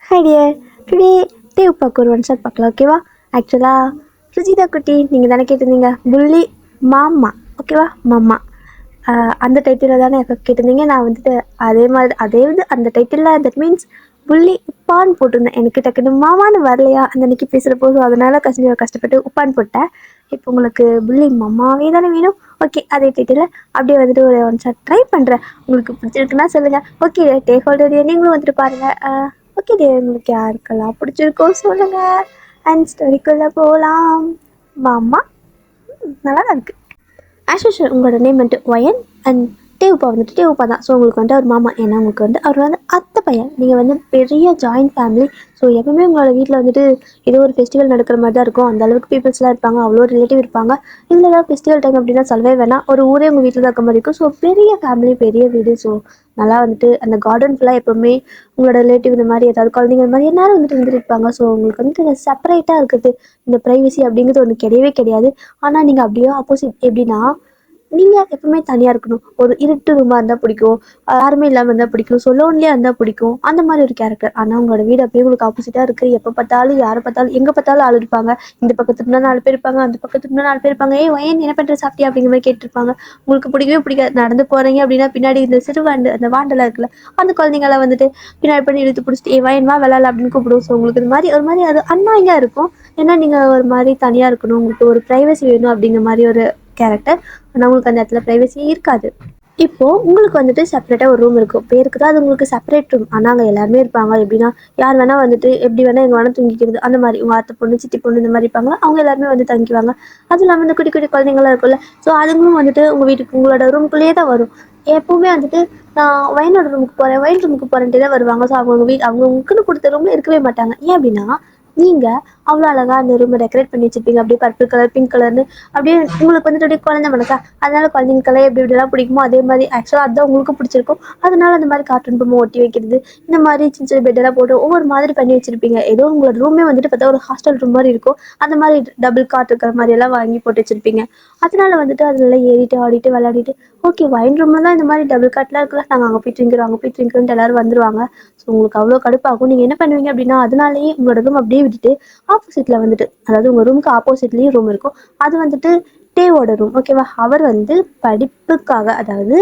Hi dear, today Dev பார்க்க ஒரு one shot பார்க்கலாம் ஓகேவா. ஆக்சுவலாக சுஜிதா குட்டி நீங்கள் தானே கேட்டிருந்தீங்க புள்ளி மாமா ஓகேவா. மாமா அந்த டைட்டிலில் தானே கேட்டிருந்தீங்க. நான் வந்துட்டு அதே மாதிரி அந்த டைட்டிலில் தட் மீன்ஸ் புள்ளி உப்பான்னு போட்டிருந்தேன். எனக்கு டக்குன்னு மாமான்னு வரலையா அந்த அன்னைக்கு பேசுகிற போதும், அதனால் கஷ்டப்பட்டு உப்பான்னு போட்டேன். இப்போ உங்களுக்கு புள்ளி மாமாவே தானே வேணும். ஓகே, அதே டைட்டில் அப்படியே வந்துட்டு ஒரு ஒன் ஷாட் ட்ரை பண்ணுறேன். உங்களுக்கு பிடிச்சிருக்குன்னா சொல்லுங்கள். ஓகே, டேக் ஹோல்டர் நீங்களும் வந்துட்டு பாருங்கள். ஓகே டியர், உங்களுக்கு யாருக்கெல்லாம் பிடிச்சிருக்கோ சொல்லுங்க. அண்ட் ஸ்டோரிக்குள்ளே போகலாம். மாமா நல்லா தான் இருக்குது. ஆஸ் யூஷுவல் உங்களோட நேம் வந்துட்டு ஒயன் அண்ட் டேவுப்பா வந்துட்டு டேவுப்பா தான். ஸோ உங்களுக்கு வந்துட்டு அவர் மாமா, ஏன்னா உங்களுக்கு வந்து அவர் வந்து அத்தை பையன். நீங்கள் வந்து பெரிய ஜாயின்ட் ஃபேமிலி. ஸோ எப்பவுமே உங்களோட வீட்டில் வந்துட்டு ஏதோ ஒரு ஃபெஸ்டிவல் நடக்கிற மாதிரி தான் இருக்கும். அந்த அளவுக்கு பீப்புள்ஸ்லாம் இருப்பாங்க, அவ்வளோ ரிலேட்டிவ் இருப்பாங்க. இதில் ஏதாவது ஃபெஸ்டிவல் டைம் அப்படின்னா சொல்லவே வேணாம், ஒரு ஊரே உங்கள் வீட்டில் தான் இருக்க மாதிரி இருக்கும். ஸோ பெரிய ஃபேமிலி, பெரிய வீடு. ஸோ நல்லா வந்துட்டு அந்த கார்டன் ஃபுல்லாக எப்போவுமே உங்களோட ரிலேட்டிவ் இந்த மாதிரி ஏதாவது குழந்தைங்க இந்த மாதிரி எல்லாரும் வந்துட்டு இருந்துருப்பாங்க. ஸோ உங்களுக்கு வந்துட்டு செப்பரேட்டாக இருக்குது, இந்த ப்ரைவசி அப்படிங்கிறது ஒன்று கிடையவே கிடையாது. ஆனால் நீங்கள் அப்படியே ஆப்போசிட். எப்படின்னா நீங்கள் எப்பவுமே தனியாக இருக்கணும், ஒரு இருட்டு ரூமாக இருந்தால் பிடிக்கும், யாருமே இல்லாமல் இருந்தால் பிடிக்கும், லோன்லியாக இருந்தால் பிடிக்கும், அந்த மாதிரி ஒரு கேரக்டர். ஆனால் உங்களோட வீடு அப்படியே உங்களுக்கு ஆப்போசிட்டாக இருக்குது. எப்போ பார்த்தாலும் யாரை பார்த்தாலும் எங்கே பார்த்தாலும் ஆள் இருப்பாங்க. இந்த பக்கத்துக்குனா 4 பேர் இருப்பாங்க, அந்த பக்கத்துக்குனா 4 பேர் இருப்பாங்க. வயன் என்ன பண்ணுற சாப்பிட்டியா அப்படிங்கிற மாதிரி கேட்டுருப்பாங்க. உங்களுக்கு பிடிக்கவே பிடிக்காது. நடந்து போகிறீங்க அப்படின்னா பின்னாடி இந்த சிறுவாண்டு அந்த வாண்டெல்லாம் இருக்குல்ல, அந்த குழந்தைங்களாம் வந்துட்டு பின்னாடி பண்ணி இழுத்து பிடிச்சிட்டு வயன்மா விளாட்ல அப்படின்னு கூப்பிடுவோம். ஸோ உங்களுக்கு இது மாதிரி ஒரு மாதிரி அது அன்நாயங்க இருக்கும். ஏன்னா நீங்கள் ஒரு மாதிரி தனியாக இருக்கணும், உங்களுக்கு ஒரு ப்ரைவசி வேணும் அப்படிங்கிற மாதிரி ஒரு கேரக்டர். ஆனால் உங்களுக்கு அந்த இடத்துல ப்ரைவசி இருக்காது. இப்போது உங்களுக்கு வந்துட்டு செப்பரேட்டாக ஒரு ரூம் இருக்கும், பேருக்கு தான் அது உங்களுக்கு செப்பரேட் ரூம். ஆனால் அங்கே எல்லாருமே இருப்பாங்க. எப்படின்னா யார் வேணால் வந்துட்டு எப்படி வேணால் எங்கே வேணால் தூங்கிக்கிறது. அந்த மாதிரி உங்கள் அத்தை பொண்ணு சித்தி பொண்ணு இந்த மாதிரி இருப்பாங்க, அவங்க எல்லாருமே வந்து தங்கிக்குவாங்க. அதுவும் இல்லாமல் இந்த குட்டி குட்டி குழந்தைங்களாம் இருக்கும்ல, ஸோ அதுங்களும் வந்துட்டு உங்கள் வீட்டுக்கு உங்களோட ரூம்குள்ளேயே தான் வரும். எப்போவுமே வந்துட்டு நான் வயனோட ரூமுக்கு போகிறேன், வயன் ரூமுக்கு போகிறேன்ட்டே தான் வருவாங்க. ஸோ அவங்களுக்குன்னு கொடுத்த ரூமில் இருக்கவே மாட்டாங்க. ஏன் அப்படின்னா நீங்கள் அவ்வளோ அழகாக அந்த ரூமை டெக்கரேட் பண்ணி வச்சுருப்பீங்க, அப்படியே பர்பிள் கலர் பிங்க் கலர்னு. அப்படியே உங்களுக்கு வந்துட்டு அப்படியே குழந்தை மனசா, அதனால குழந்தைங்களுக்கெல்லாம் எப்படி இப்படிலாம் பிடிக்குமோ அதே மாதிரி ஆக்சுவலாக அதுதான் உங்களுக்கும் பிடிச்சிருக்கும். அதனால அந்த மாதிரி கார்ட்டூன் பொம்மை ஒட்டி வைக்கிறது, இந்த மாதிரி சின்ன சின்ன பெட்டெல்லாம் போட்டு ஒவ்வொரு மாதிரி பண்ணி வச்சிருப்பீங்க. ஏதோ உங்களோட ரூமே வந்துட்டு பார்த்தா ஒரு ஹாஸ்டல் ரூம் மாதிரி இருக்கும். அந்த மாதிரி டபுள் காட் இருக்கிற மாதிரி எல்லாம் வாங்கி போட்டு வச்சிருப்பீங்க. அதனால வந்துட்டு அதெல்லாம் ஏறிட்டு ஆடிட்டு விளையாடிட்டு, ஓகே வைன் ரூம்ல தான் இந்த மாதிரி டபுள் காட்லாம் இருக்குல்ல, நாங்கள் அங்கே போய் ட்ரிங்கிறோம் அங்கே போய் ட்ரிங்கிறோன்ட்டு எல்லாரும் வந்துருவாங்க. ஸோ உங்களுக்கு அவ்வளோ கடுப்பாகும். நீங்கள் என்ன பண்ணுவீங்க அப்படின்னா அதனாலேயே உங்களோட ரூம் அப்படியே விட்டுட்டு ஆப்போசிட்டில் வந்துட்டு, அதாவது உங்கள் ரூமுக்கு ஆப்போசிட்லேயும் ரூம் இருக்கும், அது வந்துட்டு டேவோட ரூம் ஓகேவா. அவர் வந்து படிப்புக்காக, அதாவது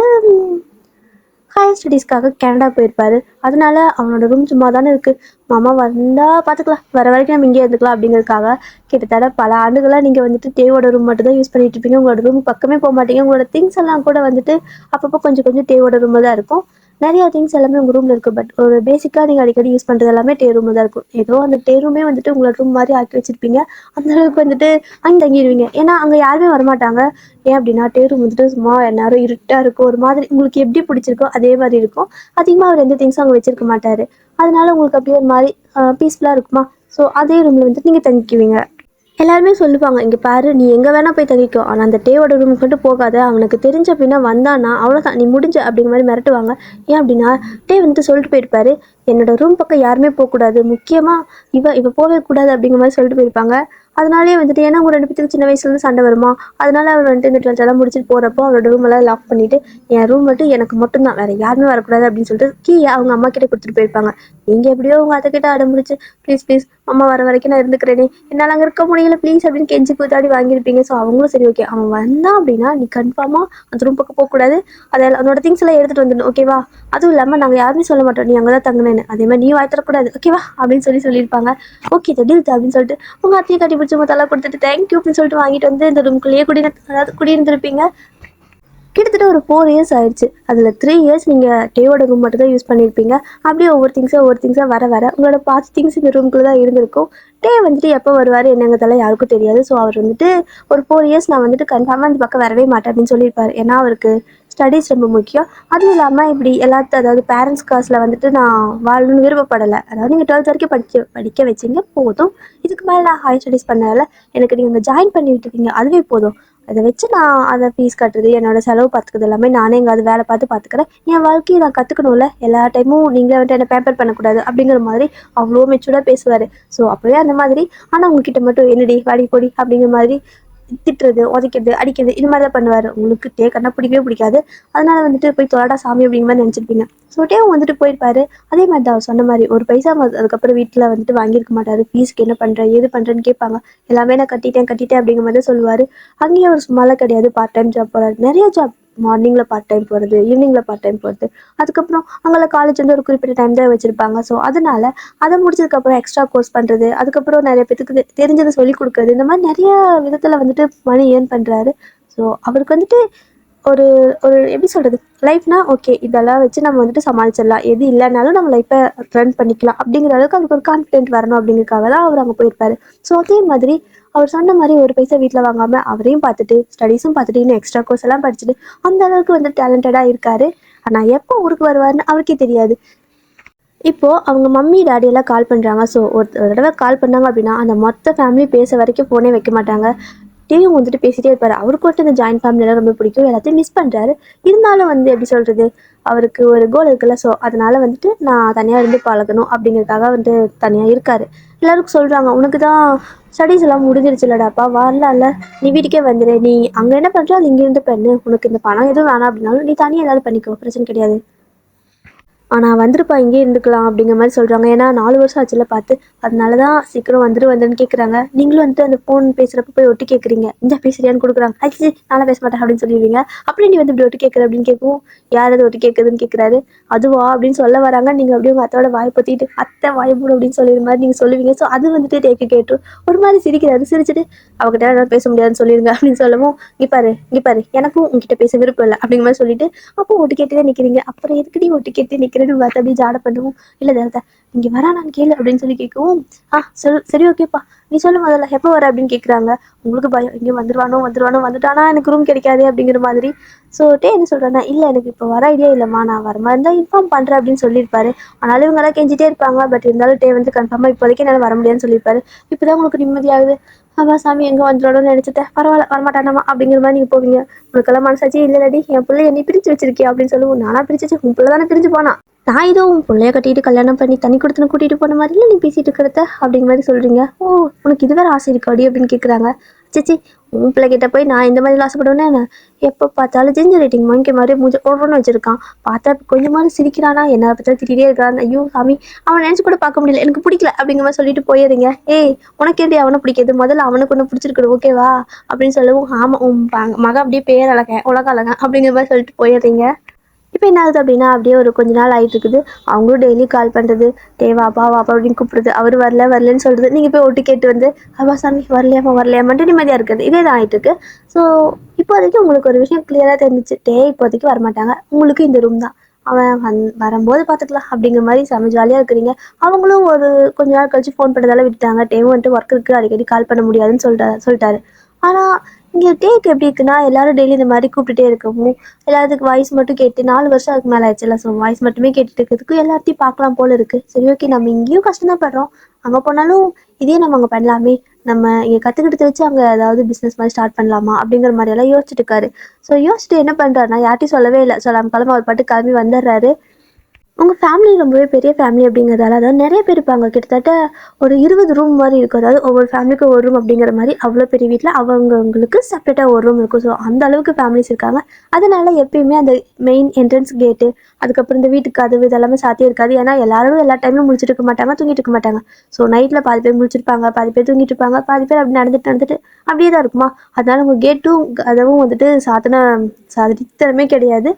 ஹையர் ஸ்டடீஸ்க்காக கனடா போயிருப்பாரு. அதனால அவனோட ரூம் சும்மா தானே இருக்குது, மாமா வந்தால் பார்த்துக்கலாம், வர வரைக்கும் நம்ம இங்கே இருந்துக்கலாம் அப்படிங்கிறதுக்காக கிட்டத்தட்ட பல ஆண்டுகளாக நீங்கள் வந்துட்டு டேவோட ரூம் மட்டும் தான் யூஸ் பண்ணிட்டு இருப்பீங்க. உங்களோட ரூம் பக்கமே போக மாட்டீங்க. உங்களோட திங்ஸ் எல்லாம் கூட வந்துட்டு அப்பப்போ கொஞ்சம் கொஞ்சம் டேவோட ரூமில் தான் இருக்கும். நிறைய திங்ஸ் எல்லாமே உங்கள் ரூமில் இருக்குது. பட் ஒரு பேசிக்காக நீங்கள் அடிக்கடி யூஸ் பண்ணுறது எல்லாமே டே ரூமில் தான் இருக்கும். ஏதோ அந்த டே ரூமே வந்துட்டு உங்களோட ரூம் மாதிரி ஆக்கி வச்சுருப்பீங்க. அந்தளவுக்கு வந்துட்டு அங்கே தங்கிடுவீங்க. ஏன்னா அங்கே யாருமே வரமாட்டாங்க. ஏன் அப்படின்னா டே ரூம் வந்துட்டு சும்மா நேரம் இருட்டாக இருக்கும், ஒரு மாதிரி உங்களுக்கு எப்படி பிடிச்சிருக்கோ அதே மாதிரி இருக்கும். அதிகமாக அவர் எந்த திங்ஸும் அங்கே வச்சிருக்க மாட்டார். அதனால உங்களுக்கு அப்படியே ஒரு மாதிரி பீஸ்ஃபுல்லாக இருக்குமா. ஸோ அதே ரூமில் வந்துட்டு நீங்கள் தங்கிக்குவீங்க. எல்லாருமே சொல்லுவாங்க, இங்கே பாரு நீ எங்கே வேணால் போய் தங்கிக்கோ, ஆனால் அந்த டேவோட ரூமுக்கு மட்டும் போகாத, அவனுக்கு தெரிஞ்ச அப்படின்னா வந்தானா அவ்வளோதான் நீ முடிஞ்ச அப்படிங்கிற மாதிரி மிரட்டுவாங்க. ஏன் அப்படின்னா டே வந்துட்டு சொல்லிட்டு போயிருப்பாரு, என்னோட ரூம் பக்கம் யாருமே போகக்கூடாது, முக்கியமாக இவ போகவே கூடாது அப்படிங்கிற மாதிரி சொல்லிட்டு போயிருப்பாங்க. அதனாலே வந்துட்டு ஏன்னா அவங்க 2 பேத்துக்கு சின்ன வயசுலேருந்து சண்டை வருமா, அதனால அவர் வந்துட்டு இந்த 12 முடிச்சுட்டு போகிறப்போ அவரோட ரூமெல்லாம் லாக் பண்ணிவிட்டு என் ரூம் மட்டும் எனக்கு மட்டும்தான், வேறு யாருமே வரக்கூடாது அப்படின்னு சொல்லிட்டு கீயை அவங்க அம்மா கிட்டே கொடுத்துட்டு போயிருப்பாங்க. நீங்கள் எப்படியோ உங்கள் அத்தை கிட்ட அடம் முடிச்சு ப்ளீஸ் ப்ளீஸ் அம்மா வர வரைக்கும் நான் இருந்துக்கிறேனே, என்னால் அங்கே இருக்க முடியல ப்ளீஸ் அப்படின்னு கெஞ்சி கூத்தாடி வாங்கியிருப்பீங்க. ஸோ அவங்களும் சரி ஓகே அவன் வந்தான் அப்படின்னா நீ கன்ஃபார்மாக அந்த ரூம் பக்கம் போகக்கூடாது, அதில் அவனோட திங்ஸ் எல்லாம் எடுத்துகிட்டு வந்துடணும் ஓகேவா. அதுவும் இல்லாமல் நாங்கள் யாருமே சொல்ல மாட்டோம் நீ அங்கே தான் தங்கினேன்னு, அதே மாதிரி நீ வாய்த்தரக்கூடாது ஓகேவா அப்படின்னு சொல்லியிருப்பாங்க. ஓகே டீல் அப்படின்னு சொல்லிட்டு உங்கள் அத்தையை கட்டி பிடிச்சி மொத்தெல்லாம் கொடுத்துட்டு தேங்க்யூ அப்படின்னு சொல்லிட்டு வாங்கிட்டு வந்து இந்த ரூம்குள்ளேயே குடியிருந்திருப்பீங்க. கிட்டத்தட்ட ஒரு 4 இயர்ஸ் ஆயிடுச்சு. அதில் 3 இயர்ஸ் நீங்கள் டேவோட ரூம் மட்டும் தான் யூஸ் பண்ணியிருப்பீங்க. அப்படியே ஒவ்வொரு திங்ஸாக வர வர உங்களோட பாதி திங்ஸ் இந்த ரூம்குள்ளே தான் இருந்திருக்கும். டே வந்துட்டு எப்போ வருவார் என்னங்கிறதெல்லாம் யாருக்கும் தெரியாது. ஸோ அவர் வந்துட்டு ஒரு 4 இயர்ஸ் நான் வந்துட்டு கன்ஃபார்மாக இந்த பக்கம் வரவே மாட்டேன் அப்படின்னு சொல்லியிருப்பார். ஏன்னா அவருக்கு ஸ்டடீஸ் ரொம்ப முக்கியம். அதுவும் இல்லாமல் இப்படி அதாவது பேரண்ட்ஸ் காசில் வந்துட்டு நான் வாழணும்னு விருப்பப்படலை. அதாவது நீங்கள் 12th வரைக்கும் படிக்க வச்சிங்க போதும், இதுக்கு மேலே நான் ஹையர் ஸ்டடீஸ் பண்ணல, எனக்கு நீங்கள் ஜாயின் பண்ணி விட்டுருக்கீங்க அதுவே போதும், அதை வச்சு நான் அதை ஃபீஸ் கட்டுறது என்னோட செலவு பார்த்துக்கிறது எல்லாமே நானே எங்காவது வேலை பார்த்து பார்த்துக்கிறேன், என் வாழ்க்கையை நான் கற்றுக்கணும்ல, எல்லா டைமும் நீங்களே வந்துட்டு என்னை பேம்பர் பண்ணக்கூடாது அப்படிங்கிற மாதிரி அவ்வளோ மெச்சூர்டாக பேசுவார். ஸோ அப்போவே அந்த மாதிரி. ஆனால் உங்ககிட்ட மட்டும் என்னடி வாடி பொடி அப்படிங்கிற மாதிரி திட்டுறது, உதைக்கிறது, அடிக்கிறது இது மாதிரி தான் பண்ணுவார். உங்களுக்கு டே கண்ணா பிடிக்கவே பிடிக்காது. அதனால வந்துட்டு போய் தொலைடா சாமி அப்படிங்கிற மாதிரி நினச்சிருப்பீங்க. ஸோ டேவும் வந்துட்டு போயிருப்பாரு. அதே மாதிரி தான் அவர் சொன்ன மாதிரி ஒரு பைசா அதுக்கப்புறம் வீட்டில் வந்துட்டு வாங்கியிருக்க மாட்டார். ஃபீஸுக்கு என்ன பண்ணுறேன் ஏது பண்ணுறேன்னு கேட்பாங்க. எல்லாமே நான் கட்டிட்டேன் அப்படிங்கிற மாதிரி தான் சொல்லுவார். அங்கேயும் ஒரு சும்மாலாம் கிடையாது, பார்ட் டைம் ஜாப் போகிறாரு. நிறைய ஜாப், மார்னிங்கில் பார்ட் டைம் போகிறது, ஈவினிங்கில் பார்ட் டைம் போகிறது. அதுக்கப்புறம் அங்கே காலேஜ் வந்து ஒரு குறிப்பிட்ட டைம் தான் வச்சுருப்பாங்க. ஸோ அதனால் அதை முடிச்சதுக்கப்புறம் எக்ஸ்ட்ரா கோர்ஸ் பண்ணுறது, அதுக்கப்புறம் நிறைய பேத்துக்கு தெரிஞ்சதை சொல்லிக் கொடுக்குறது, இந்த மாதிரி நிறைய விதத்தில் வந்துட்டு மணி ஏர்ன் பண்ணுறாரு. ஸோ அவருக்கு வந்துட்டு ஒரு ஒரு எப்படி சொல்கிறது, லைஃப்னா ஓகே இதெல்லாம் வச்சு நம்ம வந்துட்டு சமாளிச்சிடலாம், எது இல்லைனாலும் நம்ம லைஃப்பை ரன் பண்ணிக்கலாம் அப்படிங்கிற அளவுக்கு அவருக்கு ஒரு கான்ஃபிடென்ட் வரணும் அப்படிங்கிறதுக்காக தான் அவர் அங்கே போயிருப்பாரு. ஸோ அதே மாதிரி அவர் சொன்ன மாதிரி ஒரு பைசா வீட்டில் வாங்காமல் அவரையும் பார்த்துட்டு ஸ்டடீஸும் பார்த்துட்டு இன்னும் எக்ஸ்ட்ரா கோர்ஸ் எல்லாம் படிச்சுட்டு அந்த அளவுக்கு வந்து டேலண்டடாக இருக்காரு. ஆனால் எப்போ ஊருக்கு வருவாருன்னு அவருக்கே தெரியாது. இப்போது அவங்க மம்மி டாடி எல்லாம் கால் பண்ணுறாங்க. ஸோ ஒரு தடவை கால் பண்ணாங்க அப்படின்னா அந்த மொத்த ஃபேமிலி பேச வரைக்கும் ஃபோனே வைக்க மாட்டாங்க. டிவியும் வந்துட்டு பேசிகிட்டே இருப்பார். அவருக்கு வந்துட்டு இந்த ஜாயின்ட் ஃபேமிலியெல்லாம் ரொம்ப பிடிக்கும், எல்லாத்தையும் மிஸ் பண்ணுறாரு. இருந்தாலும் வந்து எப்படி சொல்கிறது, அவருக்கு ஒரு கோல் இருக்குல்ல. ஸோ அதனால் வந்துட்டு நான் தனியாக இருந்து பழகணும் அப்படிங்கிறதுக்காக வந்து தனியாக இருக்கார். எல்லாருக்கும் சொல்கிறாங்க, உனக்கு தான் ஸ்டடீஸ் எல்லாம் முடிஞ்சிருச்சுலடாப்பா, வரலாம்ல, நீ வீட்டுக்கே வந்துடு, நீ அங்கே என்ன பண்ணுறோ அது இங்கேருந்து பண்ணு, உனக்கு இந்த பணம் எதுவும் வேணாம் அப்படின்னாலும் நீ தனியாக ஏதாவது பண்ணிக்கோ, பிரச்சனை கிடையாது, ஆனால் வந்துருப்பா இங்கே இருந்துக்கலாம் அப்படிங்கிற மாதிரி சொல்கிறாங்க. ஏன்னா 4 வருஷம் ஆச்சுல பார்த்து, அதனால தான் சீக்கிரம் வந்துருன்னு கேட்குறாங்க. நீங்களும் வந்துட்டு அந்த ஃபோன் பேசுகிறப்ப போய் ஒட்டி கேட்குறீங்க, இந்த பேசுறியான்னு கொடுக்குறாங்க. ஆச்சு நானும் பேச மாட்டேன் அப்படின்னு சொல்லிடுவீங்க. அப்படி நீ வந்து இப்படி ஒட்டி கேட்குற அப்படின்னு கேட்கும். யார் அது ஒட்டி கேட்குதுன்னு கேட்குறாரு. அதுவா அப்படின்னு சொல்ல வராங்க. நீங்கள் அப்படியே உங்கள் அத்தோட வாய் பற்றிட்டு அத்தை வாய் மூடு அப்படின்னு சொல்லிடுற மாதிரி நீங்கள் சொல்லுவீங்க. ஸோ அது வந்துட்டு கேட்டு ஒரு மாதிரி சிரிக்கிறாரு. சிரிச்சுட்டு அவகிட்ட என்னால் பேச முடியாதுன்னு சொல்லிடுங்க அப்படின்னு சொல்லவும், இங்கே பாரு எனக்கும் உங்ககிட்ட பேச விருப்பம் இல்லை அப்படிங்கிற மாதிரி சொல்லிட்டு அப்போ ஒட்டு கேட்டுதான் நிற்கிறீங்க. அப்புறம் எதுக்கடி ஒட்டு கேட்டு நிற்கிறேன்னு பார்த்து அப்படியே ஜாட பண்ணுவோம். இல்லை தேவதா இங்கே வரா நான் கேளு அப்படின்னு சொல்லி கேட்கவும், சரி ஓகேப்பா நீ சொல்லு முதல்ல எப்போ வர அப்படின்னு கேட்குறாங்க. உங்களுக்கு பயம், இங்கே வந்துட்டானா எனக்கு ரூம் கிடைக்காது அப்படிங்கிற மாதிரி. ஸோ என்ன சொல்கிறேன்னா, இல்லை எனக்கு இப்போ வர ஐடியா இல்லைம்மா, நான் வர மாதிரி இருந்தால் இன்ஃபார்ம் பண்ணுறேன் அப்படின்னு சொல்லியிருப்பாரு. ஆனாலும் இவங்கெல்லாம் கெஞ்சிட்டே இருப்பாங்க. பட் இருந்தாலும் வந்து கன்ஃபார்மாக இப்போதைக்கு என்னால் வர முடியாதுன்னு சொல்லியிருப்பாரு. இப்போ தான் உங்களுக்கு நிம்மதியாகுது. ஆமா சாமி எங்கே வந்துடணும்னு நினச்சிட்டேன், பரவாயில்ல வரமாட்டானாமா அப்படிங்கிற மாதிரி நீங்கள் போவீங்க. உனக்கெல்லாம் மனசாச்சு இல்லைடி, என் பிள்ளை என்னை பிரித்து வச்சிருக்கியா அப்படின்னு சொல்லுவோம். நானா பிரிச்சு, உன் பிள்ளை தானே பிரிஞ்சு போனா, நான் ஏதோ உன் பிள்ளைய கட்டிட்டு கல்யாணம் பண்ணி தண்ணி கொடுத்துன்னு கூட்டிகிட்டு போன மாதிரி இல்லை நீ பேசிட்டு இருக்கிறத அப்படிங்கிற மாதிரி சொல்கிறீங்க. ஓ உனக்கு இது வேறு ஆசை இருக்காடி அப்படின்னு கேட்குறாங்க. சிச்சி உன் பிள்ளைகிட்ட போய் நான் இந்த மாதிரி ஆசைப்படுவேன்னு, எப்போ பார்த்தாலும் ஜிஞ்சர் ரேட்டிங் மங்கி மாதிரி மூஞ்ச ஒவ்வொன்று வச்சிருக்கான். பார்த்தா கொஞ்சமாவது சிரிக்கிறானா, என்ன பார்த்தாலும் திட்டிகிட்டே இருக்கிறான். ஐயோ சாமி அவனை நினச்சி கூட பார்க்க முடியல, எனக்கு பிடிக்கல அப்படிங்கிற மாதிரி சொல்லிட்டு போயிடுறீங்க. ஏய் உனக்கு எப்படி அவனை பிடிக்காது, முதல்ல அவனுக்கு ஒன்று பிடிச்சிருக்குது ஓகேவா அப்படின்னு சொல்லவும், ஆமாம் உன் மகன் அப்படியே பேர் அழகன் உலக அழகன் அப்படிங்கிற மாதிரி சொல்லிட்டு போயிடுறீங்க. இப்போ என்ன ஆகுது அப்படின்னா, அப்படியே ஒரு கொஞ்ச நாள் ஆகிட்டு இருக்குது. அவங்களும் டெய்லி கால் பண்ணுறது, வாப்பா அப்படின்னு கூப்பிடுறது, அவர் வரலன்னு சொல்கிறது. நீங்கள் போய் ஒட்டு கேட்டு வந்து அப்பா சாமி வரலையாமான்ட்டு நிம்மதியாக இருக்குது. இதே தான் ஆகிட்டு இருக்கு. ஸோ இப்போதைக்கு உங்களுக்கு ஒரு விஷயம் கிளியராக தெரிஞ்சிச்சு, இப்போதைக்கு வரமாட்டாங்க, உங்களுக்கு இந்த ரூம் தான், அவன் வரும்போது பார்த்துக்கலாம் அப்படிங்கிற மாதிரி செம ஜாலியாக இருக்கிறீங்க. அவங்களும் ஒரு கொஞ்ச நாள் கழிச்சு ஃபோன் பண்ணுறதால விட்டுட்டாங்க. வந்துட்டு ஒர்க் இருக்குது, அடிக்கடி கால் பண்ண முடியாதுன்னு சொல்லிட்டாரு. ஆனால் இங்கே டேக்கு எப்படி இருக்குன்னா, எல்லாரும் டெய்லி இந்த மாதிரி கூப்பிட்டுட்டே இருக்கவும், எல்லாத்துக்கு வாய்ஸ் மட்டும் கேட்டு 4 வருஷம் அதுக்கு மேலே ஆயிடுச்சுல. ஸோ வாய்ஸ் மட்டுமே கேட்டுட்டு இருக்கிறதுக்கு எல்லாத்தையும் பார்க்கலாம் போல இருக்குது. சரி ஓகே நம்ம இங்கேயும் கஷ்டம் தான் படுறோம், அங்கே போனாலும் இதே நம்ம அங்கே பண்ணலாமே, நம்ம இங்கே கற்றுக்கிட்டு வச்சு அங்கே ஏதாவது பிஸ்னஸ் மாதிரி ஸ்டார்ட் பண்ணலாமா அப்படிங்கிற மாதிரியெல்லாம் யோசிச்சுட்டு இருக்காரு. ஸோ யோசிச்சுட்டு என்ன பண்ணுறாருனா, யார்ட்டையும் சொல்லவே இல்லை, சொல்லாமல் கிளம்ப அவர் பாட்டு கிளம்பி வந்துடுறாரு. உங்கள் ஃபேமிலி ரொம்பவே பெரிய ஃபேமிலி அப்படிங்கிறதால, அதாவது நிறைய பேர் இருப்பாங்க, கிட்டத்தட்ட ஒரு 20 ரூம் மாதிரி இருக்கும். அதாவது ஒவ்வொரு ஃபேமிலிக்கும் ஒரு ரூம் அப்படிங்கிற மாதிரி, அவ்வளோ பெரிய வீட்டில் அவங்களுக்கு செப்பரேட்டாக ஒரு ரூம் இருக்கும். ஸோ அந்த அளவுக்கு ஃபேமிலிஸ் இருக்காங்க. அதனால எப்பயுமே அந்த மெயின் என்ட்ரன்ஸ் கேட்டு, அதுக்கப்புறம் இந்த வீட்டுக்கு கதவு இதெல்லாமே சாத்தியே இருக்காது. ஏன்னா எல்லாரும் எல்லா டைமும் முடிச்சுட்டு இருக்க மாட்டாங்க, தூங்கிட்டு இருக்க மாட்டாங்க. ஸோ நைட்டில் பாதி பேர் முடிச்சிருப்பாங்க, பாதி பேர் தூங்கிட்டு இருப்பாங்க, பாதி பேர் அப்படி நடந்துட்டு அப்படியே தான் இருக்குமா. அதனால உங்கள் கேட்டும் கதவும் வந்துட்டு சாத்திரமே கிடையாது.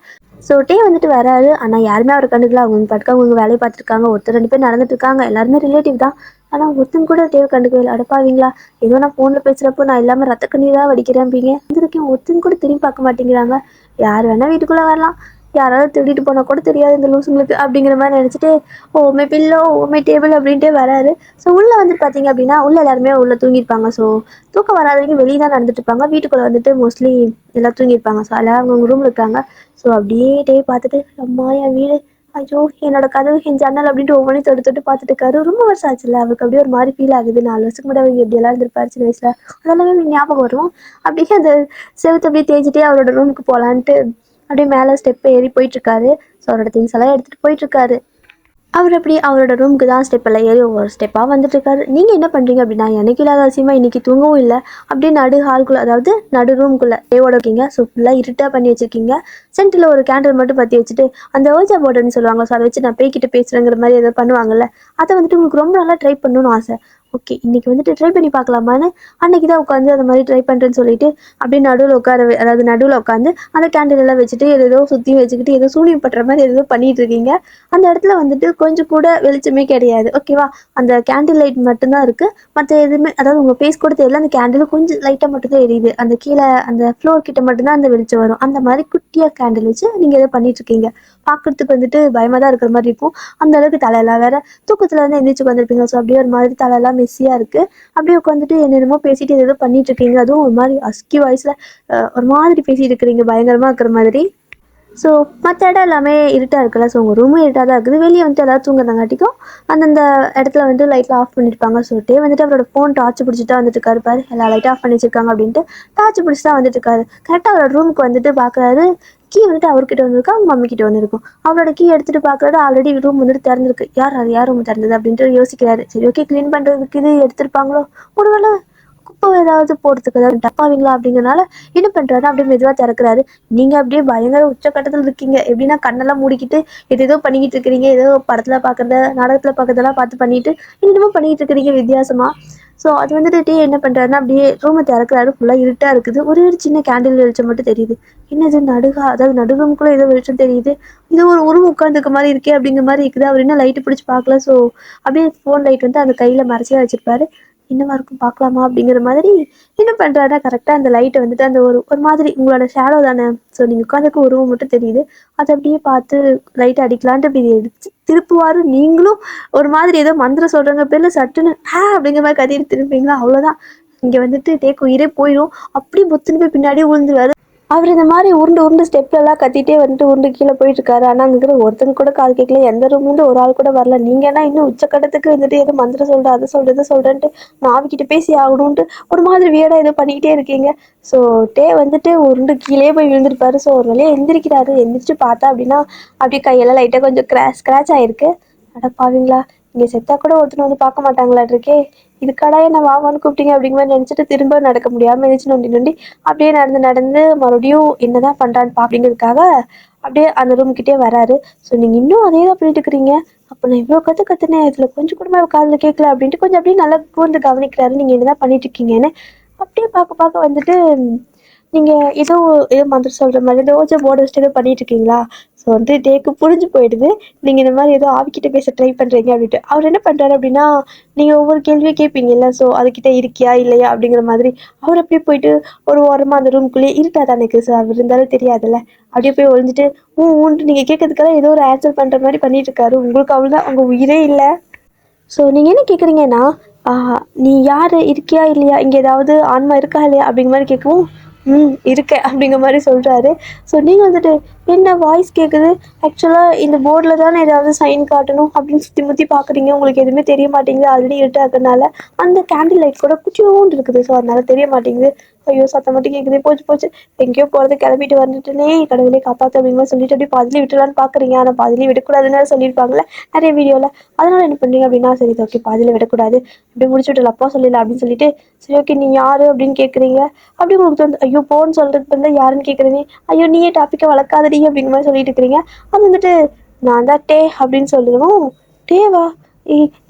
ஸோ வந்துட்டு வராரு. ஆனால் யாருமே அவர் கண்டுக்கல, அவங்க பாட்டுக்கு அவங்க வேலையை பார்த்துருக்காங்க. ஒருத்தர் 2 பேர் நடந்துட்டு இருக்காங்க, எல்லாருமே ரிலேட்டிவ் தான். ஆனால் ஒருத்தங்க கூட கண்டுக்கவே இல்லை. அடப்பாவீங்களா, ஏதோ நான் ஃபோனில் பேசுகிறப்போ நான் இல்லாமல் ரத்த கண்ணீராக வடிக்கிறேன்ப்பீங்க, வந்திருக்கேன் ஒருத்தங்க கூட திரும்பி பார்க்க மாட்டேங்கிறாங்க. யார் வேணால் வீட்டுக்குள்ளே வரலாம், யாராவது திருடிட்டு போனால் கூட தெரியாது இந்த லூசுங்களுக்கு அப்படிங்கிற மாதிரி நினச்சிட்டு, ஓ பில்லோ ஓ டேபிள் அப்படின்ட்டு வராரு. ஸோ உள்ளே வந்து பார்த்தீங்க அப்படின்னா, உள்ளே எல்லாருமே உள்ளே தூங்கியிருப்பாங்க. ஸோ தூக்கம் வராதவங்க வெளியே தான் நடந்துட்டு இருப்பாங்க. வீட்டுக்குள்ளே வந்துட்டு மோஸ்ட்லி எல்லாம் தூங்கியிருப்பாங்க. ஸோ எல்லாரும் அவங்க ரூமில் இருக்காங்க. ஸோ அப்படியே பார்த்துட்டு, அம்மா என் வீடு, ஐயோ என்னோட கதவு என் ஜன்னல் அப்படின்ட்டு ஒவ்வொன்றையும் தொட்டு பார்த்துட்டு இருக்காரு. ரொம்ப வருஷம் ஆச்சுல்ல, அவருக்கு அப்படியே ஒரு மாதிரி ஃபீல் ஆகுது. 4 வருஷத்துக்கு முன்னாடி அவங்க எப்படியெல்லாம் இருந்திருப்பாரு சின்ன வயசுல, அதெல்லாமே ஞாபகம் வரும். அப்படியே அந்த செவத்தை அப்படியே தேய்ச்சிட்டே அவரோட ரூமுக்கு போகலான்ட்டு அப்படியே மேலே ஸ்டெப்பை ஏறி போயிட்டுருக்காரு. ஸோ அவரோட திங்ஸ் எல்லாம் எடுத்துகிட்டு போயிட்டுருக்காரு. அவர் அப்படி அவரோட ரூமுக்கு தான் ஸ்டெப்பில் ஏறி ஒவ்வொரு ஸ்டெப்பாக வந்துட்டுருக்காரு. நீங்கள் என்ன பண்ணுறீங்க அப்படின்னா, எனக்கு இல்லாத அவசியமாக இன்றைக்கி தூங்கவும் இல்லை, அப்படியே நடு ஹால்குள்ளே, அதாவது நடு ரூம்குள்ளே டேவோட இருக்கீங்க. ஸோ ஃபுல்லாக இருட்டாக பண்ணி வச்சுருக்கீங்க. சென்டரில் ஒரு கேண்டில் மட்டும் பற்றி வச்சுட்டு, அந்த ஓஜா போர்டுன்னு சொல்லுவாங்க, ஸோ அதை வச்சு நான் பேய்கிட்ட பேசுகிறேங்கிற மாதிரி எதாவது பண்ணுவாங்கல்ல, அதை வந்துட்டு உங்களுக்கு ரொம்ப நல்லா ட்ரை பண்ணணும்னு ஆசை. ஓகே, இன்றைக்கி வந்துட்டு ட்ரை பண்ணி பார்க்கலாமான்னு அன்றைக்கி தான் உட்காந்து அந்த மாதிரி ட்ரை பண்ணுறேன்னு சொல்லிட்டு அப்படியே நடுவில் அதாவது நடுவில் உட்காந்து அந்த கேண்டில் எல்லாம் வச்சுட்டு ஏதோ சுற்றி வச்சுக்கிட்டு ஏதோ சூனியம் பட்டுற மாதிரி ஏதோ பண்ணிகிட்டு இருக்கீங்க. அந்த இடத்துல வந்துட்டு கொஞ்சம் கூட வெளிச்சமே கிடையாது. ஓகேவா, அந்த கேண்டில் லைட் மட்டும்தான் இருக்குது, மற்ற எதுவுமே, அதாவது உங்கள் ஃபேஸ் கூட தெரியல, அந்த கேண்டில் கொஞ்சம் லைட்டாக மட்டும்தான் எரியுது. அந்த கீழே அந்த ஃப்ளோர் கிட்ட மட்டும்தான் அந்த வெளிச்சம் வரும். அந்த மாதிரி குட்டியாக கேண்டில் வச்சு நீங்கள் எதோ பண்ணிகிட்ருக்கீங்க. பார்க்குறதுக்கு வந்துட்டு பயமாக தான் இருக்கிற மாதிரி இருக்கும். அந்த அளவுக்கு தலையெல்லாம் வேறு தூக்கத்தில் வந்து எந்திரிச்சு உட்காந்துருப்பீங்க. ஸோ அப்படியே ஒரு மாதிரி தலையெல்லாம் மெஸ்ஸியாக இருக்குது. அப்படியே உட்காந்துட்டு என்னென்னமோ பேசிட்டு ஏதோ பண்ணிகிட்ருக்கீங்க. அதுவும் ஒரு மாதிரி அஸ்கி வாய்ஸில் ஒரு மாதிரி பேசிகிட்டு இருக்கிறீங்க, பயங்கரமாக இருக்கிற மாதிரி. ஸோ மற்ற இடம் எல்லாமே இருட்டாக இருக்குல்ல, ஸோ உங்கள் ரூமும் இருட்டாக தான் இருக்குது. வெளியே வந்துட்டு எல்லோரும் தூங்குறதாங்காட்டிக்கும் அந்தந்த இடத்துல வந்துட்டு லைட்லாம் ஆஃப் பண்ணியிருப்பாங்க. சொல்லிட்டு வந்துட்டு அவரோட ஃபோன் டார்ச் பிடிச்சிட்டு தான் வந்துட்டு இருக்காரு. பாரு, எல்லா லைட்டும் ஆஃப் பண்ணி வச்சிருக்காங்க அப்படின்ட்டு டார்ச் பிடிச்சி தான் வந்துட்டு இருக்காரு. கரெக்டாக அவரோட ரூமுக்கு வந்துட்டு பார்க்குறாரு. கீ வந்துட்டு அவர்கிட்ட வந்துருக்கா, அவங்க மம்மி கிட்ட வந்துருக்கும். அவரோட கீ எடுத்துகிட்டு பார்க்குறாரு, ஆல்ரெடி ரூம் வந்துட்டு திறந்துருக்கு. யார் ரூம் திறந்தது அப்படின்ட்டு யோசிக்கிறாரு. சரி, ஓகே, க்ளீன் பண்ணுறதுக்கு இது எடுத்துருப்பாங்களோ, ஒருவேளை குப்பை ஏதாவது போடுறதுக்கு ஏதாவது டப்பாவீங்களா அப்படிங்கிறனால என்ன பண்ணுறாரு, அப்படியே மெதுவாக திறக்கிறாரு. நீங்கள் அப்படியே பயங்கர உச்சக்கட்டத்தில் இருக்கீங்க. எப்படின்னா கண்ணெல்லாம் மூடிக்கிட்டு ஏதோ பண்ணிக்கிட்டு இருக்கிறீங்க. ஏதோ படத்தில் பார்க்குறத, நாடகத்தில் பார்க்குறதெல்லாம் பார்த்து பண்ணிட்டு இன்னமும் பண்ணிக்கிட்டு இருக்கிறீங்க வித்தியாசமாக. ஸோ அது வந்துட்டு என்ன பண்ணுறாருன்னா, அப்படியே ரூமை திறக்கிறாரு. ஃபுல்லாக இருட்டாக இருக்குது. ஒரே ஒரு சின்ன கேண்டில் வெளிச்சம் மட்டும் தெரியுது. என்னது, அதாவது நடு ரூமுக்குள்ளே ஏதோ வெளிச்சம் தெரியுது. இது ஒரு உருவம் உட்காந்துருக்க மாதிரி இருக்கே அப்படிங்கிற மாதிரி இருக்குது. அவர் என்ன லைட்டு பிடிச்சி பார்க்கல. ஸோ அப்படியே ஃபோன் லைட் வந்து அந்த கையில் மறைச்சியாக வச்சுருப்பாரு. என்னவா இருக்கும் பார்க்கலாமா அப்படிங்கிற மாதிரி என்ன பண்ணுறாருன்னா, கரெக்டாக அந்த லைட்டை வந்துட்டு அந்த ஒரு மாதிரி உங்களோட ஷேடோ தானே, ஸோ நீங்கள் உட்காந்துக்கு உருவம் மட்டும் தெரியுது, அதை அப்படியே பார்த்து லைட்டை அடிக்கலான்ட்டு அப்படி எடுத்து திருப்புவார். நீங்களும் ஒரு மாதிரி ஏதோ மந்திரம் சொல்கிறாங்க பேரில் சட்டுன்னு அப்படிங்கிற மாதிரி கத்திட்டு திருப்பீங்களா, அவ்வளோதான். இங்கே வந்துட்டு டேக்கு உயிரே போயிடும். அப்படியே புத்துன்னு போய் பின்னாடியே விழுந்துருவாரு. அவர் இந்த மாதிரி உருண்டு ஸ்டெப்லலாம் கத்திட்டே வந்துட்டு உருண்டு கீழே போயிட்டுருக்காரு. ஆனால் அங்கே இருக்கிற ஒருத்தங்க கூட காது கேட்கல. எந்த ரூம்லேருந்து ஒரு ஆள் கூட வரல. நீங்கள் என்ன இன்னும் உச்சக்கட்டத்துக்கு வந்துட்டு ஏதோ மந்திரம் சொல்கிறேன், அதை சொல்கிறேன், இதை சொல்கிறேன்ட்டு நாவிக்கிட்ட பேசி ஆகணுன்ட்டு ஒரு மாதிரி வியடாக ஏதோ பண்ணிக்கிட்டே இருக்கீங்க. ஸோ வந்துட்டு உருண்டு கீழே போய் விழுந்துருப்பாரு. ஸோ ஒரு வழியாக எந்திரிக்கிறாரு. எந்திரிச்சு பார்த்தா அப்படின்னா அப்படியே கையெல்லாம் லைட்டாக கொஞ்சம் ஸ்க்ராட்ச் ஆகிருக்கு. அடப்பாவீங்களா, இங்கே செத்தா கூட ஒருத்தனை வந்து பார்க்க மாட்டாங்களாட்ருக்கே, இதுக்கடா என்ன வாவான்னு கூப்பிட்டீங்க அப்படிங்கிற மாதிரி நினச்சிட்டு திரும்ப நடக்க முடியாமல் எழுந்துச்சு நொண்டி அப்படியே நடந்து மறுபடியும் என்னதான் பண்ணுறான்னு அப்படிங்கிறதுக்காக அப்படியே அந்த ரூம்கிட்டே வராரு. ஸோ நீங்கள் இன்னும் அதே தான் பண்ணிட்டு இருக்கிறீங்க. அப்போ நான் இவ்வளோ கற்றுனேன், இதில் கொஞ்சம் கூட காதில் கேட்கல அப்படின்ட்டு கொஞ்சம் அப்படியே நல்லா கூர்ந்து கவனிக்கிறாரு. நீங்கள் என்னதான் பண்ணிட்டு இருக்கீங்கன்னு அப்படியே பார்க்க வந்துட்டு நீங்கள் ஏதோ மந்திரம் சொல்கிற மாதிரி ஏதோ போர்டு வச்சுட்டு ஏதோ பண்ணிட்டு இருக்கீங்களா. ஸோ வந்து டேக்கு புரிஞ்சு போயிடுது, நீங்கள் இந்த மாதிரி ஏதோ ஆவிக்கிட்ட பேச ட்ரை பண்ணுறீங்க அப்படின்ட்டு. அவர் என்ன பண்ணுறாரு அப்படின்னா, நீங்கள் ஒவ்வொரு கேள்வியும் கேட்பீங்கல்ல, ஸோ அதுக்கிட்ட இருக்கியா இல்லையா அப்படிங்கிற மாதிரி அவர் அப்படியே போயிட்டு ஒரு ஓரமாக அந்த ரூம்குள்ளேயே இருட்டா தான் இருக்குது. ஸோ அவர் இருந்தாலும் தெரியாதுல்ல, அப்படியே போய் ஒழிஞ்சிட்டு ஊன்ட்டு நீங்கள் கேட்கறதுக்கெல்லாம் ஏதோ ஒரு ஆன்சர் பண்ணுற மாதிரி பண்ணிட்டு இருக்காரு. உங்களுக்கு அவ்வளோதான், உங்கள் உயிரே இல்லை. ஸோ நீங்கள் என்ன கேட்குறீங்கன்னா, நீ யார், இருக்கியா இல்லையா, இங்கே ஏதாவது ஆன்மா இருக்கா இல்லையா அப்படிங்கிற மாதிரி கேட்கவும், இருக்கேன் அப்படிங்கிற மாதிரி சொல்கிறாரு. ஸோ நீங்கள் வந்துட்டு என்ன வாய்ஸ் கேட்குது, ஆக்சுவலாக இந்த போர்டில் தானே ஏதாவது சைன் காட்டணும் அப்படின்னு சுற்றி முற்றி பார்க்குறீங்க. உங்களுக்கு எதுவுமே தெரிய மாட்டேங்குது, ஆல்ரெடி இருட்டாக இருக்கிறதுனால. அந்த கேண்டில் லைட் கூட குச்சியோண்டு இருக்குது. ஸோ அதனால் தெரிய மாட்டேங்குது. ஐயோ, சத்தம் மட்டும் கேட்குது, போச்சு எங்கேயோ போகிறது, கிளம்பிட்டு வந்துட்டுனே கடவுளே காப்பாற்று அப்படிங்கிற மாதிரி சொல்லிட்டு அப்படியே பாதிலே விட்டுலான்னு பார்க்குறீங்க. ஆனால் பாதிலே விடக்கூடாதுன்னு சொல்லியிருப்பாங்களே நிறைய வீடியோவில். அதனால் என்ன பண்ணுறீங்க அப்படின்னா, சரி ஓகே, பாதியில் விடக்கூடாது, அப்படி முடிச்சு விட்டு அப்பா சொல்லிடலாம் அப்படின்னு சொல்லிட்டு, சரி ஓகே, நீ யார் அப்படின்னு கேட்குறீங்க. அப்படி உங்களுக்கு வந்து ஐயோ போன்னு சொல்கிறதுக்கு வந்து யாருன்னு கேட்குறீங்க. ஐயோ, நீயே டாப்பிக்கை வளர்க்காதடி அப்படிங்கிற மாதிரி சொல்லிட்டு இருக்கிறீங்க. அது வந்துட்டு நான் தான் டே அப்படின்னு சொல்லிடுவோம். டேவா,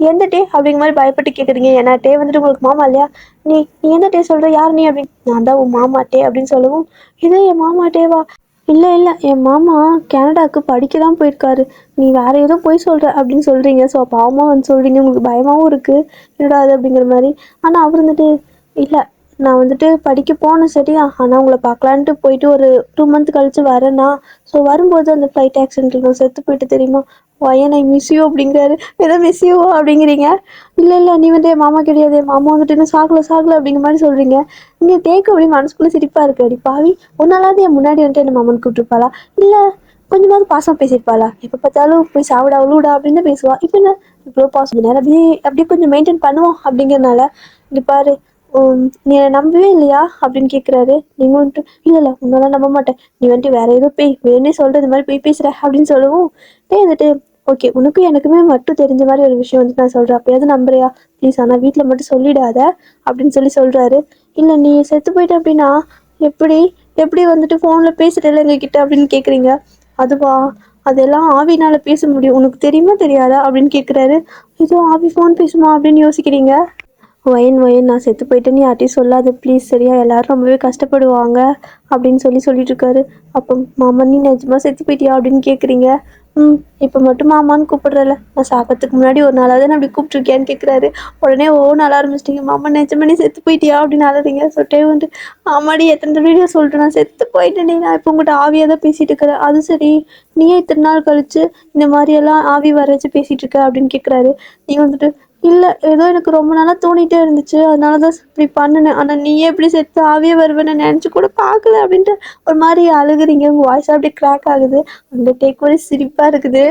எந்த டே அப்படிங்கிற மாதிரி பயப்பட்டு கேட்குறீங்க. ஏன்னா டே வந்துட்டு உங்களுக்கு மாமா இல்லையா. நீ நீ எந்த டே சொல்கிற, யார் நீ அப்படின்னு. நான் தான் உன் மாமா டே அப்படின்னு சொல்லவும், இதே என் மாமா டேவா, இல்லை என் மாமா கனடாவுக்கு படிக்க தான் போயிருக்காரு, நீ வேறு ஏதோ போய் சொல்கிற அப்படின்னு சொல்கிறீங்க. ஸோ பாவமாக வந்து சொல்கிறீங்க, உங்களுக்கு பயமாகவும் இருக்குது, என்னடா அது அப்படிங்கிற மாதிரி. ஆனால் அவர் வந்துட்டு இல்லை, நான் வந்துட்டு படிக்க போனேன் சரியா, ஆனால் உங்களை பார்க்கலான்ட்டு போயிட்டு ஒரு 2 மந்த் கழித்து வரேன்னா, ஸோ வரும்போது அந்த ஃப்ளைட் ஆக்சிடென்ட்டில் நான் செத்து போயிட்டு தெரியுமா. வயன் ஐ மிஸ் யூ அப்படிங்கிறாரு. ஏதோ மிஸ் யூ அப்படிங்கிறீங்க. இல்லை நீ வந்து என் மாமா கிடையாது, என் மாமா வந்துட்டு இன்னும் சாகலை அப்படிங்கிற மாதிரி சொல்கிறீங்க. இங்கே டேக்கு அப்படி மனசுக்குள்ளே சிரிப்பாக இருக்குது. அடி பாவி, ஒன்னாலாவது என் முன்னாடி வந்துட்டு என்ன மாமன் கூப்பிட்டுருப்பாளா, இல்லை கொஞ்சமாவது பாசம் பேசியிருப்பாளா, எப்போ பார்த்தாலும் போய் சாவிடா உழுடா அப்படின்னு தான் பேசுவா. இப்போ என்ன இவ்வளோ பாசம் நேரம் அப்படியே கொஞ்சம் மெயின்டைன் பண்ணுவோம் அப்படிங்கிறனால. இங்கே பாரு, நீ என்னை நம்பவே இல்லையா அப்படின்னு கேட்குறாரு. நீங்கள் வந்துட்டு இல்லை உன்னால நம்ப மாட்டேன், நீ வந்துட்டு வேற ஏதோ பேய் வேணே சொல்கிறது, இந்த மாதிரி பேசுகிற அப்படின்னு சொல்லவும் வந்துட்டு ஓகே, உனக்கும் எனக்குமே மட்டும் தெரிஞ்ச மாதிரி ஒரு விஷயம் வந்து நான் சொல்கிறேன், அப்பயாவது நம்புறியா ப்ளீஸ், ஆனால் வீட்டில் மட்டும் சொல்லிடாத அப்படின்னு சொல்கிறாரு. இல்லை நீ செத்து போயிட்ட அப்படின்னா எப்படி எப்படி வந்துட்டு ஃபோனில் பேசுகிறல எங்ககிட்ட அப்படின்னு கேட்குறீங்க. அதுவா, அதெல்லாம் ஆவினால பேச முடியும், உனக்கு தெரியுமா தெரியாதா அப்படின்னு கேட்குறாரு. ஏதோ ஆவி ஃபோன் பேசுமா அப்படின்னு யோசிக்கிறீங்க. ஒயன் ஒயன் நான் செத்து போயிட்டேன்னு யார்ட்டையும் சொல்லாத ப்ளீஸ், சரியா, எல்லாரும் ரொம்பவே கஷ்டப்படுவாங்க அப்படின்னு சொல்லிட்டு இருக்காரு. அப்போ மாமா நீ நிஜமா செத்து போயிட்டியா அப்படின்னு கேட்குறீங்க. இப்போ மட்டும் மாமான்னு கூப்பிடுறல, நான் சாக்கிறதுக்கு முன்னாடி ஒரு நாளாவது நான் அப்படி கூப்பிட்ருக்கியான்னு கேட்குறாரு. உடனே நாள் ஆரம்பிச்சிட்டிங்க, மாமா நிஜமா நீ செத்து போயிட்டியா அப்படின்னு அழுறீங்க. சொல்லிட்டே வந்துட்டு ஆமாடி எத்தனை தடவை சொல்லிட்டு நான் செத்து போயிட்டேனே, நான் இப்போ உங்கள்கிட்ட ஆவியாக தான் பேசிகிட்டு இருக்கிறேன். அது சரி, நீயே இத்தனை நாள் கழிச்சு இந்த மாதிரியெல்லாம் ஆவி வர வச்சு பேசிகிட்டு இருக்க அப்படின்னு கேட்குறாரு. நீ வந்துட்டு இல்லை ஏதோ எனக்கு ரொம்ப நாளாக தோணிகிட்டே இருந்துச்சு, அதனால தான் இப்படி பண்ணினேன், ஆனால் நீயே எப்படி செத்து ஆவியே வருவேன்னு நினச்சி கூட பார்க்கல அப்படின்ட்டு ஒரு மாதிரி அழுகுறீங்க. உங்கள் வாய்ஸ் அப்படியே கிராக் ஆகுது. அந்த டேக் ஒரு சிரிப்பாக இருக்குது.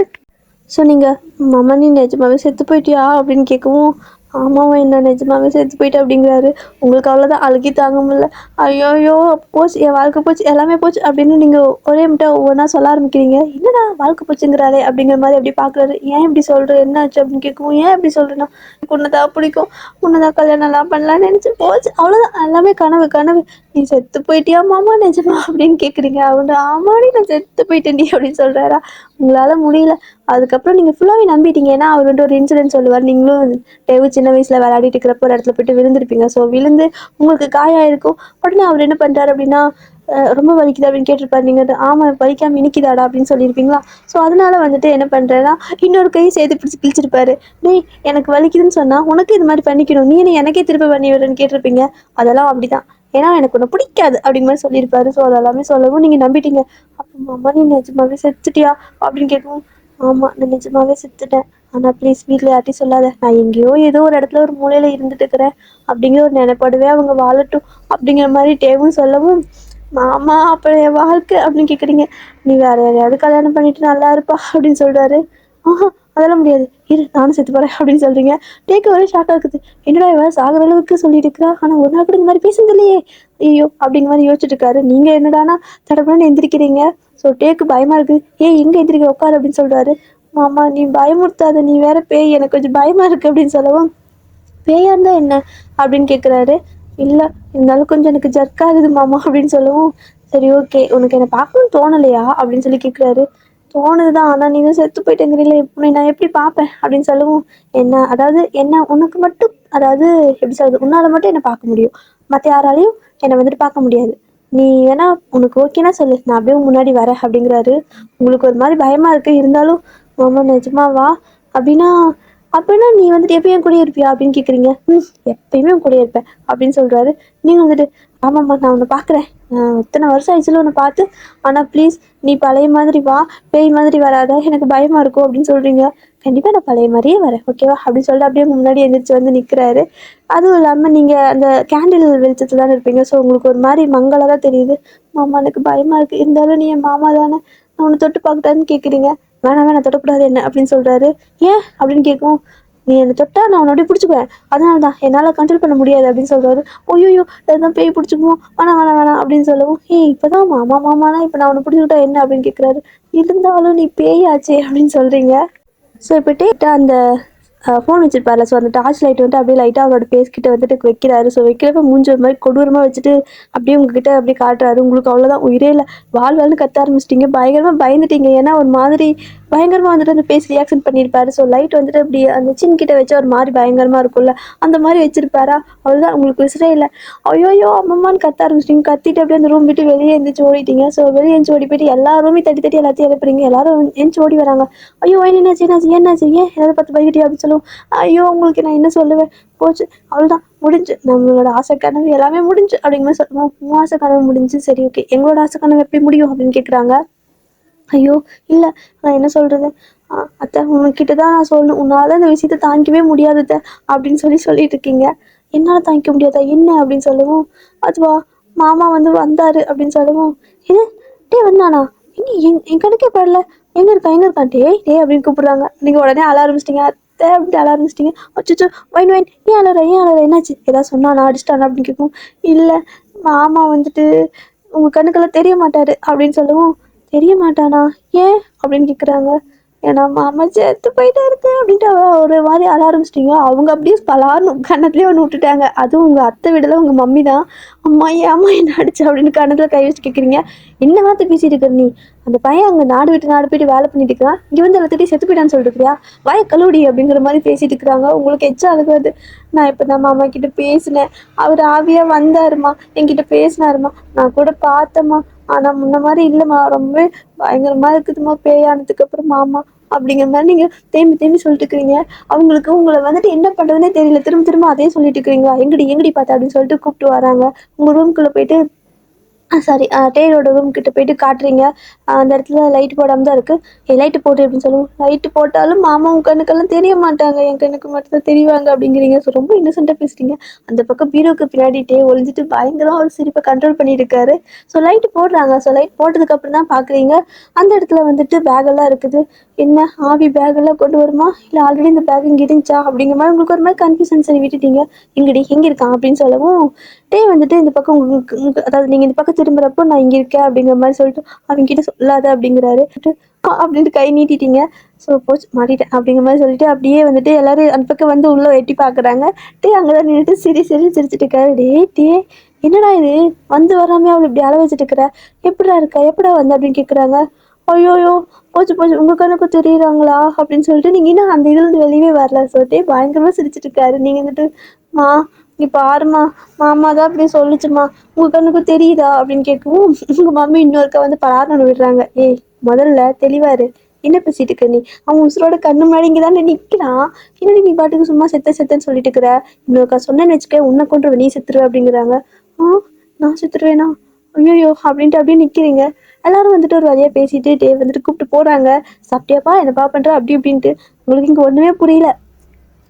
ஸோ நீங்கள் மாமா நீ நிஜமாவே செத்து போயிட்டியா அப்படின்னு கேட்கவும், ஆமாவா என்ன நிஜமாவே செத்து போயிட்டேன் அப்படிங்கிறாரு. உங்களுக்கு அவ்வளோதான், அழுகி தாங்க முடியல. ஐயோயோ போச்சு, என் வாழ்க்கை போச்சு, எல்லாமே போச்சு அப்படின்னு நீங்கள் ஒரே முட்டை ஒவ்வொன்றா சொல்ல ஆரம்பிக்கிறீங்க. என்னடா வாழ்க்கை போச்சுங்கிறாரே அப்படிங்கிற மாதிரி அப்படி பார்க்குறாரு. ஏன் இப்படி சொல்கிற, என்ன ஆச்சு அப்படின்னு கேட்கவும், ஏன் இப்படி சொல்கிறேன்னா உன்னதான் பிடிக்கும், உன்னதான் கல்யாணம்லாம் பண்ணலான்னு நினச்சி போச்சு, அவ்வளோதான், எல்லாமே கனவு கனவு. நீ செத்து போயிட்டியா மாமா நிஜமா அப்படின்னு கேட்குறீங்க. அவங்க ஆமாடி நான் செத்து போயிட்டேன்டி அப்படின்னு சொல்கிறாரா. உங்களால் முடியல. அதுக்கப்புறம் நீங்கள் ஃபுல்லாகவே நம்பிட்டீங்க. ஏன்னா அவர் வந்துட்டு ஒரு இன்சிடென்ட் சொல்லுவார். நீங்களும் டேவு சின்ன வயசில் விளையாடிட்டு இருக்கிறப்ப ஒரு இடத்துல போய்ட்டு விழுந்திருப்பீங்க. ஸோ விழுந்து உங்களுக்கு காயம் இருக்கும். உடனே அவர் என்ன பண்ணுறாரு அப்படின்னா, ரொம்ப வலிக்குது அப்படின்னு கேட்டிருப்பாரு. நீங்கள் ஆமாம் வலிக்காமல் இனிக்குதாடா அப்படின்னு சொல்லியிருப்பீங்களா. ஸோ அதனால வந்துட்டு என்ன பண்ணுறேன்னா, இன்னொரு கையை சேர்த்து பிடிச்சி கிழிச்சிருப்பாரு. டேய் எனக்கு வலிக்குதுன்னு சொன்னால் உனக்கு இது மாதிரி பண்ணிக்கணும், நீ என்ன எனக்கே திருப்பி பண்ணி விடுறேன்னு கேட்டிருப்பீங்க. அதெல்லாம் அப்படிதான், ஏன்னா எனக்கு ஒன்று பிடிக்காது அப்படிங்கிற மாதிரி சொல்லியிருப்பாரு. ஸோ அதெல்லாமே சொல்லவும் நீங்கள் நம்பிட்டீங்க. அப்போ மாமா நீ நிஜமாவே செத்துட்டியா அப்படின்னு கேட்கவும், ஆமாம் நான் நிஜமாவே செத்துட்டேன், ஆனால் ப்ளீஸ் வீட்டில் யார்ட்டையும் சொல்லாத, நான் எங்கேயோ ஏதோ ஒரு இடத்துல ஒரு மூலையில் இருந்துட்டு இருக்கிறேன் அப்படிங்கிற ஒரு நினைப்படவே அவங்க வாழட்டும் அப்படிங்கிற மாதிரி டேவும் சொல்லவும், மாமா அப்புறம் என் வாழ்க்கை அப்படின்னு கேட்குறீங்க. நீ வேற யாரையாவது கல்யாணம் பண்ணிட்டு நல்லா இருப்பா அப்படின்னு சொல்கிறாரு. ஆஹா அதெல்லாம் முடியாது, இரு நானும் செத்து போகிறேன் அப்படின்னு சொல்கிறீங்க. டேக்கு ஒரே ஷாக்காக இருக்குது. என்னடா இவன் சாகிற அளவுக்கு சொல்லிட்டு இருக்கிறா, ஆனால் ஒரு நாள் கூட இந்த மாதிரி பேசுறது இல்லையே, ஐயோ அப்படிங்கிற மாதிரி யோசிச்சுட்டு இருக்காரு. நீங்கள் என்னடானா தடப்படன்னு எந்திரிக்கிறீங்க. ஸோ டேக்கு பயமாக இருக்குது. எங்கே எந்திரிக்க உட்காரு அப்படின்னு சொல்கிறாரு. மாமா நீ பயமுறுத்தாத, நீ வேற பேய், எனக்கு கொஞ்சம் பயமாக இருக்குது அப்படின்னு சொல்லவும், பேயா இருந்தால் என்ன அப்படின்னு கேட்குறாரு. இல்லை இருந்தாலும் கொஞ்சம் எனக்கு ஜர்க் ஆகுது மாமா அப்படின்னு சொல்லவும், சரி ஓகே உனக்கு என்னை பார்க்கணும்னு தோணலையா அப்படின்னு சொல்லி கேட்குறாரு. தோணுது தான், ஆனால் நீ தான் செத்து போயிட்டேங்கிறீங்களே, இப்படி நான் எப்படி பார்ப்பேன் அப்படின்னு சொல்லவும், என்ன அதாவது என்ன உனக்கு மட்டும், அதாவது எப்படி சொல்கிறது, உன்னால் மட்டும் என்னை பார்க்க முடியும், மற்ற யாராலையும் என்னை வந்துட்டு பார்க்க முடியாது. நீ வேணா உனக்கு ஓகேனா சொல்லு, நான் அப்படியே முன்னாடி வரேன் அப்படிங்கிறாரு. உங்களுக்கு ஒரு மாதிரி பயமாக இருக்குது, இருந்தாலும் மாமா நிஜமாவா அப்படின்னா, அப்படின்னா நீ வந்துட்டு எப்பயும் என் கூட இருப்பியா அப்படின்னு கேட்குறீங்க. எப்பயுமே உன் கூட இருப்பேன் அப்படின்னு சொல்கிறாரு. நீங்கள் வந்துட்டு ஆமாம்மா நான் உன்னை பார்க்குறேன், இத்தனை வருஷம் ஆயிடுச்சுல உன்னை பார்த்து, ஆனால் ப்ளீஸ் நீ பழைய மாதிரி வா, பேய் மாதிரி வராத, எனக்கு பயமாக இருக்கும் அப்படின்னு சொல்கிறீங்க. கண்டிப்பாக நான் பழைய மாதிரியே வரேன் ஓகேவா அப்படின்னு சொல்லிட்டு அப்படியே முன்னாடி எழுந்திரிச்சு வந்து நிற்கிறாரு. அதுவும் இல்லாமல் நீங்கள் அந்த கேண்டில் வெளிச்சத்தில் தானே இருப்பீங்க. ஸோ உங்களுக்கு ஒரு மாதிரி மங்களாக தான் தெரியுது. மாமா எனக்கு பயமாக இருக்குது, இருந்தாலும் நீ என் மாமா தானே, நான் உன்னை தொட்டு பார்க்கட்டான்னு கேட்குறீங்க. வேணாம் வேணாம் தொட்டக்கூடாது என்ன அப்படின்னு சொல்கிறாரு. ஏன் அப்படின்னு கேட்கும், நீ என்னை தொட்டா நான் உன்னோட பிடிச்சிக்குவேன், அதனால தான் என்னால் கண்ட்ரோல் பண்ண முடியாது அப்படின்னு சொல்கிறாரு. ஓய்யோ எதுதான் பேய் பிடிச்சிக்குவோம், வேணாம் வேணாம் வேணாம் அப்படின்னு சொல்லவும், இப்போ தான் மாமா மாமானா இப்போ நான் உன்னை பிடிச்சிக்கிட்டா என்ன அப்படின்னு கேட்குறாரு. இருந்தாலும் நீ பேயாச்சே அப்படின்னு சொல்கிறீங்க. ஸோ இப்போ டேட்டா அந்த ஃபோன் வச்சுருப்பார்ல, ஸோ அந்த டார்ச் லைட் வந்துட்டு அப்படியே லைட்டாக அவரோட பேஸ் கிட்ட வந்துட்டு வைக்கிறாரு. ஸோ வைக்கிறப்ப மூஞ்சி ஒரு மாதிரி கொடூரமாக வச்சுட்டு அப்படியே உங்ககிட்ட அப்படியே காட்டுறாரு. உங்களுக்கு அவ்வளோதான், உயிரே இல்லை, வாழ் கத்த ஆரம்பிச்சிட்டிங்க, பயங்கரமாக பயந்துட்டீங்க. ஏன்னா ஒரு மாதிரி பயங்கரமாக வந்துட்டு அந்த பேஸ் ரியாக்ஷன் பண்ணியிருப்பாரு. ஸோ லைட் வந்துட்டு அப்படி அந்த சின் கிட்ட வச்சா ஒரு மாதிரி பயங்கரமாக இருக்கும்ல, அந்த மாதிரி வச்சிருப்பாரா. அவ்வளோதான், உங்களுக்கு விசிறே இல்லை. ஐயோயோ அம்மம்மான்னு கத்த ஆரம்பிச்சிட்டிங்க. கத்திட்டு அப்படியே அந்த ரூம் விட்டு வெளியே எழுந்திரிச்சு ஓடிட்டீங்க. ஸோ வெளியே எழுந்து ஓடி போயிட்டு எல்லா ரூமையும் தட்டி தட்டி எல்லாத்தையும் எழுப்புறீங்க. எல்லாரும் எழுந்து ஓடி வராங்க. ஐயோ என்னாச்சு என்னாச்சு என்னாச்சு, ஏன் ஏதாவது பத்து பைக்கிட்டே அப்படின்னு சொல்லுவோம். ஐயோ உங்களுக்கு நான் என்ன சொல்லுவேன், போச்சு அவ்வளோதான் முடிஞ்சு, நம்மளோட ஆசை கனவு எல்லாமே முடிஞ்சு அப்படிங்கிற மாதிரி சொல்லுவோம். உன் ஆசை கனவு முடிஞ்சு, சரி ஓகே எங்களோட ஆசை கனவு எப்படி முடியும் அப்படின்னு கேட்குறாங்க. ஐயோ இல்லை நான் என்ன சொல்கிறது, அத்தை உங்ககிட்ட தான் நான் சொல்லணும், உன்னால் இந்த விஷயத்தை தாங்கிக்கவே முடியாது அத்தை அப்படின்னு சொல்லிட்டு இருக்கீங்க. என்னால் தாங்கிக்க முடியாதா என்ன அப்படின்னு சொல்லவும், அதுவா மாமா வந்து வந்தார் அப்படின்னு சொல்லவும், இது டே வந்தானா, எங்கே என் கணக்கே படல, எங்கே இருக்கான் டே அப்படின்னு கூப்பிடுறாங்க. நீங்கள் உடனே அழ ஆரம்பிச்சிட்டிங்க. அத்தை அப்படின்ட்டு அழ ஆரம்பிச்சிட்டிங்க. அச்சோ வைன் ஏன் அழற என்னாச்சு, ஏதாவது சொன்னானா அடிச்சிட்டானா அப்படின்னு கேட்கும். இல்லை மாமா வந்துட்டு உங்கள் கண்ணுக்கெல்லாம் தெரிய மாட்டார் அப்படின்னு சொல்லவும், தெரிய மாட்டானா ஏன் அப்படின்னு கேட்குறாங்க. ஏன்னா மாமா செத்து போயிட்டா இருக்கு அப்படின்ட்டு ஒரு மாதிரி அழ ஆரம்பிச்சிட்டிங்க. அவங்க அப்படியே பலார்னு கன்னத்துலேயே ஒன்று விட்டுட்டாங்க. அதுவும் உங்கள் அத்தை விடல உங்கள் மம்மி தான். அம்மா ஏம்மா என்ன அடிச்சா அப்படின்னு கன்னத்தில் கை வச்சு கேட்குறீங்க. என்ன வார்த்தை பேசிட்டு இருக்கிற நீ? அந்த பையன் அங்கே நாடு விட்டு நாடு போயிட்டு வேலை பண்ணிட்டு இருக்கான், இங்கே வந்து எல்லாத்திட்டையும் செத்து போயிட்டான்னு சொல்லிட்டு இருக்கிறியா? வாய கழுவுடி அப்படிங்கிற மாதிரி பேசிட்டு இருக்கிறாங்க. உங்களுக்கு எச்சா அழுகாது. நான் இப்போ தான் மாமா கிட்ட பேசினேன், அவர் ஆவியா வந்தாருமா, என்கிட்ட பேசினாருமா, நான் கூட பார்த்தேம்மா, ஆனா முன்ன மாதிரி இல்லைம்மா, ரொம்ப பயங்கரமா இருக்குதுமா பேயானதுக்கு அப்புறம் மாமா அப்படிங்கிற மாதிரி நீங்க தேம்பி தேம்பி சொல்லிட்டு இருக்கிறீங்க. அவங்களுக்கு உங்களை வந்துட்டு என்ன பண்றதுன்னே தெரியல. திரும்ப திரும்ப அதே சொல்லிட்டு இருக்கிறீங்களா? எங்கடி எங்கடி பார்த்தா அப்படின்னு சொல்லிட்டு கூப்பிட்டு வராங்க. உங்க ரூம்குள்ள போயிட்டு சாரி டேயோட ரூம் கிட்ட போயிட்டு காட்டுறீங்க. அந்த இடத்துல லைட் போடாமல் தான் இருக்குது. லைட்டு போட்டு அப்படின்னு சொல்லுவோம். லைட்டு போட்டாலும் மாமா உன் கண்ணுக்கெல்லாம் தெரிய மாட்டாங்க, என் கண்ணுக்கு மட்டும் தான் தெரிவாங்க அப்படிங்கிறீங்க. ஸோ ரொம்ப இன்னசென்ட்டாக பேசுறீங்க. அந்த பக்கம் பீரோக்கு பின்னாடி டே ஒழிஞ்சிட்டு பயங்கரமாக ஒரு சிரிப்பை கண்ட்ரோல் பண்ணிட்டு இருக்காரு. ஸோ லைட்டு போடுறாங்க. ஸோ லைட் போட்டதுக்கப்புறம் தான் பார்க்குறீங்க அந்த இடத்துல வந்துட்டு பேக்கெல்லாம் இருக்குது. என்ன ஆவி பேக்கெல்லாம் கொண்டு வருமா, இல்லை ஆல்ரெடி இந்த பேக் இங்கே இருந்துச்சா அப்படிங்கிற மாதிரி உங்களுக்கு ஒரு மாதிரி கன்ஃபியூஷன். சரி விட்டுட்டீங்க. எங்கடி எங்கே இருக்கான் அப்படின்னு சொல்லவும் டே வந்துட்டு இந்த பக்கம் அதாவது நீங்கள் இந்த பக்கம் திரும்புறப்போ நான் இங்கே இருக்கேன் அப்படிங்கிற மாதிரி சொல்லிட்டு அவங்க கிட்ட சொல்லாத அப்படிங்கிறாரு. அப்படின்ட்டு கை நீட்டிட்டீங்க. ஸோ போச்சு மாட்டிட்டேன் அப்படிங்கிற மாதிரி சொல்லிட்டு அப்படியே வந்துட்டு எல்லாரும் அந்த பக்கம் வந்து உள்ள எட்டி பார்க்குறாங்க. டே அங்கதான் நின்றுட்டு சிரிச்சிட்டு இருக்காரு. டே என்னடா இது, வந்து வராமே அவளை இப்படி அள வச்சுட்டு இருக்கிற, எப்படா இருக்கா, எப்படா வந்து அப்படின்னு கேட்குறாங்க. ஐயோயோ போச்சு போச்சு உங்க கணக்கு தெரியுறாங்களா அப்படின்னு சொல்லிட்டு நீங்க இன்னும் அந்த இதுல இருந்து வெளியவே வரல சொல்லிட்டு பயங்கரமா சிரிச்சிட்டு இருக்காரு. நீங்க வந்துட்டு மா இப்ப ஆறுமா, மாமா தான் அப்படி சொல்லிச்சுமா, உங்க கண்ணுக்கு தெரியுதா அப்படின்னு கேட்கவும் உங்க மம்மி இன்னொருக்கா வந்து பரார்னு விடுறாங்க. ஏய் முதல்ல தெளிவாரு, என்ன பேசிட்டு இருக்க நீ? அவன் உசுரோட கண்ணு முன்னாடி இங்கதானே நிக்கிறான், என்னடி நீ பாட்டுக்கு சும்மா செத்தன்னு சொல்லிட்டு இருக்கிற? இன்னொருக்கா சொன்னேன்னு வச்சுக்க, உன்னை கொண்டு நீ செத்துருவ அப்படிங்கிறாங்க. நான் செத்துருவேனா? ஐயோ அப்படின்ட்டு அப்படியே நிக்கிறீங்க. எல்லாரும் வந்துட்டு ஒரு வழியா பேசிட்டு டே வந்துட்டு கூப்பிட்டு போறாங்க. சாப்பிட்டியாப்பா, என்னப்பா பண்ற அப்படி இப்படின்ட்டு. உங்களுக்கு இங்க ஒண்ணுமே புரியல.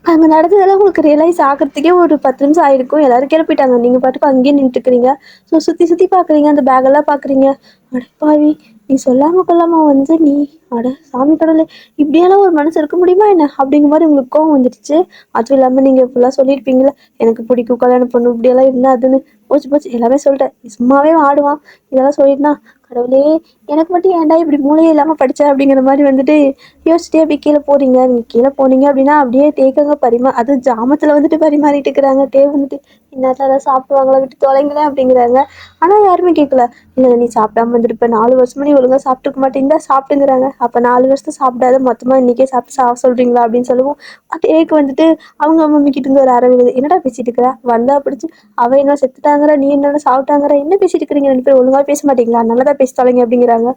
அங்க நடந்ததெல்லாம் உங்களுக்கு ரியலைஸ் ஆகிறதுக்கே ஒரு 10 நிமிஷம் ஆயிருக்கும். எல்லாரும் கிளப்பிட்டாங்க. நீங்க பாட்டுக்கு அங்கேயே நின்றுட்டுக்கிறீங்க. ஸோ சுத்தி பாக்குறீங்க, அந்த பேக்கெல்லாம் பாக்குறீங்க. அடப்பாவி, நீ சொல்லாம கொள்ளாம வந்து நீ, அட சாமி கடவுளே, இப்படியெல்லாம் ஒரு மனசு இருக்க முடியுமா என்ன அப்படிங்கிற மாதிரி உங்களுக்கு கோவம் வந்துடுச்சு. அதுவும் இல்லாம நீங்க ஃபுல்லா சொல்லியிருப்பீங்களா, எனக்கு பிடிக்கும் கல்யாணம் பொண்ணு இப்படியெல்லாம் இருந்தா அதுன்னு. போச்சு எல்லாமே சொல்லிட்டேன். சும்மாவே ஆடுவான், இதெல்லாம் சொல்லிட்டுனா கடவுளே, எனக்கு மட்டும் ஏன்டா இப்படி மூளையே இல்லாம படிச்ச அப்படிங்கிற மாதிரி வந்துட்டு யோசிச்சிட்டே அப்படி கீழே போறீங்க. நீங்க கீழே போனீங்க அப்படின்னா அப்படியே தேக்கங்க அது ஜாமத்துல வந்துட்டு பரிமாறிட்டு இருக்கிறாங்க. டே வந்துட்டு இந்நேரத்துல ஏதாவது சாப்பிடுவாங்களா, விட்டு தொலைங்களேன் அப்படிங்கிறாங்க. ஆனா யாருமே கேட்கல. இல்ல நீ சாப்பிடாம வந்துட்டு இப்ப 4 வருஷமா நீ ஒழுங்கா சாப்பிட்டுக்க மாட்டேங்குதா, சாப்பிட்டுங்கிறாங்க. அப்ப 4 வருஷத்தை சாப்பிடாத மொத்தமா இன்னைக்கே சாப்பிட்டு சொல்றீங்களா அப்படின்னு சொல்லுவோம். டேக்கு வந்துட்டு அவங்க மம்மி கிட்ட இருந்து ஒரு அரை விழுது. என்னடா பேசிட்டு இருக்கிற, வந்தா பிடிச்சு அவ என்ன செத்துட்டாங்கிற, நீ என்ன சாப்பிட்டாங்கிற, என்ன பேசிட்டு இருக்கிறீங்க ரெண்டு பேரும், ஒழுங்கா பேச மாட்டீங்களா, நல்லதா பேசி தொலைங்க அப்படிங்கிறாங்க.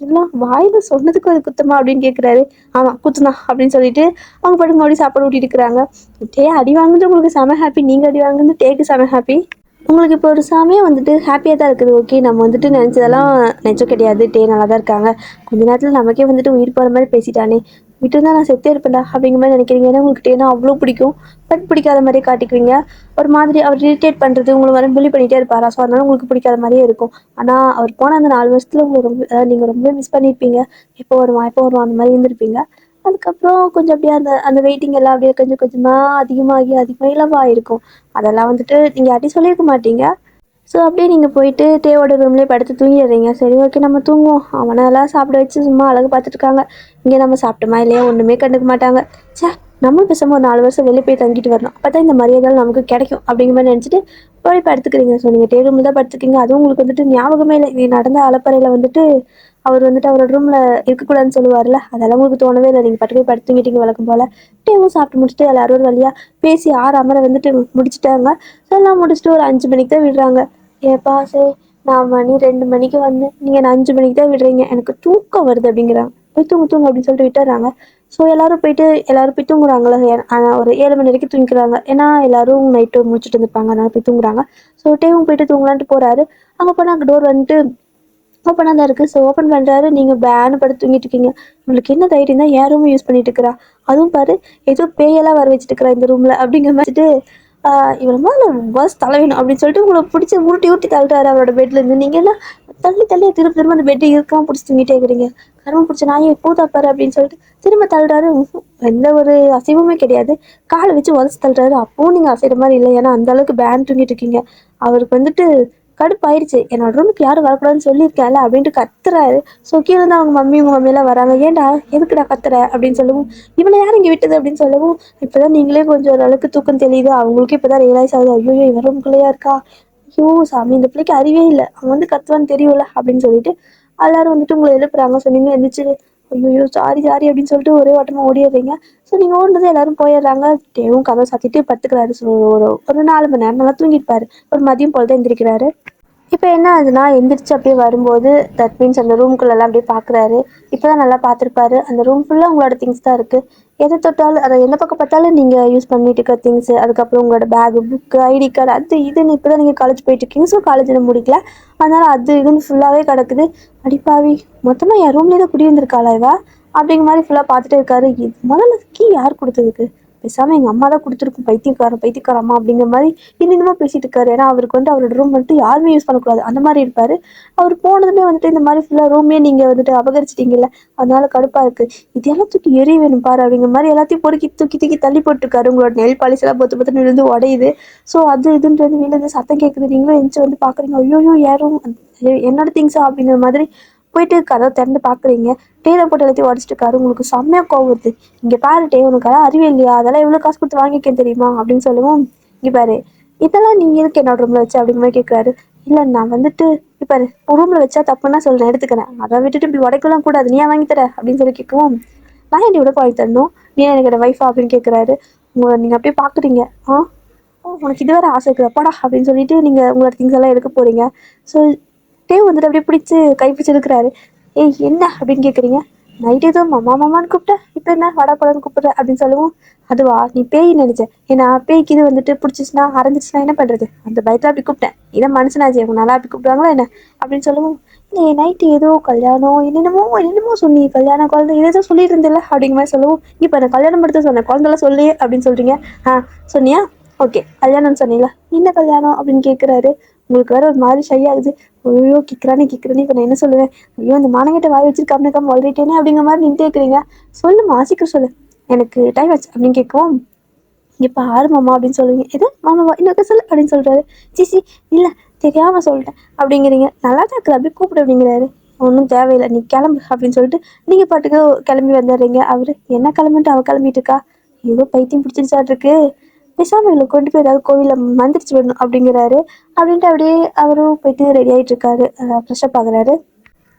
எல்லாம் வாயில சொன்னதுக்கு அது குத்தமா அப்படின்னு கேட்குறாரு. ஆமா குத்துனா அப்படின்னு சொல்லிட்டு அவங்க பாட்டுக்கு மறுபடியும் சாப்பாடு ஊட்டிட்டு இருக்கிறாங்க. டே அடி வாங்குறது உங்களுக்கு செம ஹாப்பி, நீங்க அடி வாங்குறது டேக்கு செம ஹாப்பி. உங்களுக்கு இப்போ ஒரு சமயம் வந்துட்டு ஹாப்பியாக தான் இருக்குது. ஓகே நம்ம வந்துட்டு நினச்சதெல்லாம் நினச்சம் கிடையாது, டே நல்லா தான் இருக்காங்க. கொஞ்ச நேரத்தில் நமக்கே வந்துட்டு உயிர் போகிற மாதிரி பேசிட்டானே, விட்டு தான் நான் செத்தே இருப்பேன்டா அப்படிங்கிற மாதிரி நினைக்கிறீங்க. ஏன்னா உங்களுக்கு டேனா அவ்வளோ பிடிக்கும். பட் பிடிக்காத மாதிரியே காட்டிக்குவீங்க. ஒரு மாதிரி அவர் இரிட்டேட் பண்ணுறது, உங்களை வர புள்ளி பண்ணிகிட்டே இருப்பாரா, ஸோ அதனால உங்களுக்கு பிடிக்காத மாதிரியே இருக்கும். ஆனால் அவர் போன அந்த 4 வருஷத்தில் உங்களை ரொம்ப நீங்கள் ரொம்ப மிஸ் பண்ணியிருப்பீங்க. எப்போ வருவான் அந்த மாதிரி இருந்திருப்பீங்க. அதுக்கப்புறம் கொஞ்சம் அப்படியே அந்த அந்த வெயிட்டிங் எல்லாம் அப்படியே கொஞ்சம் கொஞ்சமாக அதிகமாகி இலவாக இருக்கும். அதெல்லாம் வந்துட்டு நீங்கள் யார்ட்டையும் சொல்லியிருக்க மாட்டீங்க. ஸோ அப்படியே நீங்கள் போயிட்டு டேவோட ரூம்லேயே படுத்து தூங்கிடுறீங்க. சரி ஓகே நம்ம தூங்குவோம், அவனெல்லாம் சாப்பிட வச்சு சும்மா அழகு பார்த்துட்ருக்காங்க. இங்கே நம்ம சாப்பிட்டோமா இல்லையா ஒன்றுமே கண்டுக்க மாட்டாங்க. சே, நம்ம பேசாமல் ஒரு 4 வருஷம் வெளியே போய் தங்கிட்டு வரணும், அப்போ தான் இந்த மரியாதை நமக்கு கிடைக்கும் அப்படிங்கிற மாதிரி நினச்சிட்டு போய் படுத்துக்கிறீங்க. ஸோ நீங்கள் டே ரூமில் தான் படுத்துக்கிங்க. அதுவும் உங்களுக்கு வந்துட்டு ஞாபகமே இல்லை. இது நடந்த அலப்பறையில் வந்துட்டு அவர் வந்துட்டு அவரோட ரூமில் இருக்கக்கூடாதுன்னு சொல்லுவார்ல, அதெல்லாம் உங்களுக்கு தோணவே இல்லை. நீங்கள் பட்டு போய் படுத்துங்கிட்டீங்க வழக்கம் போல். டேவும் சாப்பிட்டு முடிச்சுட்டு எல்லாரும் ஒரு வழியாக பேசி 6 அமரை வந்துட்டு முடிச்சுட்டாங்க. எல்லாம் முடிச்சுட்டு ஒரு 5 மணிக்கு தான் விடுறாங்க. ஏப்பா சரி, நான் மணி 2 மணிக்கு வந்து நீங்கள் என்ன 5 மணிக்கு தான் விடுறீங்க, எனக்கு தூக்கம் வருது அப்படிங்கிறாங்க. போய் தூங்கு அப்படின்னு சொல்லிட்டு விட்டுறாங்க. ஸோ எல்லாரும் போய் தூங்குறாங்களா, ஒரு 7 மணி வரைக்கும் தூங்கிக்கிறாங்க. ஏன்னா எல்லாரும் நைட்டு முடிச்சுட்டு இருந்திருப்பாங்க, அதனால போய் தூங்குறாங்க. ஸோ டேவும் போயிட்டு தூங்கலான்ட்டு போறாரு. அங்கே போனால் அங்கே டோர் வந்துட்டு ஓப்பனாக தான் இருக்குது. ஸோ ஓப்பன் பண்ணுறாரு. நீங்கள் பேனு படுத்து தூங்கிட்டு இருக்கீங்க. உங்களுக்கு என்ன தைரியம் தான் என் ரூமும் யூஸ் பண்ணிட்டு இருக்கிறா, அதுவும் பாரு ஏதோ பேயெல்லாம் வர வச்சுட்டு இருக்கிறா இந்த ரூமில் அப்படிங்கிற மாதிரிட்டு இவ்வளோ மேலே பஸ் தலைவேணும் அப்படின்னு சொல்லிட்டு உங்களை பிடிச்சி ஊட்டி தள்ளுறாரு அவரோட பெட்லேருந்து. நீங்கள் எல்லாம் தள்ளி திரும்ப அந்த பெட்டு இருக்காம பிடிச்சி தூங்கிட்டே இருக்கிறீங்க. கரும்பு பிடிச்ச நாயை பூதாப்பாரு அப்படின்னு சொல்லிட்டு திரும்ப தள்ளுறாரு. எந்த ஒரு அசைவுமே கிடையாது. காலை வச்சு உதச்சி தள்ளுறாரு. அப்பவும் நீங்கள் அசைகிற மாதிரி இல்லை, ஏன்னா அந்த அளவுக்கு பேன் தூங்கிட்டு இருக்கீங்க. அவருக்கு வந்துட்டு கடுப்பாயிடுச்சு. என்னோட ரூமுக்கு யாரும் வரக்கூடாதுன்னு சொல்லியிருக்கேன்ல அப்படின்ட்டு கத்துறாரு. ஸோ கீழே இருந்து அவங்க மம்மி உங்க மம்மியெல்லாம் வராங்க. ஏன்டா எதுக்குடா கத்துற அப்படின்னு சொல்லவும், இவனை யார் இங்கே விட்டது அப்படின்னு சொல்லவும், இப்போதான் நீங்களே கொஞ்சம் ஓரளவுக்கு தூக்கம் தெரியுது. அவங்களுக்கும் இப்போதான் ரியலைஸ் ஆகுது. ஐயோ இவன் ரூமுக்குள்ளேயா இருக்கா? ஐயோ சாமி இந்த பிள்ளைக்கு அறிவே இல்லை. அவன் வந்து கத்துவான்னு தெரியும்ல அப்படின்னு சொல்லிட்டு எல்லாரும் வந்துட்டு உங்களை எழுப்புறாங்க. ஸோ நீங்க எந்திரிச்சு ஐயோ சாரி சாரி அப்படின்னு சொல்லிட்டு ஒரே ஓட்டமா ஓடிடுறீங்க. ஸோ நீங்க ஓடுனது எல்லாரும் போயிடுறாங்க. தேவும் கதை சாத்திட்டு படுத்துக்கிறாரு. ஸோ ஒரு 4 மணி நேரம் நல்லா தூங்கிருப்பாரு. ஒரு மதியம் போல தான் எந்திரிக்கிறாரு. இப்போ என்ன ஆகுதுன்னா எந்திரிச்சு அப்படியே வரும்போது தட் மீன்ஸ் அந்த ரூம்குள்ளெல்லாம் அப்படியே பார்க்குறாரு. இப்போ தான் நல்லா பார்த்துருப்பாரு. அந்த ரூம் ஃபுல்லாக உங்களோட திங்ஸ் தான் இருக்குது. எதை தொட்டாலும் அதை எந்த பக்கம் பார்த்தாலும் நீங்கள் யூஸ் பண்ணிட்டு இருக்க திங்ஸு, அதுக்கப்புறம் உங்களோட பேகு, புக்கு, ஐடி கார்டு, அது இதுன்னு இப்போ தான் நீங்கள் காலேஜ் போயிட்டு இருக்கீங்க. ஸோ காலேஜ் இன்னும் முடிக்கல. அதனால் அது இதுன்னு ஃபுல்லாகவே கிடக்குது. அடிப்பாவி மொத்தமாக என் ரூம்லேயே தான் குடி வந்திருக்காளா இவ அப்படிங்கிற மாதிரி ஃபுல்லாக பார்த்துட்டே இருக்காரு. முதல்ல கீ யார் கொடுத்ததுக்கு? பேசாமல் எங்கள் அம்மா தான் கொடுத்துருக்கும். பைத்தியக்காரன் பைத்தியக்கார அம்மா அப்படிங்கிற மாதிரி இன்னும் பேசிட்டு இருக்காரு. ஏன்னா அவருக்கு வந்து அவரோட ரூம் வந்துட்டு யாருமே யூஸ் பண்ணக்கூடாது அந்த மாதிரி இருப்பாரு. அவர் போனதுமே வந்துட்டு இந்த மாதிரி ஃபுல்லாக ரூமே நீங்கள் வந்துட்டு அபகரிச்சிட்டீங்கல்ல, அதனால கடுப்பாக இருக்கு. இதெல்லாம் தூக்கி எரிய வேணும் பாரு அப்படிங்கிற மாதிரி எல்லாத்தையும் பொறுக்கி தூக்கி தூக்கி தள்ளி போட்டுருக்காரு. உங்களோட நெல் பாலிஸ் எல்லாம் பொத்து பொத்து விழுந்து உடையுது. ஸோ அது இதுன்றது விழுந்து சத்தம் கேட்குது. நீங்களும் எந்திச்சு வந்து பார்க்குறீங்க. ஐயோ யாரும் என்னோட திங்ஸா அப்படிங்கிற மாதிரி போயிட்டு கதவை திறந்து பார்க்குறீங்க. டேல போட்டு எல்லாத்தையும் உடச்சிட்டு இருக்காரு. உங்களுக்கு செம்மையாக கோவம் வருது. இங்கே பாரு டே உனக்கு அதெல்லாம் அறிவே இல்லையா? அதெல்லாம் எவ்வளோ காசு கொடுத்து வாங்கிக்கேன் தெரியுமா அப்படின்னு சொல்லுவோம். இங்கே பாரு இதெல்லாம் நீ எதுக்கு என்னோட ரூம்ல வச்சு அப்படிங்கிற மாதிரி கேட்குறாரு. இல்லை நான் வந்துட்டு இப்போ ரூம்ல வச்சா தப்புன்னா சொல்றேன் எடுத்துக்கிறேன். அதை விட்டுட்டு இப்படி உடைக்கலாம் கூடாது. நீ வாங்கி தர அப்படின்னு சொல்லி கேட்கவும், நான் என்னை உடக்க வாங்கி தரணும், நீ எனக்கு என்னோட ஒய்ஃபா அப்படின்னு கேட்குறாரு. நீங்கள் அப்படியே பார்க்குறீங்க. ஆ உனக்கு இது வேற ஆசை இருக்குது அப்பாடா அப்படின்னு சொல்லிட்டு நீங்கள் உங்களோட திங்ஸ் எல்லாம் எடுக்க போறீங்க. ஸோ தேவ் வந்துட்டு அப்படியே பிடிச்சி கை பிடிச்சி எடுக்கிறாரு. ஏய் என்ன அப்படின்னு கேட்குறீங்க. நைட் ஏதோ மாமா மாமான்னு கூப்பிட்டேன், இப்போ என்ன வடா படம்னு கூப்பிட்ற அப்படின்னு சொல்லுவோம். அதுவா நீ பேய் நினைச்சேன். ஏன்னா பேய்க்கு இது வந்துட்டு பிடிச்சிச்சுன்னா அரைஞ்சிச்சுன்னா என்ன பண்ணுறது, அந்த பயத்தில் அப்படி கூப்பிட்டேன். இதான் மனுஷனாச்சு அவங்க நல்லா அப்படி கூப்பிடுவாங்களா என்ன அப்படின்னு சொல்லுவோம். இல்லை நைட்டு ஏதோ கல்யாணம் என்னென்னமோ சொன்னி கல்யாணம் குழந்தை ஏதோ சொல்லிட்டு இருந்தில்ல அப்படிங்கிற மாதிரி சொல்லுவோம். இப்போ நான் கல்யாணம் மட்டும் சொன்னேன் குழந்தைலாம் சொல்லி அப்படின்னு சொல்கிறீங்க. சொன்னியா? ஓகே கல்யாணம்னு சொன்னீங்களா? என்ன கல்யாணம் அப்படின்னு கேட்குறாரு. உங்களுக்கு வேற ஒரு மாதிரி ஷை ஆகுது. ஐயோ கிக்கிறானே இப்போ நான் என்ன சொல்லுவேன்? ஐயோ இந்த மானங்கிட்ட வாய் வச்சிருக்காம வளரிட்டேனே அப்படிங்கிற மாதிரி நீங்க கேட்குறீங்க. சொல்லுமா சீக்கிரம் சொல்லு, எனக்கு டைம் ஆச்சு அப்படின்னு கேட்கவும், இப்போ ஆறு மாமா அப்படின்னு சொல்லுவீங்க. எது மாமாவா இன்னொரு சொல்லு அப்படின்னு சொல்றாரு. சிசி இல்லை தெரியாம சொல்லிட்டேன் அப்படிங்கிறீங்க. நல்லா தான் இருக்குது அப்படி கூப்பிடு அப்படிங்கிறாரு. ஒன்றும் தேவையில்லை நீ கிளம்பு அப்படின்னு சொல்லிட்டு நீங்கள் பாட்டுக்கு கிளம்பி வந்துடுறீங்க. அவர் என்ன கிளம்பிட்டு அவள் கிளம்பிட்டு இருக்கா, ஏதோ பைத்தியம் பிடிச்சிருச்சாட்டு இருக்கு, பேசாமல் இவங்களை கொண்டு போய் ஏதாவது கோவிலில் மந்திரிச்சு விடணும் அப்படிங்கிறாரு. அப்படின்ட்டு அப்படியே அவரும் போயிட்டு ரெடி ஆகிட்டு இருக்காரு. ஃப்ரெஷ்அப் ஆகுறாரு.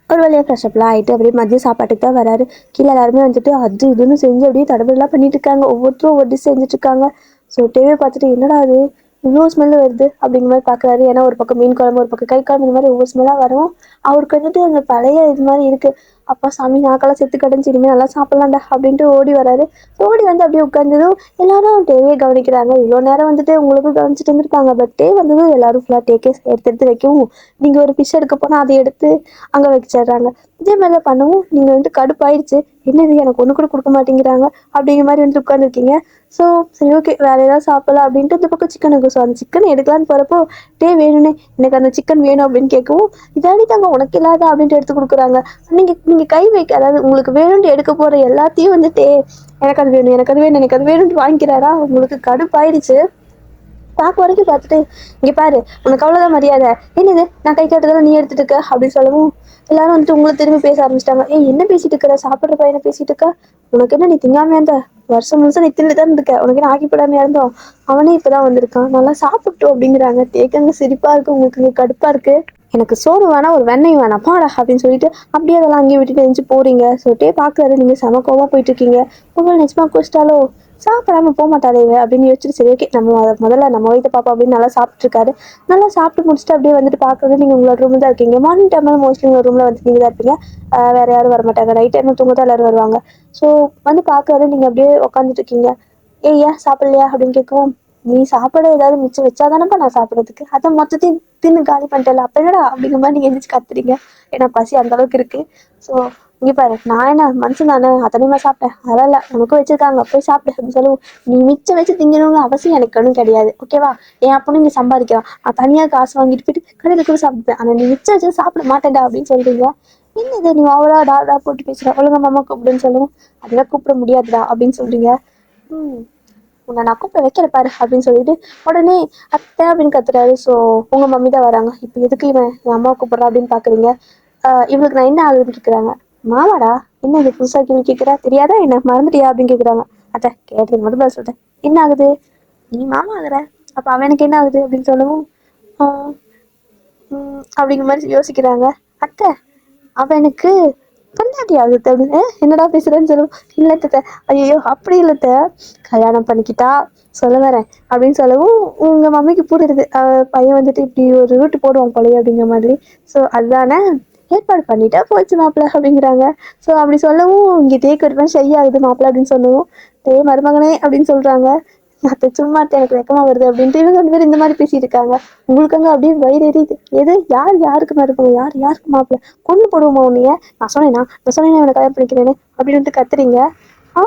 ஒரு வழியாக ஃப்ரெஷ்அப்லாம் ஆகிட்டு அப்படியே மதியம் சாப்பாட்டுக்கு தான் வராரு. கீழே எல்லாருமே வந்துட்டு அது இதுன்னு செஞ்சு அப்படியே தடபடலாம் பண்ணிட்டு இருக்காங்க. ஒவ்வொருத்தரும் ஒவ்வொரு டிஷ் செஞ்சுட்டு இருக்காங்க. ஸோ டிவியை பார்த்துட்டு என்னடா அது இவ்வளோ ஸ்மெல்லு வருது அப்படிங்கிற மாதிரி பார்க்குறாரு. ஏன்னா ஒரு பக்கம் மீன் குழம்பு ஒரு பக்கம் கை குழம்பு இந்த மாதிரி ஒவ்வொரு ஸ்மெல்லாக வரும். அவருக்கு வந்துட்டு அந்த பழைய இது மாதிரி இருக்குது. அப்பா சாமி நாக்கெல்லாம் செத்து கிடஞ்சி இனிமேல் நல்லா சாப்பிட்லாம்டா அப்படின்ட்டு ஓடி வராரு. ஓடி வந்து அப்படியே உட்காந்ததும் எல்லாரும் டேவே கவனிக்கிறாங்க. இவ்வளோ நேரம் வந்துட்டு உங்களுக்கும் கவனிச்சுட்டு இருந்திருப்பாங்க. பட் டே வந்ததும் எல்லாரும் ஃபுல்லாக டேக்கே எடுத்து எடுத்து வைக்கவும், நீங்கள் ஒரு ஃபிஷ் எடுக்க போனால் அதை எடுத்து அங்கே வச்சிடுறாங்க. இதே மாதிரிலாம் பண்ணவும் நீங்கள் வந்துட்டு கடுப்பாயிடுச்சு. என்னது எனக்கு ஒன்று கூட கொடுக்க மாட்டேங்கிறாங்க அப்படிங்கிற மாதிரி வந்துட்டு உட்காந்துருக்கீங்க. ஸோ சரி ஓகே வேறு ஏதாவது சாப்பிடலாம் அப்படின்ட்டு இந்த பக்கம் சிக்கன் இருக்கும். ஸோ அந்த சிக்கன் எடுக்கலான்னு போகிறப்போ டே வேணும்னே எனக்கு அந்த சிக்கன் வேணும் அப்படின்னு கேட்கவும், இதாடி தாங்க உனக்கு இல்லாத அப்படின்ட்டு எடுத்து கொடுக்குறாங்க. நீங்கள் கை வைக்க அதாவது உங்களுக்கு வேணும்னு எடுக்க போகிற எல்லாத்தையும் வந்துட்டு எனக்கு அது வேணும் எனக்கு அது வேணும் எனக்கு அது வேணும்னு வாங்கிக்கிறாரா. உங்களுக்கு கடுப்பாயிடுச்சு. பார்க்க வரைக்கும் பார்த்துட்டு இங்கே பாரு உனக்கு அவ்வளோதான் மரியாதை, என்னது நான் கை காட்டுறதெல்லாம் நீ எடுத்துட்டு இருக்க அப்படின்னு சொல்லவும் எல்லாரும் வந்துட்டு உங்களை திரும்பி பேச ஆரம்பிச்சிட்டாங்க. ஏய் என்ன பேசிட்டு இருக்கிற, சாப்பிட்ற பையனை பேசிட்டு இருக்கா, உனக்கு என்ன நீ திங்காமையா இருந்த, வருஷம் முழுசும் நீ தின்னு தான் இருக்க, உனக்கு என்ன ஆக்கி போடாமையா இருந்தோம், அவனே இப்போதான் வந்திருக்கான் நல்லா சாப்பிட்டோம் அப்படிங்கிறாங்க. தேக்கங்க சிரிப்பா இருக்கு, உங்களுக்கு இங்கே கடுப்பா இருக்கு. எனக்கு சோறு வேணாம் ஒரு வெண்ணெய் வேணாம் பாடா அப்படின்னு சொல்லிட்டு அப்படியே அதெல்லாம் அங்கேயே விட்டுட்டு எழுந்து போறீங்க. சொல்லிட்டே பார்க்குறாரு. நீங்கள் சமக்கோவா போயிட்டு இருக்கீங்க. உங்களை நிஜமா குடிச்சிட்டாலோ சாப்பிடாம போக மாட்டாளே அப்படின்னு யோசிச்சுட்டு சரி ஓகே நம்ம அதை முதல்ல நம்ம வயிற்று பாப்பா அப்படின்னு நல்லா சாப்பிட்ருக்காரு. நல்லா சாப்பிட்டு முடிச்சுட்டு அப்படியே வந்துட்டு பார்க்குறது நீங்கள் உங்களோட ரூமில் தான் இருக்கீங்க. மார்னிங் டைமில் மோஸ்ட்லி உங்கள் ரூமில் வந்து நீங்கள் தான் இருப்பீங்க. வேறு யாரும் வர மாட்டாங்க. நைட் டைமில் தூங்க தான் எல்லோரும் வருவாங்க. ஸோ வந்து பார்க்குறது நீங்கள் அப்படியே உட்காந்துட்டு இருக்கீங்க. ஏன் சாப்பிட்லையா அப்படின்னு கேட்கவும், நீ சாப்பிட ஏதாவது மிச்சம் வச்சாதானப்பா நான் சாப்பிட்றதுக்கு, அதை மொத்தத்தையும் தின்னு காலி பண்ணிட்டல அப்போ என்னடா அப்படிங்கிற மாதிரி நீங்கள் எந்திரிச்சு கத்துறீங்க. ஏன்னா பசி அந்த அளவுக்கு இருக்குது. ஸோ இங்கே பாரு நான் என்ன மனுஷன் தானே அத்தனையுமா சாப்பிட்டேன், அதெல்லாம் இல்லை உனக்கும் வச்சிருக்காங்க போய் சாப்பிட்டு அப்படின்னு சொல்லுவோம். நீ மிச்சம் வச்சு திங்கணும்னு அவசியம் எனக்கு ஒன்றும் கிடையாது ஓகேவா. என் அப்பனும் இங்கே சம்பாதிக்கிறான், நான் தனியாக காசு வாங்கிட்டு போயிட்டு கடையில் கூட சாப்பிடுவேன், ஆனால் நீ மிச்சம் வச்சு சாப்பிட மாட்டேன்டா அப்படின்னு சொல்றீங்க. என்ன இது நீ அவ்வளோ டா போட்டு பேசுகிற, ஒழுங்கா மாமா கூப்பிடுன்னு சொல்லுவோம். அதெல்லாம் கூப்பிட முடியாதுடா அப்படின்னு சொல்றீங்க. உன்னை நான் கூப்பிட வைக்கிற பாரு அப்படின்னு சொல்லிட்டு உடனே அத்தை அப்படின்னு கத்துறாரு. ஸோ உங்க மம்மி தான் வராங்க. இப்போ எதுக்கு இவன் என் அம்மா கூப்பிட்றா அப்படின்னு பாக்குறீங்க. இவளுக்கு நான் என்ன ஆகுதுன்னு கேட்குறாங்க. மாவாடா, என்ன இது புதுசா கேள்வி கேட்குறா, தெரியாதா என்ன மறந்துட்டியா அப்படின்னு கேட்குறாங்க. அத்தை கேட்டதுக்கு மட்டும் பதில் சொல்லிட்டேன். என்ன ஆகுது, நீ மாமா ஆகுற, அப்ப அவனுக்கு என்ன ஆகுது அப்படின்னு சொல்லவும் அப்படிங்கிற மாதிரி யோசிக்கிறாங்க. அத்தை அவனுக்கு பொண்டாட்டி ஆகுது அப்படின்னு. என்னடா பேசுறேன்னு சொல்லுவோம். இல்லத்த, ஐயோ அப்படி இல்லத்த, கல்யாணம் பண்ணிக்கிட்டா சொல்ல வரேன் அப்படின்னு சொல்லவும் உங்க மம்மிக்கு புரியுது. பையன் வந்துட்டு இப்படி ஒரு ரூட்டு போடுவான் போலயே அப்படிங்கிற மாதிரி. ஸோ அதுதானே, ஏற்பாடு பண்ணிட்டா போச்சு மாப்பிள்ள அப்படிங்கிறாங்க. ஸோ அப்படி சொல்லவும் இங்கே தேக்கு ஒரு மாதிரி செய்யாகுது மாப்பிள்ள அப்படின்னு சொல்லவும், மருமகனே அப்படின்னு சொல்றாங்க. அத்தை சும்மா அத்தை, எனக்கு வெக்கமா வருது அப்படின்ட்டு இவங்க ரெண்டு பேரும் இந்த மாதிரி பேசிட்டு இருக்காங்க. உங்களுக்கு அங்க அப்படியே வயிறு எரியுது. எது யார் யாருக்கு மருமக, யார் யாருக்கு மாப்பிள்ள, கொண்டு போடுவோமா உன்னைய, நான் சொன்னேன்னா இவனை கல்யாணம் பண்ணிக்கிறேன்னு அப்படின்னு கத்துறீங்க. ஆ,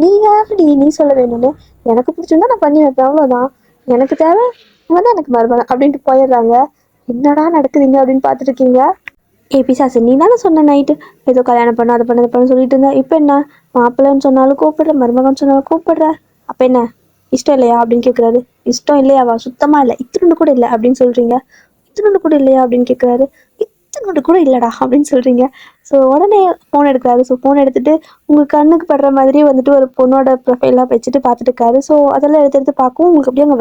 நீ யாருடி நீ சொல்ல வேணும்னு, எனக்கு பிடிச்சிருந்தா நான் பண்ணி வைப்பேன், அவ்வளோதான், எனக்கு தேவை இவன் தான் எனக்கு மருமகன் அப்படின்ட்டு போயிடுறாங்க. என்னடா நடக்குதுங்க அப்படின்னு பார்த்துட்டு இருக்கீங்க. பிசாசு, நீ தானே சொன்ன நைட்டு ஏதோ கல்யாணம் பண்ண அதை பண்ண இதை பண்ண சொல்லிட்டு இருந்தேன். இப்போ என்ன, மாப்பிள்ளைன்னு சொன்னாலும் கூப்பிடுற, மருமகன் சொன்னாலும் கூப்பிடுற, அப்போ என்ன இஷ்டம் இல்லையா அப்படின்னு கேட்குறாரு. இஷ்டம் இல்லையாவா, சுத்தமா இல்லை, இத்தினு கூட இல்லை அப்படின்னு சொல்றீங்க. இத்தினு கூட இல்லையா அப்படின்னு கேட்குறாரு. இத்தினு கூட இல்லடா அப்படின்னு சொல்றீங்க. ஸோ உடனே ஃபோன் எடுக்கிறாரு. ஸோ ஃபோன் எடுத்துட்டு உங்க கண்ணுக்கு படுற மாதிரி வந்துட்டு ஒரு பொண்ணோட ப்ரொஃபைலாம் வச்சுட்டு பார்த்துட்டு இருக்காரு. ஸோ அதெல்லாம் எடுத்து எடுத்து பார்க்கவும் உங்களுக்கு அப்படியே அங்கே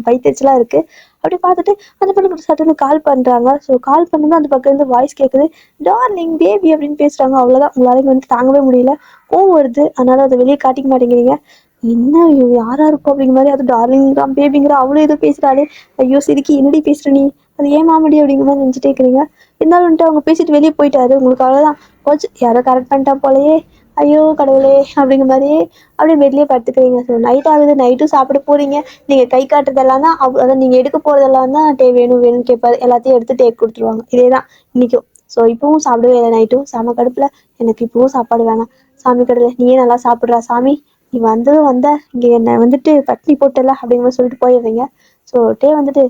வயிற்றுச்சலாக இருக்கு. அப்படி பார்த்துட்டு அந்த பொண்ணுக்கு சட்டுன்னு கால் பண்றாங்க. ஸோ கால் பண்ணது அந்த பக்கம் இருந்து வாய்ஸ் கேட்குது. டார்லிங் பேபி அப்படின்னு பேசுறாங்க. அவ்வளோதான், உங்களால வந்து தாங்கவே முடியல, கோவம் வருது. அதனால அதை வெளியே காட்டிக்க மாட்டேங்கிறீங்க. என்ன யாரா இருக்கும் அப்படிங்கிற மாதிரி, அது டார்லிங்கிறான் பேபிங்கிற அவ்வளோ ஏதோ பேசுறாளே, ஐயோ சிரிக்கி என்னடி பேசுற நீ, அது ஏன் மாமடி அப்படிங்கிற மாதிரி நினச்சிட்டே இருக்கிறீங்க. இருந்தாலும் வந்துட்டு அவங்க பேசிட்டு வெளியே போயிட்டாரு. உங்களுக்கு அவ்வளோதான் போச்சு, யாரோ கரெக்ட் பண்ணிட்டா போலயே, ஐயோ கடவுளே அப்படிங்கிற மாதிரியே அப்படியே பெட்லேயே படுத்துக்கிறீங்க. ஸோ நைட் ஆகுது, நைட்டும் சாப்பிட போறீங்க. நீங்கள் கை காட்டுறதெல்லாம் தான் அதான் நீங்கள் எடுக்க போகிறதெல்லாம் தான் வேணும் வேணும்னு கேட்பாரு. எல்லாத்தையும் எடுத்து டேக் கொடுத்துருவாங்க. இதே தான் இன்றைக்கும். ஸோ இப்பவும் சாப்பிடவே இல்லை, நைட்டும் செம கடுப்பில், எனக்கு இப்பவும் சாப்பாடு வேணாம், சாமி கடவுளே நீயே நல்லா சாப்பிட்றா சாமி, நீ வந்த இங்கே என்னை வந்துட்டு பட்னி போட்டல அப்படிங்கிற மாதிரி சொல்லிட்டு போயிடுறீங்க. ஸோ வந்துட்டு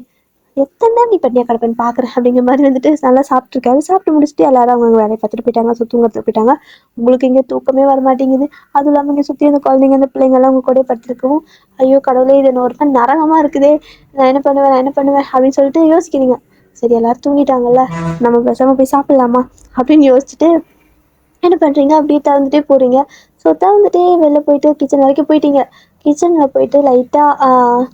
எத்தனை நேரம் நீ பட்னியா கிடப்பேன்னு பார்க்குறேன் அப்படிங்கிற மாதிரி வந்துட்டு நல்லா சாப்பிட்ருக்காரு. சாப்பிட்டு முடிச்சுட்டு எல்லாரும் அவங்க வேலையை பார்த்துட்டு போயிட்டாங்க. ஸோ தூங்கத்துக்கு போயிட்டாங்க. உங்களுக்கு இங்கே தூக்கமே வர மாட்டேங்குது. அதுவும் இல்லாமல் இங்கே சுற்றி அந்த குழந்தைங்க அந்த பிள்ளைங்கெல்லாம் உங்க கூட படுத்துருக்கவும், ஐயோ கடவுளே இது ஒரு மாதிரி நரகமாக இருக்குதே, நான் என்ன பண்ணுவேன் அப்படின்னு சொல்லிட்டு யோசிக்கிறீங்க. சரி எல்லாரும் தூங்கிட்டாங்கல்ல, நம்ம பேசாமல் போய் சாப்பிட்லாமா அப்படின்னு யோசிச்சுட்டு என்ன பண்ணுறீங்க, அப்படியே திறந்துட்டே போகிறீங்க. ஸோ திறந்துட்டே வெளில போயிட்டு கிச்சன் வரைக்கும் போயிட்டீங்க. கிச்சனில் போயிட்டு லைட்டாக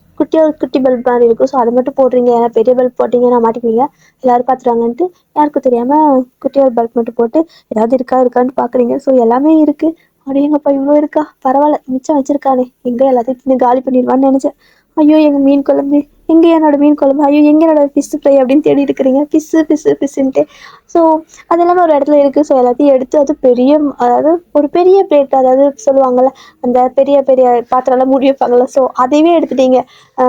குட்டி பல்ப் மாதிரி இருக்கும். ஸோ அதை மட்டும் போடுறீங்க. ஏன்னா பெரிய பல்ப் போட்டிங்கன்னா மாட்டிக்குவீங்க, எல்லோரும் பார்த்துருவாங்கன்ட்டு யாருக்கும் தெரியாமல் குட்டியோட பல்ப் மட்டும் போட்டு ஏதாவது இருக்கான்னு பார்க்குறீங்க. ஸோ எல்லாமே இருக்குது. அப்படியேங்கப்பா இவ்வளோ இருக்கா, பரவாயில்ல மிச்சம் வச்சுருக்கானே, எங்கே எல்லாத்தையும் காலி பண்ணிடுவான்னு நினச்சேன். ஐயோ எங்கள் மீன் குழம்பு, எங்கே என்னோட மீன் குழம்பு, ஐயோ எங்கே என்னோட ஃபிஷ் ஃப்ரை அப்படின்னு தேடி இருக்கிறீங்க. ஃபிஷ்ஷுன்ட்டு. ஸோ அது எல்லாமே ஒரு இடத்துல இருக்குது. ஸோ எல்லாத்தையும் எடுத்து அது அதாவது ஒரு பெரிய பிளேட், அதாவது சொல்லுவாங்கள்ல அந்த பெரிய பெரிய பாத்திரம்லாம் மூடி வைப்பாங்கள்ல, ஸோ அதையவே எடுத்துட்டீங்க.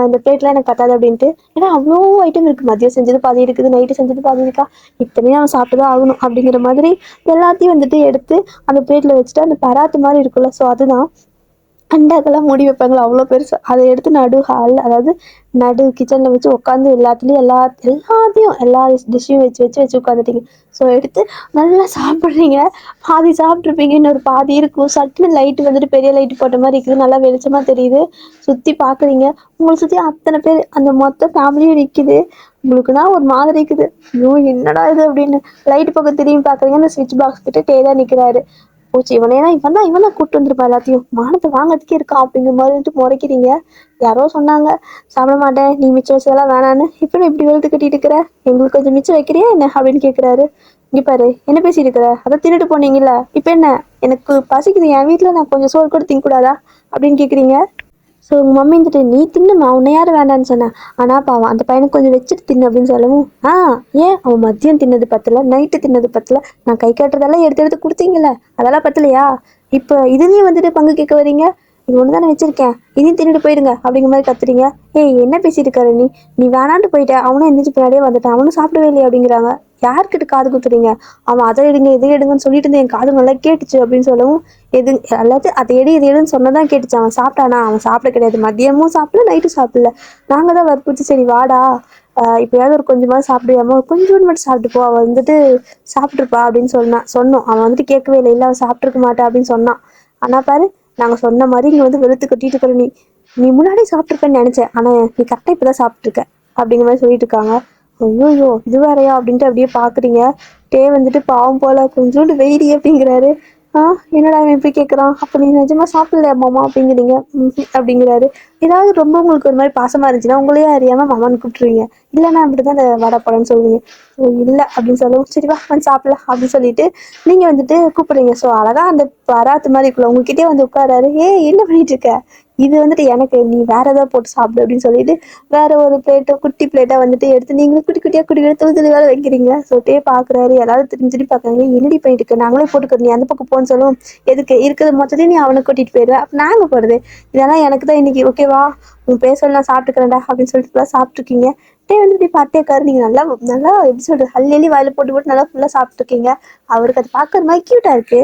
இந்த பிளேட்லாம் எனக்கு பத்தாது அப்படின்ட்டு. ஏன்னா அவ்வளோ ஐட்டம் இருக்குது, மதியம் செஞ்சது பாதி இருக்குது, நைட்டு செஞ்சது பாதி இருக்கா, இத்தனையும் அவன் சாப்பிட்டு தான் ஆகணும் அப்படிங்கிற மாதிரி எல்லாத்தையும் வந்துட்டு எடுத்து அந்த பிளேட்டில் வச்சுட்டு, அந்த பராத்து மாதிரி இருக்குல்ல, ஸோ அதுதான் அண்டாக்கெல்லாம் மூடி வைப்பாங்களா அவ்வளோ பெருசு, அதை எடுத்து நடு ஹாலில், அதாவது நடு கிச்சனில் வச்சு உட்காந்து எல்லாத்துலேயும் எல்லா டிஷ்ஷையும் வச்சு உட்காந்துட்டீங்க. ஸோ எடுத்து நல்லா சாப்பிட்றீங்க. பாதி சாப்பிட்ருப்பீங்க, இன்னொரு பாதி இருக்கும். சட்டுன்னு லைட்டு வந்துட்டு பெரிய லைட்டு போட்ட மாதிரி இருக்குது, நல்லா வெளிச்சமாக தெரியுது. சுற்றி பார்க்குறீங்க, உங்களை சுற்றி அத்தனை பேர், அந்த மொத்த ஃபேமிலியும் நிற்கிது. உங்களுக்குன்னா ஒரு மாதிரி இருக்குது. ஐயோ என்னடா இது அப்படின்னு லைட்டு பக்கம் திரும்பி பார்க்குறீங்க. அந்த ஸ்விட்ச் பாக்ஸ் கிட்ட தான் நிற்கிறாரு. போச்சு, இவன் தான் கூப்பிட்டு வந்துருப்பா, எல்லாத்தையும் மானத்தை வாங்கிறதுக்கே இருக்கான் அப்படிங்கிற மாதிரி வந்துட்டு முறைக்கிறீங்க. யாரோ சொன்னாங்க சாப்பிட மாட்டேன், நீ மிச்சம் வச்சதெல்லாம் வேணான்னு, இப்போ இப்படி வெளுத்து கட்டிட்டு இருக்கிற, எங்களுக்கு கொஞ்சம் மிச்சம் வைக்கிறியா என்ன அப்படின்னு கேட்குறாரு. இங்கே பாரு என்ன பேசிட்டு இருக்கிற, அதை தின்னுட்டு போனீங்கல்ல, இப்போ என்ன, எனக்கு பசிக்குது, என் வீட்டில் நான் கொஞ்சம் சோறு கூட திங்கக்கூடாதா அப்படின்னு கேட்குறீங்க. ஸோ உங்கள் மம்மி வந்துட்டு நீ தின்னுமா, உன்னை யார் வேண்டான்னு சொன்னேன், ஆனால் பாவம் அந்த பையனுக்கு கொஞ்சம் வச்சுட்டு தின்னு அப்படின்னு சொல்லவும், ஏன் அவன் மதியம் தின்னது பத்தல, நைட்டு தின்னது பத்தல, நான் கை காட்டுறதெல்லாம் எடுத்து எடுத்து கொடுத்தீங்கல்ல அதெல்லாம் பத்தலையா, இப்போ இதுலேயும் வந்துட்டு பங்கு கேட்க வரீங்க, இது ஒன்று தானே வச்சிருக்கேன், இதையும் தின்னுட்டு போயிடுங்க அப்படிங்கிற மாதிரி கத்துறீங்க. என்ன பேசிட்டு இருக்காரு நீ, நீ வேணான்ட்டு போயிட்ட, அவனும் எந்திரிச்சு பின்னாடியே வந்துட்டான், அவனும் சாப்பிடவே இல்லையா அப்படிங்கிறாங்க. யார்கிட்ட காது குத்துறீங்க, அவன் அதை எடுங்க இதை எடுங்கன்னு சொல்லிட்டு இருந்தேன், என் காது நல்லா கேட்டுச்சு அப்படின்னு சொல்லவும், எது எல்லாத்தையும் அதை இது எடுன்னு சொன்னதான் கேட்டுச்சு, அவன் சாப்பிட்டானா, அவன் சாப்பிட கிடையாது, மதியமும் சாப்பிடல நைட்டும் சாப்பிடல, நாங்கள் தான் வற்புறுத்தி சரி வாடா இப்போயாவது ஒரு கொஞ்சமாவது சாப்பிடுவாமோ, கொஞ்சோண்டு மட்டும் சாப்பிட்டு போ, அவள் வந்துட்டு சாப்பிட்ருப்பா அப்படின்னு சொன்னோம். அவன் வந்துட்டு கேட்கவே இல்லை, அவன் சாப்பிட்ருக்க மாட்டா அப்படின்னு சொன்னான். ஆனால் பாரு, நாங்கள் சொன்ன மாதிரி இங்கே வந்து வெளுத்து கட்டிட்டு இருக்கிற நீ, நீ முன்னாடி சாப்பிட்ருப்பேன்னு நினச்சேன், ஆனால் நீ கரெக்டாக இப்போ தான் சாப்பிட்ருக்க அப்படிங்கிற மாதிரி சொல்லிட்டு இருக்காங்க. ஐயோ இது வேறையா அப்படின்ட்டு அப்படியே பார்க்குறீங்க. வந்துட்டு பாவம் போல கொஞ்சோண்டு வெயிடி அப்படிங்கிறாரு. என்னடா இவன் இப்படி கேட்குறான், அப்போ நீ நிஜமா சாப்பிடலையா மாமா அப்படிங்கிறீங்க. அப்படிங்கிறாரு. ஏதாவது ரொம்ப உங்களுக்கு ஒரு மாதிரி பாசமாக இருந்துச்சுன்னா உங்களையே அறியாமல் மாமான்னு கூப்பிட்டுருவீங்க. இல்லைன்னா அப்படி தான் அந்த வடை படம்னு சொல்லுவீங்க. ஸோ இல்லை அப்படின்னு சொல்லுவோம். சரி வா வந்து சாப்பிடலாம் அப்படின்னு சொல்லிட்டு நீங்கள் வந்துட்டு கூப்பிடுறீங்க. ஸோ அழகாக அந்த பராத்து மாதிரி இருக்குல்ல உங்ககிட்டே வந்து உட்காராரு. என்ன பண்ணிட்டு இருக்க, இது வந்துட்டு எனக்கு நீ வேற ஏதாவது போட்டு சாப்பிடு அப்படின்னு சொல்லிட்டு வேற ஒரு பிளேட்டோ குட்டி பிளேட்டா வந்துட்டு எடுத்து நீங்களும் குட்டி குட்டியா குட்டி துளி துளி வேலை வைக்கிறீங்க. சொல்லிட்டே பாக்குறாரு. எல்லாரும் திரும்பி திரும்பி பாக்குறாங்க. என்னடி பண்ணிட்டு இருக்கு, நாங்களே போட்டுக்கிறோம், நீ அந்த பக்கம் போன்னு சொல்லுவோம். எதுக்கு இருக்கிறது மொத்தத்தையும் நீ அவனை கூட்டிட்டு போயிடுவேன், அப்ப நாங்க போறது இதெல்லாம் எனக்கு தான் இன்னைக்கு ஓகேவா, உன் பேச நான் சாப்பிட்டுக்கிறேன்டா அப்படின்னு சொல்லிட்டு சாப்பிட்டுருக்கீங்க. வந்து இப்படி பட்டேக்காரு. நீங்க நல்லா நல்லா எப்படி சொல்றது, அள்ளி வாயில போட்டு போட்டு நல்லா ஃபுல்லா சாப்பிட்டுருக்கீங்க. அவருக்கு அது பாக்குற மாதிரி கியூட்டா இருக்கு.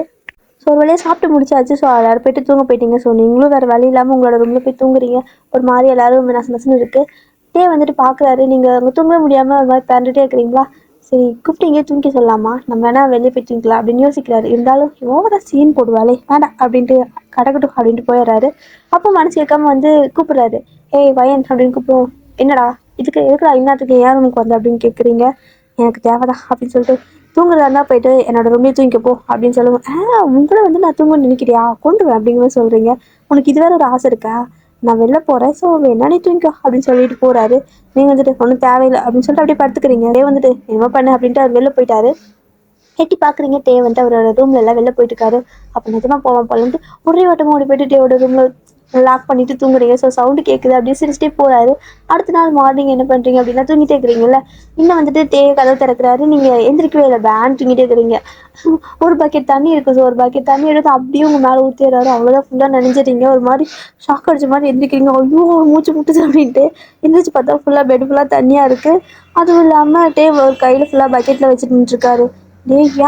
ஸோ ஒரு வழியாக சாப்பிட்டு முடிச்சாச்சு. ஸோ எல்லாரும் போயிட்டு தூங்க போயிட்டீங்க. ஸோ நீங்களும் வேறு வழி இல்லாமல் உங்களோட ரூமில் போய் தூங்குறீங்க. ஒரு மாதிரி எல்லாரும் நசு நசுன்னு இருக்குது. வந்துட்டு பார்க்குறாரு. நீங்கள் அங்கே தூங்க முடியாமல் ஒரு மாதிரி பிறண்டுட்டே இருக்கிறீங்களா. சரி கூப்பிட்டீங்க தூங்கி சொல்லலாமா, நம்ம வேணா வெளியே போய் தூங்கிக்கலாம் அப்படின்னு யோசிக்கிறாரு. இருந்தாலும் ஓவரா சீன் போடுவாளே வேண்டாம் அப்படின்ட்டு கடக்கட்டும் அப்படின்ட்டு போயிடுறாரு. அப்போ மனசு கேட்காம வந்து கூப்பிடுறாரு. வயன் அப்படின்னு கூப்பிடுவோம். என்னடா இதுக்கு எதுக்குடா இன்னத்துக்கு ஏன் ரூமுக்கு வந்த அப்படின்னு கேட்குறீங்க. எனக்கு தேவைதான் அப்படின்னு சொல்லிட்டு தூங்குறதா இருந்தால் போயிட்டு என்னோட ரூம்லேயே தூங்கிக்கப்போ அப்படின்னு சொல்லுவேன். உங்களை வந்து நான் தூங்க நினைக்கிறியா, கொண்டுருவேன் அப்படிங்கிற மாதிரி சொல்கிறீங்க. உனக்கு இது வேற ஒரு ஆசை இருக்கா, நான் வெளில போகிறேன் ஸோ என்ன நீ தூங்கிக்கோ அப்படின்னு சொல்லிட்டு போகிறாரு. நீங்கள் வந்துட்டு ஒன்றும் தேவையில்லை அப்படின்னு சொல்லிட்டு அப்படியே படுத்துக்கிறீங்க. வந்துட்டு என்ன பண்ணு அப்படின்ட்டு அவர் வெளில போயிட்டாரு. எட்டி பார்க்குறீங்க. வந்துட்டு அவரோட ரூம்ல எல்லாம் வெளில போயிட்டு இருக்காரு. அப்போ நிஜமா போவான் போலன்ட்டு ஒரே வட்டமாக ஓடி போயிட்டு டேவோட ரூம்ல லாக் பண்ணிட்டு தூங்குறீங்க. ஸோ சவுண்டு கேட்குது அப்படியே சிரிச்சிட்டே போறாரு. அடுத்த நாள் மார்னிங் என்ன பண்ணுறீங்க அப்படின்னா தூங்கிட்டே இருக்கிறீங்கல்ல. இன்னும் வந்துட்டு கதவு திறக்கிறாரு. நீங்கள் எந்திரிக்கவே இல்லை, பேன் தூங்கிட்டே இருக்கிறீங்க. ஒரு பக்கெட் தண்ணி இருக்குது. ஸோ ஒரு பக்கெட் தண்ணி எடுத்து அப்படியே உங்கள் மேலே ஊற்றிடுறாரு. அவ்வளோதான், ஃபுல்லாக நினைஞ்சிட்டீங்க. ஒரு மாதிரி ஷாக் அடிச்ச மாதிரி எந்திரிக்கிறீங்க. ஐயோ மூச்சு முட்டுச்சு அப்படின்ட்டு எந்திரிச்சு பார்த்தா ஃபுல்லாக பெட் ஃபுல்லாக தண்ணியாக இருக்குது. அதுவும் இல்லாமல் ஒரு கையில் ஃபுல்லாக பக்கெட்டில் வச்சுட்டு நின்றுருக்காரு.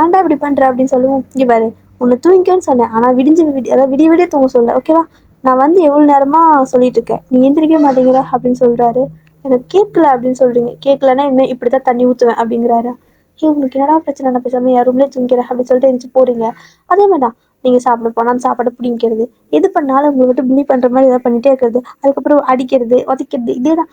ஏன்டா இப்படி பண்ணுற அப்படின்னு சொல்லுவோம். இங்கே பாரு, உன்னை தூங்கிக்கன்னு சொன்னேன், ஆனால் அதாவது விடிய விடிய தூங்க சொல்ல ஓகேவா. நான் வந்து எவ்வளோ நேரமாக சொல்லிட்டு இருக்கேன், நீ எந்திரிக்க மாட்டேங்கிற அப்படின்னு சொல்கிறாரு. எனக்கு கேட்கல அப்படின்னு சொல்கிறீங்க. கேட்கலன்னா இனிமேல் இப்படி தான் தண்ணி ஊற்றுவேன் அப்படிங்கிறாரு. உங்களுக்கு என்னடா பிரச்சனை, நான் பேசாமல் என் ரூம்லேயே தூங்கிக்கிறேன் அப்படின்னு சொல்லிட்டு எழுந்துச்சு போகிறீங்க. அதே மாதிரி தான் நீங்கள் சாப்பிட போனால் அந்த சாப்பாடை பிடிக்கிறது, எது பண்ணாலும் உங்களை விட்டு பிலி பண்ணுற மாதிரி ஏதாவது பண்ணிகிட்டே இருக்கிறது. அதுக்கப்புறம் அடிக்கிறது உதைக்கிறது, இதே தான்.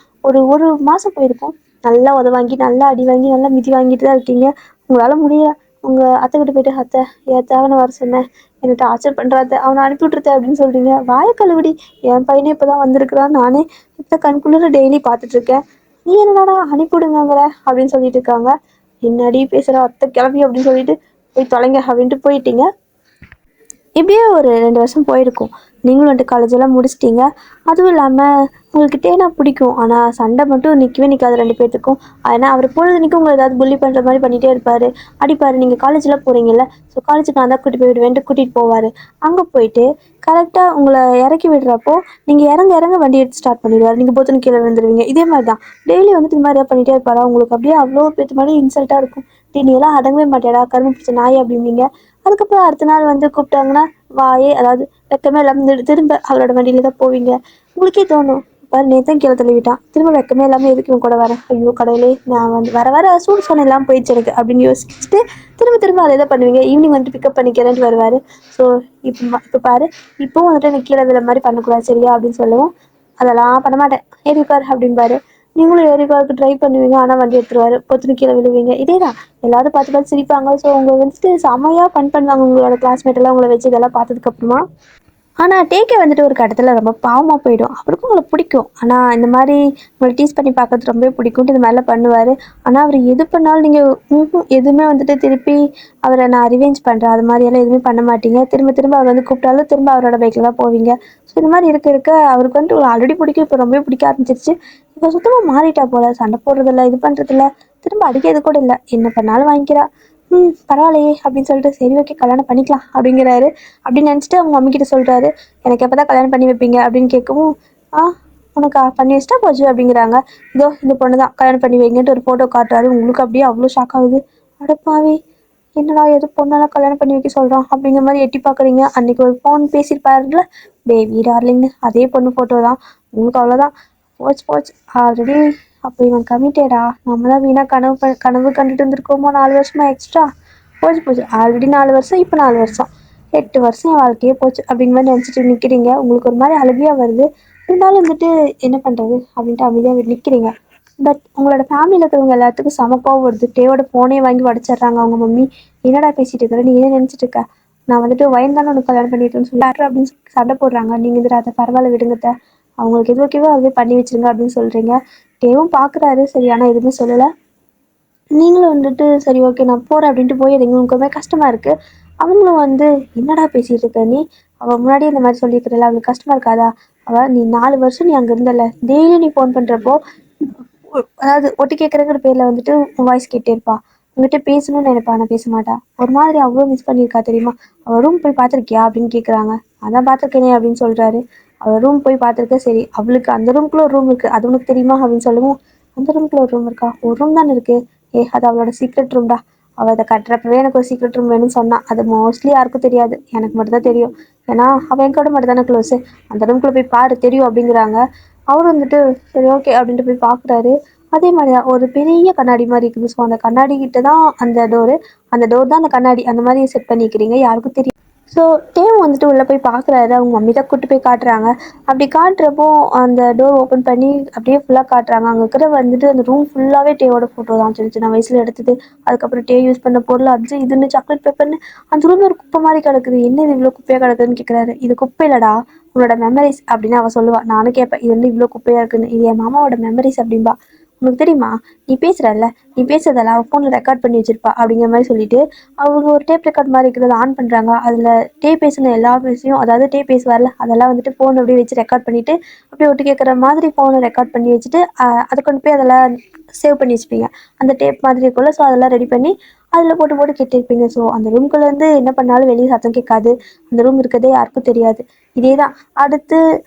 ஒரு மாதம் போயிருக்கும். நல்லா உதவாங்கி நல்லா அடி வாங்கி நல்லா மிதி வாங்கிட்டு தான் இருக்கீங்க. உங்களால் முடியல. உங்கள் அத்தைக்கிட்ட போயிட்டு அத்தை என் தேவனை வர சொன்னேன், என்னை டார்ச்சர் பண்ணுறாத்த, அவனை அனுப்பி விட்ருத்த அப்படின்னு சொல்கிறீங்க. வாய கழுவிடி, என் பையனே இப்போ தான் வந்திருக்கிறான், நானே இப்போ கண்குள்ளே டெய்லி பார்த்துட்ருக்கேன், நீ என்னடா அனுப்பிவிடுங்கிற அப்படின்னு சொல்லிட்டு இருக்காங்க. என்னடி பேசுகிற அத்தை கிளம்பி அப்படின்னு சொல்லிட்டு போய் தொலைங்க அப்படின்ட்டு போயிட்டீங்க. இப்படியே ஒரு 2 வருஷம் போயிருக்கும். நீங்களும் வந்துட்டு காலேஜெல்லாம் முடிச்சிட்டிங்க. அதுவும் இல்லாமல் உங்களுக்கு டேனா பிடிக்கும். ஆனால் சண்டை மட்டும் நிற்கவே நிற்காது 2 பேர்த்துக்கும். ஏன்னா அவர் பொழுதுனிக்கும் உங்களை ஏதாவது புள்ளி பண்ணுற மாதிரி பண்ணிகிட்டே இருப்பார், அடிப்பார். நீங்கள் காலேஜெலாம் போகிறீங்கல்ல, ஸோ காலேஜுக்கு நான் தான் கூட்டிகிட்டு போய் விடுவேன்ட்டு கூட்டிகிட்டு போவார். அங்கே போயிட்டு கரெக்டாக உங்களை இறக்கி விடுறப்போ நீங்கள் இறங்க வண்டி எடுத்து ஸ்டார்ட் பண்ணிடுவார். நீங்கள் பொத்துன்னு கீழே விழுந்துருவீங்க. இதே மாதிரி தான் டெய்லி வந்துட்டு இந்த மாதிரி பண்ணிகிட்டே இருப்பாரா. உங்களுக்கு அப்படியே அவ்வளோ பேத்து மாதிரி இன்சல்ட்டாக இருக்கும். நீ எல்லாம் அடங்கவே மாட்டேடா கரும்பு பிடிச்ச நாய் அப்படிம்பீங்க. அதுக்கப்புறம் அடுத்த நாள் வந்து கூப்பிட்டாங்கன்னா வாயே அதாவது வெக்கமே இல்லாமல் திரும்ப அவரோட வண்டியில தான் போவீங்க. உங்களுக்கே தோணும், பாரு நேத்தான் கீழே தள்ளிவிட்டான், திரும்ப வெக்கமே இல்லாமல் எதுக்கு இவன் கூட வரேன், ஐயோ கடவுளே நான் வந்து வர வர சூடு சொன்ன எல்லாம் போயிடுச்சு எனக்கு அப்படின்னு யோசிச்சுட்டு திரும்ப அதே தான் பண்ணுவீங்க. ஈவினிங் வந்துட்டு பிக்கப் பண்ணிக்கிறேன்ட்டு வருவார். ஸோ இப்போ பாரு, இப்போவும் வந்துட்டு எனக்கு கீழே விழ மாதிரி பண்ணக்கூடாது சரியா அப்படின்னு சொல்லுவோம். அதெல்லாம் பண்ண மாட்டேன், ஏறி உட்காரு அப்படின்பாரு. நீங்களும் ஏறி உட்காருக்கு ட்ரை பண்ணுவீங்க. ஆனால் வண்டி எடுத்துருவாரு, பொத்துன்னு கீழே விழுவீங்க. இதே தான் எல்லாரும் பார்த்து சிரிப்பாங்க. ஸோ உங்களை வந்துட்டு செமையாக ஃபன் பண்ணுவாங்க உங்களோட கிளாஸ்மேட் எல்லாம் உங்களை வச்சு இதெல்லாம் பார்த்ததுக்கப்புறமா. ஆனால் டேக்கே வந்துட்டு ஒரு கட்டத்தில் ரொம்ப பாவமாக போயிடும். அவருக்கும் உங்களை பிடிக்கும், ஆனால் இந்த மாதிரி உங்களை டீஸ் பண்ணி பார்க்கறது ரொம்பவே பிடிக்கும்ட்டு இந்த மாதிரிலாம் பண்ணுவார். ஆனால் அவர் எது பண்ணாலும் நீங்கள் எதுவுமே வந்துட்டு திருப்பி அவரை நான் ரிவெஞ்ச் பண்ணுறேன் அது மாதிரியெல்லாம் எதுவுமே பண்ண மாட்டீங்க. திரும்ப அவர் வந்து கூப்பிட்டாலும் திரும்ப அவரோட பைக்கில் தான் போவீங்க. ஸோ இந்த மாதிரி இருக்க அவருக்கு வந்துட்டு ஆல்ரெடி பிடிக்கும், இப்போ ரொம்பவே பிடிக்க ஆரம்பிச்சிருச்சு. இப்போ சுத்தமாக மாறிட்டா போல, சண்டை போடுறதில்ல, இது பண்ணுறதில்ல, திரும்ப அடிக்கிறது கூட இல்லை, என்ன பண்ணாலும் வாங்கிக்கிறா. பரவாயில்லையே அப்படின்னு சொல்லிட்டு சரி ஓகே கல்யாணம் பண்ணிக்கலாம் அப்படிங்கிறாரு. அப்படின்னு நினச்சிட்டு அவங்க மம்மிக்கிட்ட சொல்கிறாரு, எனக்கு எப்போ தான் கல்யாணம் பண்ணி வைப்பீங்க அப்படின்னு கேட்கவும், உனக்கு பண்ணி வச்சிட்டா போச்சு அப்படிங்கிறாங்க. இதோ இந்த பொண்ணு தான் கல்யாணம் பண்ணி வைங்கன்ட்டு ஒரு ஃபோட்டோ காட்டுறாரு. உங்களுக்கு அப்படியே அவ்வளோ ஷாக் ஆகுது. அடப்பாவே, என்னடா எது பொண்ணெல்லாம் கல்யாணம் பண்ணி வைக்க சொல்கிறான் அப்படிங்கிற மாதிரி எட்டி பார்க்குறீங்க. அன்றைக்கி ஒரு ஃபோன் பேசியிருப்பாருல பேபி டார்லிங்னு, அதே பொண்ணு ஃபோட்டோ தான். உங்களுக்கு அவ்வளோதான், போச்சு ஆல்ரெடி. அப்போ இவன் கமிட்டடா, நம்ம தான் வீணாக கனவு கண்டுட்டு இருந்திருக்கோமோ 4 வருஷமா எக்ஸ்ட்ரா. போச்சு ஆல்ரெடி 4 வருஷம், இப்போ 4 வருஷம், 8 வருஷம் என் வாழ்க்கையே போச்சு அப்படிங்கிற மாதிரி நினச்சிட்டு நிற்கிறீங்க. உங்களுக்கு ஒரு மாதிரி அழுகையாக வருது. இருந்தாலும் வந்துட்டு என்ன பண்ணுறது அப்படின்ட்டு அமைதியாக நிற்கிறீங்க. பட் உங்களோட ஃபேமிலியில் இருக்கிறவங்க எல்லாத்துக்கும் செம கோவம் வருது. டேவோட ஃபோனே வாங்கி உடச்சிட்றாங்க அவங்க மம்மி. என்னடா பேசிட்டு இருக்கிற, நீ என்ன நினச்சிட்டு இருக்க, நான் வந்துட்டு வயன் தானே உனக்கு கல்யாணம் பண்ணிட்டேன்னு சொல்லிட்டு அப்படின்னு சொல்லி சண்டை போடுறாங்க. நீங்கள் வந்துட்டு அதை பரவாயில்ல விடுங்கத்த, அவங்களுக்கு எது ஓகேவோ அதுவே பண்ணி வச்சிருங்க அப்படின்னு சொல்கிறீங்க. டேவும் பார்க்குறாரு சரி, ஆனால் எதுவுமே சொல்லலை. நீங்களும் வந்துட்டு சரி ஓகே நான் போகிறேன் அப்படின்ட்டு போயிடுறீங்க. உங்களுக்கு ரொம்ப கஷ்டமாக இருக்குது. அவங்களும் வந்து என்னடா பேசிகிட்டு இருக்க நீ, அவள் முன்னாடியே இந்த மாதிரி சொல்லியிருக்கிறல்ல, அவளுக்கு கஷ்டமாக இருக்காதா, அவள் நீ 4 வருஷம் நீ அங்கே இருந்தல, டெய்லி நீ ஃபோன் பண்ணுறப்போ அதாவது ஒட்டு கேட்குறங்கிற பேரில் வந்துட்டு உன் வாய்ஸ் கேட்டே இருப்பா, உங்ககிட்ட பேசணும்னு நினைப்பா, நான் பேச மாட்டா, ஒரு மாதிரி அவ்வளோ மிஸ் பண்ணியிருக்கா தெரியுமா, அவள் ரூம் போய் பார்த்துருக்கியா அப்படின்னு கேட்குறாங்க. அதான் பார்த்துருக்கேனே அப்படின்னு சொல்கிறாரு. அவள் ரூம் போய் பார்த்துருக்க, சரி அவளுக்கு அந்த ரூம்குள்ளே ஒரு ரூம் இருக்குது அது உனக்கு தெரியுமா அப்படின்னு சொல்லவும், அந்த ரூம்குள்ளே ஒரு ரூம் இருக்கா, ஒரு ரூம் தானே இருக்குது, அது அவளோட சீக்ரெட் ரூம்டா, அவள் அதை கட்டுறப்பவே எனக்கு ஒரு சீக்ரெட் ரூம் வேணும்னு சொன்னான், அது மோஸ்ட்லி யாருக்கும் தெரியாது, எனக்கு மட்டும் தான் தெரியும், ஏன்னா அவன் என் கூட மட்டும் தானே க்ளோஸு, அந்த ரூம்குள்ளே போய் பாரு தெரியும் அப்படிங்கிறாங்க. அவர் வந்துட்டு சரி ஓகே அப்படின்ட்டு போய் பார்க்குறாரு. அதே மாதிரி தான் ஒரு பெரிய கண்ணாடி மாதிரி இருக்குது. ஸோ அந்த கண்ணாடி கிட்ட தான் அந்த டோரு, அந்த டோர் தான் அந்த கண்ணாடி, அந்த மாதிரி செட் பண்ணிக்கிறீங்க, யாருக்கும் தெரியும். ஸோ டேவ் வந்துட்டு உள்ளே போய் பார்க்குறாரு. அவங்க மம்மி தான் கூட்டு போய் காட்டுறாங்க. அப்படி காட்டுறப்போ அந்த டோர் ஓப்பன் பண்ணி அப்படியே ஃபுல்லாக காட்டுறாங்க. அங்கே இருக்கிற வந்துட்டு அந்த ரூம் ஃபுல்லாகவே டேவோட ஃபோட்டோ தான், சின்ன சின்ன வயசில் எடுத்தது. அதுக்கப்புறம் டே யூஸ் பண்ண பொருள், அது இதுன்னு சாக்லேட் பேப்பர்னு அந்த ரூம் ஒரு குப்பை மாதிரி கிடக்குது. என்ன இது இவ்வளோ குப்பையாக கிடக்குதுன்னு கேட்குறாரு. இது குப்பை இல்லடா, உன்னோட மெமரிஸ் அப்படின்னு அவள் சொல்லுவா. நானும் கேட்பேன் இது வந்து இவ்வளோ குப்பையாக இருக்குன்னு. இது என் மாமாவோட மெமரிஸ் அப்படின்பா. உனக்கு தெரியுமா, நீ பேசுறல்ல, நீ பேசுறதெல்லாம் அவள் ஃபோனில் ரெக்கார்ட் பண்ணி வச்சிருப்பா அப்படிங்கிற மாதிரி சொல்லிட்டு அவங்க ஒரு டேப் ரெக்கார்ட் மாதிரி இருக்கிறத ஆன் பண்ணுறாங்க. அதில் டே பேசின எல்லா விஷயம், அதாவது டே பேசுவார்ல, அதெல்லாம் வந்துட்டு ஃபோன் அப்படியே வச்சு ரெக்கார்ட் பண்ணிவிட்டு அப்படியே ஒட்டு கேட்குற மாதிரி ஃபோனை ரெக்கார்ட் பண்ணி வச்சுட்டு அதை கொண்டு போய் அதெல்லாம் சேவ் பண்ணி வச்சுப்பீங்க, அந்த டேப் மாதிரி இருக்குள்ள. ஸோ அதெல்லாம் ரெடி பண்ணி அதில் போட்டு போட்டு கேட்டிருப்பீங்க. ஸோ அந்த ரூம்குள்ளே வந்து என்ன பண்ணாலும் வெளியே சத்தம் கேட்காது, அந்த ரூம் இருக்கிறதே யாருக்கும் தெரியாது. இதே தான் அடுத்து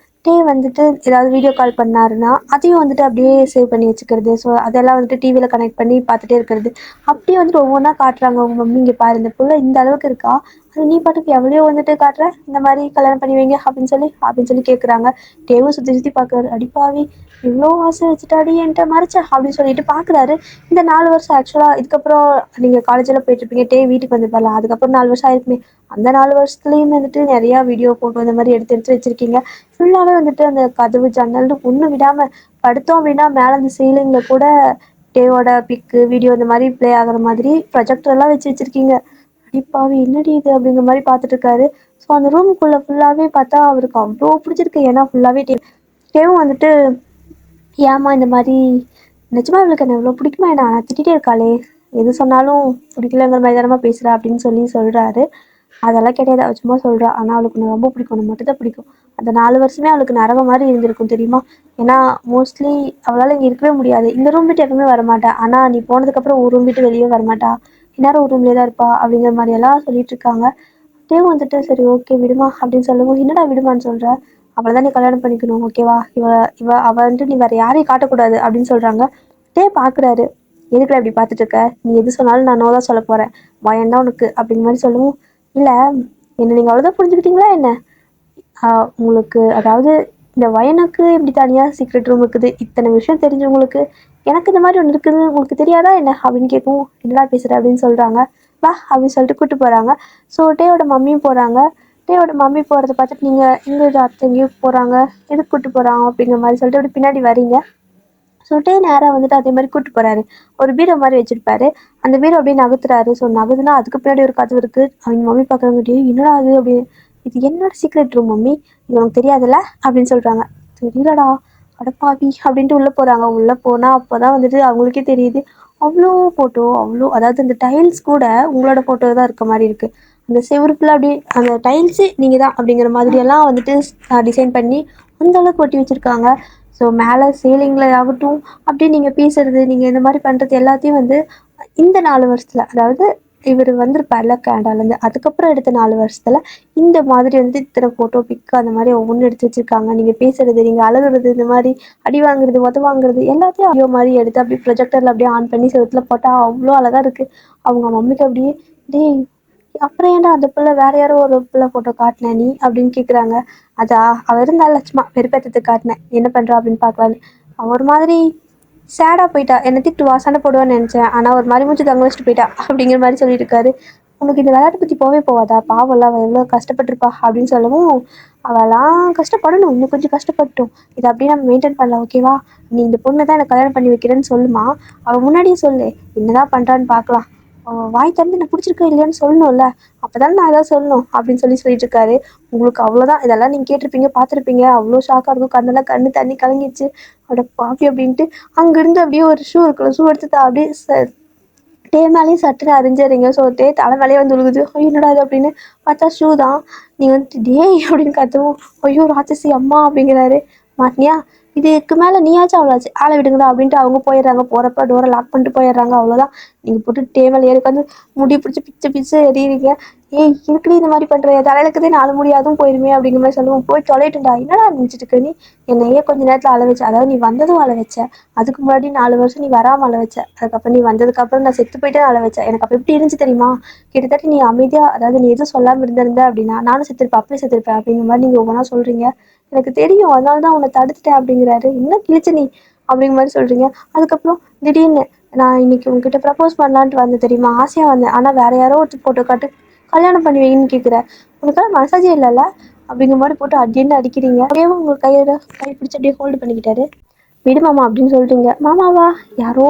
டே வந்துட்டு ஏதாவது வீடியோ கால் பண்ணாருன்னா அதையும் வந்துட்டு அப்படியே சேவ் பண்ணி வச்சுக்கிறது. ஸோ அதெல்லாம் வந்துட்டு டிவியில் கனெக்ட் பண்ணி பார்த்துட்டே இருக்கிறது. அப்படியே வந்துட்டு ஒவ்வொன்றா காட்டுறாங்க. அவங்க மம்மி இங்கே பாரு, இந்த புள்ள இந்த அளவுக்கு இருக்கா, அது நீ பாட்டுக்கு எவ்வளோ வந்துட்டு காட்டுற, இந்த மாதிரி கல்யாணம் பண்ணி வைங்க அப்படின்னு சொல்லி கேட்குறாங்க. டேவும் சுற்றி சுற்றி பார்க்குறாரு. அடிப்பாவி, இவ்வளோ ஆசை வச்சுட்டாடி என்கிட்ட மறைச்சா அப்படின்னு சொல்லிட்டு பார்க்குறாரு. இந்த 4 வருஷம் ஆக்சுவலாக இதுக்கப்புறம் நீங்கள் காலேஜில் போயிட்டுருப்பீங்க, டே வீட்டுக்கு வந்து வரலாம், அதுக்கப்புறம் 4 வருஷம் ஆயிருக்குமே, அந்த 4 வருஷத்துலேயும் வந்துட்டு நிறையா வீடியோ ஃபோட்டோ இந்த மாதிரி எடுத்து எடுத்து வச்சுருக்கீங்க. ஃபுல்லாகவே வந்துட்டு அந்த கதவு ஜன்னல்னு ஒன்று விடாமல் படுத்தோம் அப்படின்னா மேலே அந்த சீலிங்கில் கூட டேவோட பிக்கு வீடியோ இந்த மாதிரி ப்ளே ஆகிற மாதிரி ப்ரொஜெக்டர்லாம் வச்சு வச்சுருக்கீங்க. அடிப்பாவி என்னடி இது அப்படிங்கிற மாதிரி பார்த்துட்டு இருக்காரு. ஸோ அந்த ரூமுக்குள்ளே ஃபுல்லாகவே பார்த்தா அவருக்கு அவ்வளோ பிடிச்சிருக்கு. ஏன்னா ஃபுல்லாகவே டேவும் வந்துட்டு ஏம்மா இந்த மாதிரி, நிஜமா இவளுக்கு என்ன எவ்வளோ பிடிக்குமா, என்ன நான் திட்டிகிட்டே இருக்காளே, எது சொன்னாலும் பிடிக்கலங்கிற மாதிரி தானமா பேசுகிறா அப்படின்னு சொல்கிறாரு. அதெல்லாம் கிடையாது, அவள் சும்மா சொல்கிறா, ஆனால் அவளுக்கு உன்னை ரொம்ப பிடிக்கும், உன்னை மட்டும் தான் பிடிக்கும். அந்த 4 வருஷமே அவளுக்கு நரகம் மாதிரி இருந்திருக்கும் தெரியுமா. ஏன்னா மோஸ்ட்லி அவளால் இங்கே இருக்கவே முடியாது, இந்த ரூம் விட்டு எப்பவுமே வரமாட்டா, ஆனால் நீ போனதுக்கப்புறம் ஒரு ரூம் விட்டு வெளியே வரமாட்டா, இந்நேரம் ஒரு ரூம்லேயே தான் இருப்பா அப்படிங்கிற மாதிரியெல்லாம் சொல்லிட்டு இருக்காங்க. தேவ் வந்துட்டு சரி ஓகே விடுமா அப்படின்னு சொல்லுவோம். என்னடா விடுமான்னு சொல்கிற, அவளை தான் நீ கல்யாணம் பண்ணிக்கணும் ஓகேவா, இவ இவ அவள் வந்துட்டு நீ வேறு யாரையும் காட்டக்கூடாது அப்படின்னு சொல்கிறாங்க. பார்க்குறாரு. எதுக்குல இப்படி பார்த்துட்டு இருக்க, நீ எது சொன்னாலும் நான் நோ தான் சொல்ல போகிறேன், பயம்தான் உனக்கு அப்படிங்கிற மாதிரி சொல்லுவோம். இல்லை, என்ன நீங்கள் அவ்வளோதான் புரிஞ்சுக்கிட்டீங்களா என்ன, உங்களுக்கு அதாவது இந்த வயனுக்கு இப்படி தனியாக சீக்ரெட் ரூம் இருக்குது, இத்தனை விஷயம் தெரிஞ்சவங்களுக்கு, எனக்கு இந்த மாதிரி ஒன்று இருக்குது உங்களுக்கு தெரியாதா என்ன அப்படின்னு கேட்கும். என்னடா பேசுகிற அப்படின்னு சொல்கிறாங்க. வா அப்படின்னு சொல்லிட்டு கூப்பிட்டு போகிறாங்க. ஸோ டேயோட மம்மியும் போகிறாங்க. டேயோட மம்மி போகிறத பார்த்துட்டு நீங்கள் எங்கே இது அத்தை எங்கேயும் போகிறாங்க, எதுக்கு கூப்பிட்டு போகிறாங்க அப்படிங்கிற மாதிரி சொல்லிட்டு அப்படி பின்னாடி வரீங்க. ஸோ டே நேராக வந்துட்டு அதே மாதிரி கூப்பிட்டு போகிறாரு. ஒரு பீரோ மாதிரி வச்சுருப்பாரு. அந்த பீரோ அப்படியே நகர்த்துறாரு. ஸோ நகர்ந்துனா அதுக்கு பின்னாடி ஒரு கதவு இருக்குது. அவங்க மம்மி பார்க்குறவங்க என்னடா அது அப்படி, இது என்னோட சீக்ரெட் ரூம் மம்மி, இது உனக்கு தெரியாதுல்ல அப்படின்னு சொல்கிறாங்க. தெரியலடா அடப்பாவி அப்படின்ட்டு உள்ளே போகிறாங்க. உள்ளே போனால் அப்போ தான் வந்துட்டு அவங்களுக்கே தெரியுது அவ்வளோ ஃபோட்டோ, அவ்வளோ அதாவது அந்த டைல்ஸ் கூட உங்களோட ஃபோட்டோ தான் இருக்க மாதிரி இருக்குது. அந்த செவுரு ஃபுல்லாக அப்படியே அந்த டைல்ஸு நீங்கள் தான் அப்படிங்கிற மாதிரியெல்லாம் வந்துட்டு டிசைன் பண்ணி அந்த அளவுக்கு ஒட்டி வச்சுருக்காங்க. ஸோ மேலே சீலிங்கில் ஆகட்டும், அப்படியே நீங்கள் பேசுறது, நீங்கள் இந்த மாதிரி பண்ணுறது எல்லாத்தையும் வந்து இந்த 4 வருஷத்தில், அதாவது இவர் வந்திருப்பார்ல கேனடாலேருந்து, அதுக்கப்புறம் எடுத்த 4 வருஷத்தில் இந்த மாதிரி வந்து இத்தனை ஃபோட்டோ பிக்கு அந்த மாதிரி ஒவ்வொன்றும் எடுத்து வச்சுருக்காங்க. நீங்கள் பேசுறது, நீங்கள் அழுகுறது, இந்த மாதிரி அடி வாங்குறது, வாங்குறது எல்லாத்தையும் ஐயோ மாதிரி எடுத்து அப்படியே ப்ரொஜெக்டரில் அப்படியே ஆன் பண்ணி செவத்தில் போட்டால் அவ்வளோ அழகாக இருக்குது. அவங்க மம்மிக்கு அப்படியே டேய் அப்புறம் ஏன்டா அந்த பிள்ளை வேற யாரோ ஒரு பிள்ளை ஃபோட்டோ காட்டின நீ அப்படின்னு கேட்குறாங்க. அதா அவள் இருந்தால் லட்சமா வெறுப்பேற்றத்துக்கு காட்டினேன், என்ன பண்ணுறா அப்படின்னு பார்க்கலான்னு. அவன் ஒரு மாதிரி சேடாக போயிட்டா, என்னை திட்டுவா சண்டை போடுவான்னு நினச்சேன், ஆனால் ஒரு மாதிரி மூச்சு தங்க வச்சுட்டு போயிட்டா அப்படிங்கிற மாதிரி சொல்லிட்டு இருக்காரு. உனக்கு இந்த விளையாட்டு பற்றி போவே போவாதா, பாவம்ல அவள் எவ்வளோ கஷ்டப்பட்டிருப்பா அப்படின்னு சொல்லவும், அவெல்லாம் கஷ்டப்படணும், இன்னும் கொஞ்சம் கஷ்டப்பட்டோம், இதை அப்படியே நம்ம மெயின்டைன் பண்ணலாம், ஓகேவா? நீ இந்த பொண்ணை தான் எனக்கு கல்யாணம் பண்ணி வைக்கிறேன்னு சொல்லுமா, அவள் முன்னாடியே சொல்லு, என்னதான் பண்ணுறான்னு பார்க்கலாம், வாய் திறந்து எனக்கு பிடிச்சிருக்கா இல்லையான்னு சொல்லணும்ல, அப்போதானே நான் ஏதாவது சொல்லணும் அப்படின்னு சொல்லிட்டு இருக்காரு. உங்களுக்கு அவ்வளோதான், இதெல்லாம் நீங்கள் கேட்டிருப்பீங்க பார்த்துருப்பீங்க, அவ்வளோ ஷாக்காக இருக்கும், கண்ணெல்லாம் கண்ணு தண்ணி கலங்கிடுச்சு, அவட பாப்பி அப்படின்ட்டு அங்கேருந்து அப்படியே ஒரு ஷூ இருக்குல்ல, ஷூ எடுத்து அப்படியே டே மேலேயும் சட்டுன்னு அறிஞ்சிடுறீங்க. ஸோ டே தலை மேலேயே வந்து விழுகுது. ஐயோ என்னடா இது அப்படின்னு பார்த்தா ஷூ தான். நீங்கள் வந்துட்டு டேய் அப்படின்னு கத்தவும், ஐயோ ராட்சசி அம்மா அப்படிங்கிறாரு. மாட்டினியா, இதுக்கு மேலே நீயாச்சும் அவ்வளோச்சு, ஆளை விடுங்கடா அப்படின்ட்டு அவங்க போயிடுறாங்க. போகிறப்ப டோரை லாக் பண்ணிட்டு போயிடுறாங்க. அவ்வளோதான். நீங்கள் போட்டு டேபிள் ஏறி உட்காந்து முடி பிடிச்சி பிச்சு பிச்சு எறிகிறீங்க. ஏய் இருக்குடி இந்த மாதிரி பண்ணுற, தலையிலக்குதே 4 முடி அதுவும் போயிருமே அப்படிங்கிற மாதிரி சொல்லுவோம். போய் தொலைட்டுண்டா, என்னடா நினச்சிட்டு இருக்க நீ, என்னையே கொஞ்ச நேரத்தில் அழ வச்ச, அதாவது நீ வந்ததும் அழ வச்ச, அதுக்கு முன்னாடி 4 வருஷம் நீ வராமல் அழ வச்ச, அதுக்கப்புறம் நீ வந்ததுக்கப்புறம் நான் செத்து போயிட்டே அழ வச்சேன், எனக்கு அப்போ எப்படி இருந்துச்சு தெரியுமா, கிட்டத்தட்ட நீ அமைதியாக, அதாவது நீ எதுவும் சொல்லாமல் இருந்திருந்த அப்படின்னா நானும் செத்துருப்பேன், அப்படியே செத்துருப்பேன் அப்படிங்கிற மாதிரி நீங்கள் ஒவ்வொன்றா சொல்கிறீங்க. எனக்கு தெரியும், அதனால தான் உன்னை தடுத்துட்டேன் அப்படிங்கிறாரு. இன்னும் கிழிச்சு நீ அப்படிங்கிற மாதிரி சொல்கிறீங்க. அதுக்கப்புறம் திடீர்னு நான் இன்னைக்கு உங்ககிட்ட ப்ரப்போஸ் பண்ணலான்ட்டு வந்தேன் தெரியுமா, ஆசையாக வந்தேன், ஆனால் வேற யாரோ ஒருத்தர் போட்டோ காட்டு கல்யாணம் பண்ணி வைன்னு கேட்குறேன், உனக்கெல்லாம் மனசாஜே இல்லைல்ல அப்படிங்கிற மாதிரி போட்டு அடின்னு அடிக்கிறீங்க. அப்படியே உங்கள் கை பிடிச்சி அப்படியே ஹோல்டு பண்ணிக்கிட்டாரு. விடு மாமா அப்படின்னு சொல்லிட்டீங்க. மாமாவா, யாரோ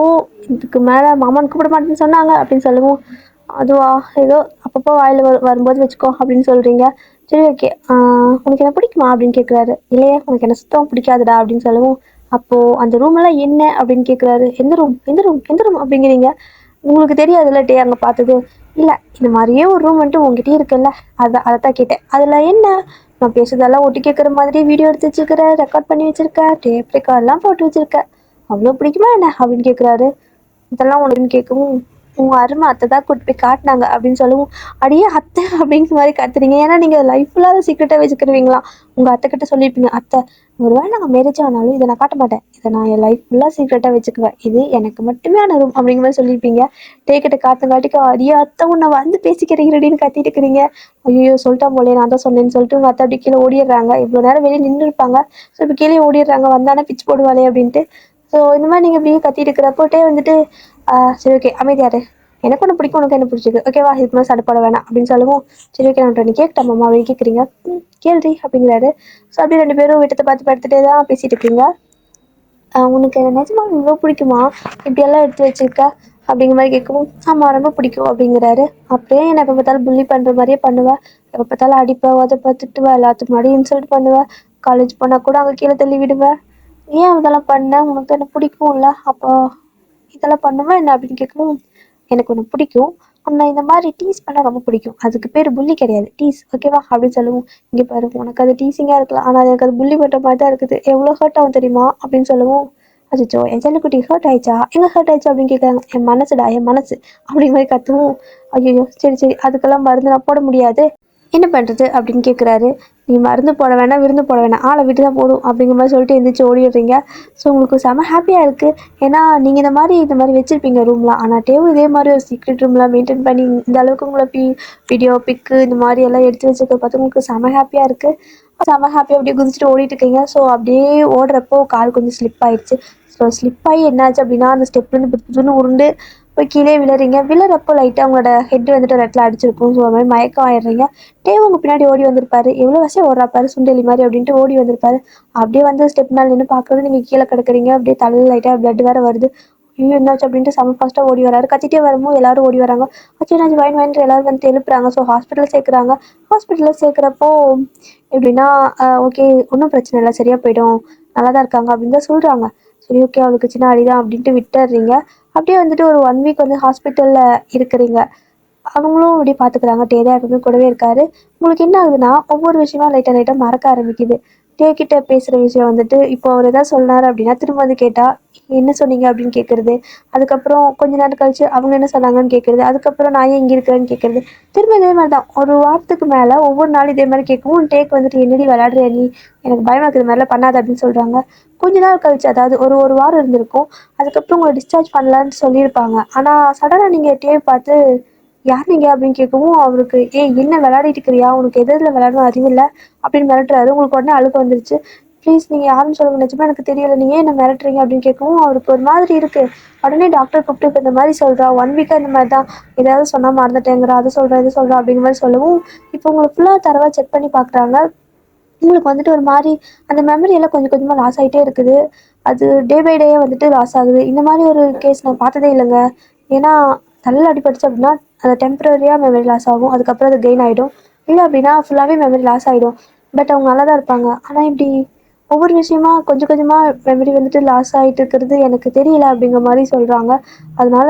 இதுக்கு மேலே மாமான்னு கூப்பிட மாட்டேன்னு சொன்னாங்க அப்படின்னு சொல்லுவோம். அதுவா, ஏதோ அப்பப்போ வாயில் வரும்போது வச்சுக்கோ அப்படின்னு சொல்கிறீங்க. சரி ஓகே, உனக்கு என்ன பிடிக்குமா அப்படின்னு கேட்குறாரு. இல்லையே, உனக்கு என்ன சுத்தம் பிடிக்காதுடா அப்படின்னு சொல்லுவோம். அப்போது அந்த ரூமெல்லாம் என்ன அப்படின்னு கேட்குறாரு. எந்த ரூம் எந்த ரூம் எந்த ரூம் அப்படிங்கிறீங்க. உங்களுக்கு தெரியாதுல்ல டே அங்கே பார்த்தது. இல்லை, இந்த மாதிரியே ஒரு ரூம் வந்துட்டு உங்ககிட்டயே இருக்குல்ல, அதைத்தான் கேட்டேன். அதில் என்ன, நான் பேசுறதெல்லாம் ஒட்டி கேட்குற மாதிரி வீடியோ எடுத்து வச்சுருக்க, ரெக்கார்ட் பண்ணி வச்சுருக்க, டேப் ரெக்கார்ட்லாம் போட்டு வச்சுருக்க, அவ்வளோ பிடிக்குமா என்ன அப்படின்னு கேட்குறாரு. இதெல்லாம் உனக்குன்னு கேட்கவும், உங்கள் அருமை அத்தை தான் கூட்டு போய் காட்டினாங்க அப்படின்னு சொல்லவும், அடியே அத்தை அப்படிங்கிற மாதிரி கத்துறீங்க. ஏன்னா நீங்கள் லைஃப் ஃபுல்லாக சீக்கிரட்டாக வச்சுக்கிடுவீங்களா, உங்கள் அத்தை கிட்ட சொல்லியிருப்பீங்க, அத்தை ஒருவேளை நாங்கள் மேரேஜ் ஆனாலும் இதை நான் காட்ட மாட்டேன், இதை நான் என் லைஃப் ஃபுல்லாக சீக்கிரட்டாக வச்சுக்குவேன், இது எனக்கு மட்டுமே ஆன ரூம் அப்படிங்கிற மாதிரி சொல்லியிருப்பீங்க. டேக்கிட்ட காட்டுங்காட்டிக்கு அடியே அத்தை உன்னை வந்து பேசிக்கிறீங்கன்னு கத்திட்டு இருக்கிறீங்க. ஐயோ சொல்லிட்டா போலே, நான் தான் சொன்னேன்னு சொல்லிட்டு உங்கள் அத்தை அப்படி கீழே ஓடிடுறாங்க. இவ்வளோ நேரம் வெளியே நின்று இருப்பாங்க, ஸோ இப்போ கீழே ஓடிடுறாங்க, வந்தானே பிச்சு போடுவாளே அப்படின்ட்டு. ஸோ இந்த மாதிரி நீங்கள் இப்படியே கத்திட்டு இருக்கிறப்போட்டே வந்துட்டு, சரி ஓகே அமைதியாரு, எனக்கு ஒன்று பிடிக்கும், உனக்கு என்ன பிடிச்சிருக்கு, ஓகேவா, இதுக்கு மேலே சண்டை போட வேணாம் அப்படின்னு சொல்லவும், சரி ஓகே நான் நீ கேட்கட்டா மாமா அப்படின்னு கேட்குறீங்க. கேள்றி அப்படிங்கிறாரு. ஸோ அப்படி 2 பேரும் விட்டத்தை பார்த்து படுத்துட்டே தான் பேசிகிட்டு இருக்கீங்க. உனக்கு நிஜமா இவ்வளோ பிடிக்குமா, இப்படியெல்லாம் எடுத்து வச்சிருக்க அப்படிங்கிற மாதிரி கேட்கவும், ஆமாம் ரொம்ப பிடிக்கும் அப்படிங்கிறாரு. அப்படியே என்னை எப்போ பார்த்தாலும் புள்ளி பண்ணுற மாதிரியே பண்ணுவேன், எப்போ பார்த்தாலும் அடிப்பேன், உதப்ப திட்டுவேன், எல்லாத்துக்கு முன்னாடி இன்சல்ட் பண்ணுவேன், காலேஜ் போனால் கூட அங்கே கீழே தள்ளி விடுவேன், ஏன் இதெல்லாம் பண்ண, உனக்கு என்ன பிடிக்கும்ல, அப்போ இதெல்லாம் பண்ணுவேன் என்ன அப்படின்னு கேட்கவும், எனக்கு ஒன்று பிடிக்கும், உன்னை இந்த மாதிரி டீஸ் பண்ண ரொம்ப பிடிக்கும், அதுக்கு பேர் புள்ளி கிடையாது, டீஸ், ஓகேவா அப்படின்னு சொல்லுவோம். இங்கே பாரு, உனக்கு அது டீஸிங்காக இருக்கலாம், ஆனால் எனக்கு அது புள்ளி பண்ணுற மாதிரி தான் இருக்குது, எவ்வளோ ஹர்ட் ஆகும் தெரியுமா அப்படின்னு சொல்லுவோம். அச்சோ என் செல்லக்குட்டி ஹர்ட் ஆயிடுச்சா, எங்கே ஹர்ட் ஆயிடுச்சு அப்படின்னு கேட்குறாங்க. என் மனசுடா என் மனசு அப்படிங்கிற மாதிரி கத்துவோம். ஐயோ சரி சரி, அதுக்கெல்லாம் மருந்து நான் போட முடியாது, என்ன பண்ணுறது அப்படின்னு கேட்குறாரு. நீ மருந்து போட வேணாம், விருந்து போட வேணாம், ஆளை விட்டு தான் போடும் அப்படிங்கிற மாதிரி சொல்லிட்டு எழுந்திரிச்சு ஓடிடுறீங்க. ஸோ உங்களுக்கு செம ஹாப்பியாக இருக்குது. ஏன்னா நீங்கள் இந்த மாதிரி வச்சுருப்பீங்க ரூம்லாம், ஆனால் டேவும் இதே மாதிரி ஒரு சீக்ரெட் ரூம்லாம் மெயின்டைன் பண்ணி இந்த அளவுக்கு உங்களை வீடியோ பிக்கு இந்த மாதிரி எல்லாம் எடுத்து வச்சுருக்க பார்த்து உங்களுக்கு செம ஹாப்பியாக இருக்குது. செம ஹாப்பியாக அப்படியே குதிச்சுட்டு ஓடிட்டு இருக்கீங்க. ஸோ அப்படியே ஓடுறப்போ கால் கொஞ்சம் ஸ்லிப் ஆயிடுச்சு. ஸோ ஸ்லிப் ஆகி என்னாச்சு அப்படின்னா, அந்த ஸ்டெப்லேருந்து புதுன்னு உருண்டு போய் கீழே விழுறீங்க. விழுறப்போ லைட்டாக உங்களோட ஹெட் வந்துட்டு ஒரு இடத்துல அடிச்சிருக்கும். ஸோ அது மாதிரி மயக்கம் ஆயிடுறீங்க. டேவ் உங்க பின்னாடி ஓடி வந்திருப்பாரு. எவ்வளோ வருஷம் ஓடுறாப்பாரு சுண்டலி மாதிரி அப்படின்ட்டு ஓடி வந்திருப்பாரு. அப்படியே வந்து ஸ்டெப் மேலே நின்று பார்க்கறது, நீங்கள் கீழே கிடக்குறீங்க. அப்படியே தலையில் லைட்டாக பிளட் வேறு வருது. ஐயோ என்னாச்சு அப்படின்ட்டு செம ஃபாஸ்ட்டாக ஓடி வராரு. கத்திட்டே வரும்போது எல்லாரும் ஓடி வராங்க. ஆச்சு என்னாச்சு வாயின் வாயின்ட்டு எல்லாரும் வந்து எழுப்புறாங்க. ஸோ ஹாஸ்பிட்டலில் சேர்க்குறாங்க. ஹாஸ்பிட்டலில் சேர்க்குறப்போ எப்படின்னா, ஓகே ஒன்றும் பிரச்சனை இல்லை, சரியாக போயிடும், நல்லா தான் இருக்காங்க அப்படின்னு தான் சொல்கிறாங்க. சரி ஓகே அவளுக்கு சின்ன அடிதான் அப்படின்ட்டு விட்டுறீங்க. அப்படியே வந்துட்டு ஒரு 1 வீக் வந்து ஹாஸ்பிட்டலில் இருக்கிறீங்க. அவங்களும் இப்படி பார்த்துக்குறாங்க. டே தான் எப்பவுமே கூடவே இருக்காரு. உங்களுக்கு என்ன ஆகுதுன்னா, ஒவ்வொரு விஷயமா லைட்டாக மறக்க ஆரம்பிக்குது. டே கிட்ட பேசுகிற விஷயம் வந்துட்டு இப்போ அவர் எதாவது சொன்னார் அப்படின்னா திரும்ப வந்து கேட்டால் என்ன சொன்னீங்க அப்படின்னு கேட்குறது. அதுக்கப்புறம் கொஞ்ச நேரம் கழிச்சு அவங்க என்ன சொன்னாங்கன்னு கேட்குறது. அதுக்கப்புறம் நான் ஏன் இங்கே இருக்கிறேன்னு கேட்குறது. திரும்ப இதே மாதிரி தான் ஒரு வாரத்துக்கு மேலே ஒவ்வொரு நாளும் இதே மாதிரி கேட்கவும், டேக் வந்துட்டு என்னடி விளையாடுற நீ, எனக்கு பயமாக இருக்குது, மாதிரிலாம் பண்ணாத அப்படின்னு சொல்கிறாங்க. கொஞ்ச நாள் கழிச்சு, அதாவது ஒரு வாரம் இருந்திருக்கும். அதுக்கப்புறம் உங்களை டிஸ்சார்ஜ் பண்ணலான்னு சொல்லியிருப்பாங்க. ஆனால் சடனாக நீங்கள் டே பார்த்து யார் நீங்கள் அப்படின்னு கேட்கவும், அவருக்கு ஏய் என்ன விளையாடிட்டு இருக்கிறியா, உனக்கு எதில் விளையாடணும் அறிவில்லை அப்படின்னு மிரட்டுறாரு. உங்களுக்கு உடனே அழுக வந்துருச்சு. ப்ளீஸ் நீங்கள் யாருன்னு சொல்லுங்க, நிஜமா எனக்கு தெரியல, நீங்கள் ஏன் என்ன மிரட்டுறீங்க அப்படின்னு கேட்கவும் அவருக்கு ஒரு மாதிரி இருக்குது. உடனே டாக்டர் கூப்பிட்டு இப்போ இந்த மாதிரி சொல்கிறா, 1 வீக்காக இந்த மாதிரி தான், ஏதாவது சொன்னால் மறந்துட்டேங்கிறா, அது சொல்கிறேன் இது சொல்கிறேன் அப்படிங்கிற மாதிரி சொல்லவும், இப்போ உங்களுக்கு ஃபுல்லாக தரவாக செக் பண்ணி பார்க்குறாங்க. உங்களுக்கு வந்துட்டு ஒரு மாரி அந்த மெமரி எல்லாம் கொஞ்சம் கொஞ்சமா லாஸ் ஆயிட்டே இருக்குது. அது டே பை டேயா வந்துட்டு லாஸ் ஆகுது. இந்த மாரி ஒரு கேஸ் நான் பார்த்ததே இல்லங்க. ஏன்னா, தலையில அடிபட்டுச்சு அப்டின்னா, அது டெம்பரரியா மெமரி லாஸ் ஆகும். அதுக்கப்புறம் அது கெயின் ஆயிடும். இல்ல அப்டின்னா ஃபுல்லாவே மெமரி லாஸ் ஆயிடும். பட் அவங்க நல்லா தான் இருப்பாங்க. ஆனா இப்டி ஒவ்வொரு விஷயமா கொஞ்சம் கொஞ்சமா மெமரி வந்துட்டு லாஸ் ஆயிட்டு இருக்கிறது எனக்கு தெரியல அப்டிங்கிற மாரி சொல்றாங்க. அதனால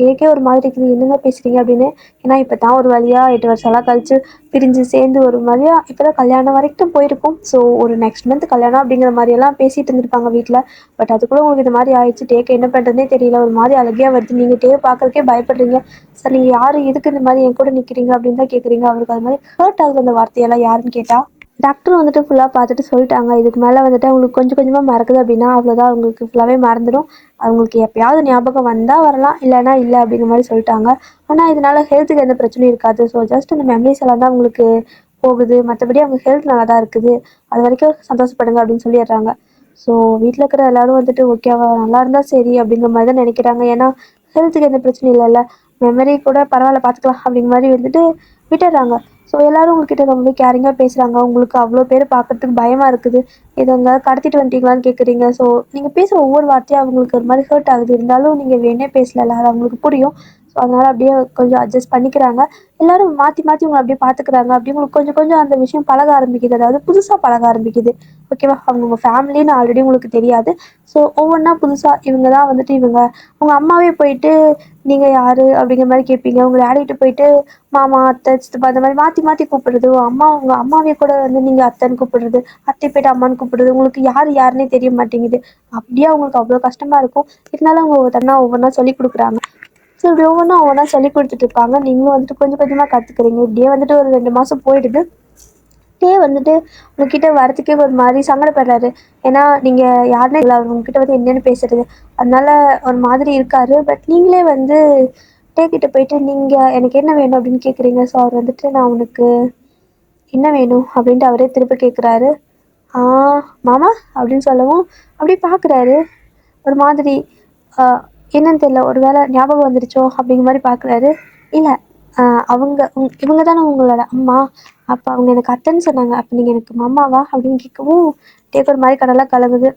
எனக்கே ஒரு மாதிரி இருக்குது. என்னங்க பேசுறீங்க அப்டின்னு. ஏன்னா இப்ப தான் ஒரு வழியா 8 வருஷம்லாம் கழிச்சு பிரிஞ்சு சேர்ந்து ஒரு வழியா இப்பதான் கல்யாணம் வரைக்கும் போயிருக்கும். ஸோ ஒரு நெக்ஸ்ட் மந்த் கல்யாணம் அப்படிங்கிற மாதிரியெல்லாம் பேசிட்டு இருந்திருப்பாங்க வீட்டில். பட் அதுக்குள்ள உங்களுக்கு இது மாதிரி ஆயிடுச்சு. டேக்கு என்ன பண்ணுறதுனே தெரியல. ஒரு மாதிரி அழுகையா வருது. நீங்கள் டே பார்க்கறக்கே பயப்படுறீங்க. சார் நீங்கள் யார் எதுக்கு இந்த மாதிரி என் கூட நிற்கிறீங்க அப்படின்னு தான் கேட்குறீங்க. அவருக்கு அது மாதிரி ஹர்ட் ஆகுது அந்த வார்த்தையெல்லாம் யாருன்னு கேட்டால். டாக்டரும் வந்துட்டு ஃபுல்லாக பார்த்துட்டு சொல்லிட்டாங்க. இதுக்கு மேலே வந்துட்டு அவங்களுக்கு கொஞ்சம் கொஞ்சமாக மறக்குது அப்படின்னா அவ்வளோதான், அவங்களுக்கு ஃபுல்லாகவே மறந்துடும். அவங்களுக்கு எப்பயாவது ஞாபகம் வந்தால் வரலாம், இல்லைனா இல்லை அப்படிங்கிற மாதிரி சொல்லிட்டாங்க. ஆனால் இதனால ஹெல்த்துக்கு எந்த பிரச்சனையும் இருக்காது. ஸோ ஜஸ்ட் அந்த மெமரிஸ் எல்லாம் தான் உங்களுக்கு போகுது. மற்றபடி அவங்க ஹெல்த் நல்லா தான் இருக்குது. அது வரைக்கும் சந்தோஷப்படுங்க அப்படின்னு சொல்லிடுறாங்க. ஸோ வீட்டில் இருக்கிற எல்லாரும் வந்துட்டு ஓகே அவ நல்லா இருந்தால் சரி அப்படிங்கிற மாதிரி தான் நினைக்கிறாங்க. ஏன்னா ஹெல்த்துக்கு எந்த பிரச்சனையும் இல்லைல்ல. மெமரி கூட பரவாயில்ல பார்த்துக்கலாம் அப்படிங்கிற மாதிரி வந்துட்டு விட்டுடுறாங்க. ஸோ எல்லாரும் உங்ககிட்ட ரொம்ப கேரிங்காக பேசுகிறாங்க. உங்களுக்கு அவ்வளோ பேர் பார்க்கறதுக்கு பயமாக இருக்குது. இதை எங்கேயாவது கடத்திட்டு வந்துட்டீங்களான்னு கேட்குறீங்க. ஸோ நீங்கள் பேசுகிற ஒவ்வொரு வார்த்தையும் அவங்களுக்கு ஒரு மாதிரி ஹர்ட் ஆகுது. இருந்தாலும் நீங்கள் வேணே பேசல, அது அவங்களுக்கு புரியும். ஸோ அதனால் அப்படியே கொஞ்சம் அட்ஜஸ்ட் பண்ணிக்கிறாங்க. எல்லாரும் மாற்றி மாற்றி உங்களை அப்படியே பார்த்துக்கிறாங்க. அப்படியே உங்களுக்கு கொஞ்சம் கொஞ்சம் அந்த விஷயம் பழக ஆரம்பிக்குது. அதாவது புதுசாக பழக ஆரம்பிக்குது. ஓகேவா? அவங்க உங்கள் ஃபேமிலின்னு ஆல்ரெடி உங்களுக்கு தெரியாது. ஸோ ஒவ்வொன்றா புதுசாக இவங்க தான் வந்துட்டு இவங்க. உங்கள் அம்மாவே போயிட்டு நீங்கள் யார் அப்படிங்கிற மாதிரி கேட்பீங்க. உங்கள் டேடிகிட்ட போயிட்டு மாமா, அத்தை, சித்தப்பா அந்த மாதிரி மாற்றி மாற்றி கூப்பிடுறது. அம்மா உங்கள் அம்மாவே கூட வந்து நீங்கள் அத்தைன்னு கூப்பிடுறது, அத்தை போயிட்டு அம்மான்னு கூப்பிடுறது. உங்களுக்கு யார் யாருன்னே தெரிய மாட்டேங்குது. அப்படியே அவங்களுக்கு அவ்வளோ கஷ்டமாக இருக்கும். இருந்தாலும் அவங்க ஒவ்வொன்றா சொல்லி கொடுக்குறாங்க. ஸோ இப்படி ஒவ்வொன்றா சொல்லி கொடுத்துட்டு இருப்பாங்க. நீங்களும் வந்துட்டு கொஞ்சம் கொஞ்சமாக கற்றுக்குறீங்க. இப்படியே வந்துட்டு ஒரு 2 மாதம் போயிடுது. வந்துட்டு உங்ககிட்ட வரத்துக்கே ஒரு மாதிரி சங்கடப்படுறாரு. ஏன்னா நீங்கள் யாருன்னே இல்லை, அவர் உங்ககிட்ட வந்து என்னென்னு பேசுறது. அதனால ஒரு மாதிரி இருக்காரு. பட் நீங்களே வந்து கிட்ட போயிட்டு நீங்கள் எனக்கு என்ன வேணும் அப்படின்னு கேட்குறீங்க. ஸோ அவர் வந்துட்டு நான் உனக்கு என்ன வேணும் அப்படின்ட்டு அவரே திருப்பி கேட்குறாரு. ஆ மாமா அப்படின்னு சொல்லவும் அப்படியே பார்க்குறாரு. ஒரு மாதிரி அ என்னன்னு தெரியல. ஒரு வேளை ஞாபகம் வந்துருச்சோ அப்படிங்கிற மாரி பார்க்குறாரு. இல்ல அவங்க இவங்க தானே உங்களோட அம்மா? அப்ப அவங்க எனக்கு அத்தைன்னு சொன்னாங்க. அப்ப நீங்க எனக்கு மாமாவா? அப்படின்னு கேட்கவும், கேட்க ஒரு மாரி கடலா கலங்குது.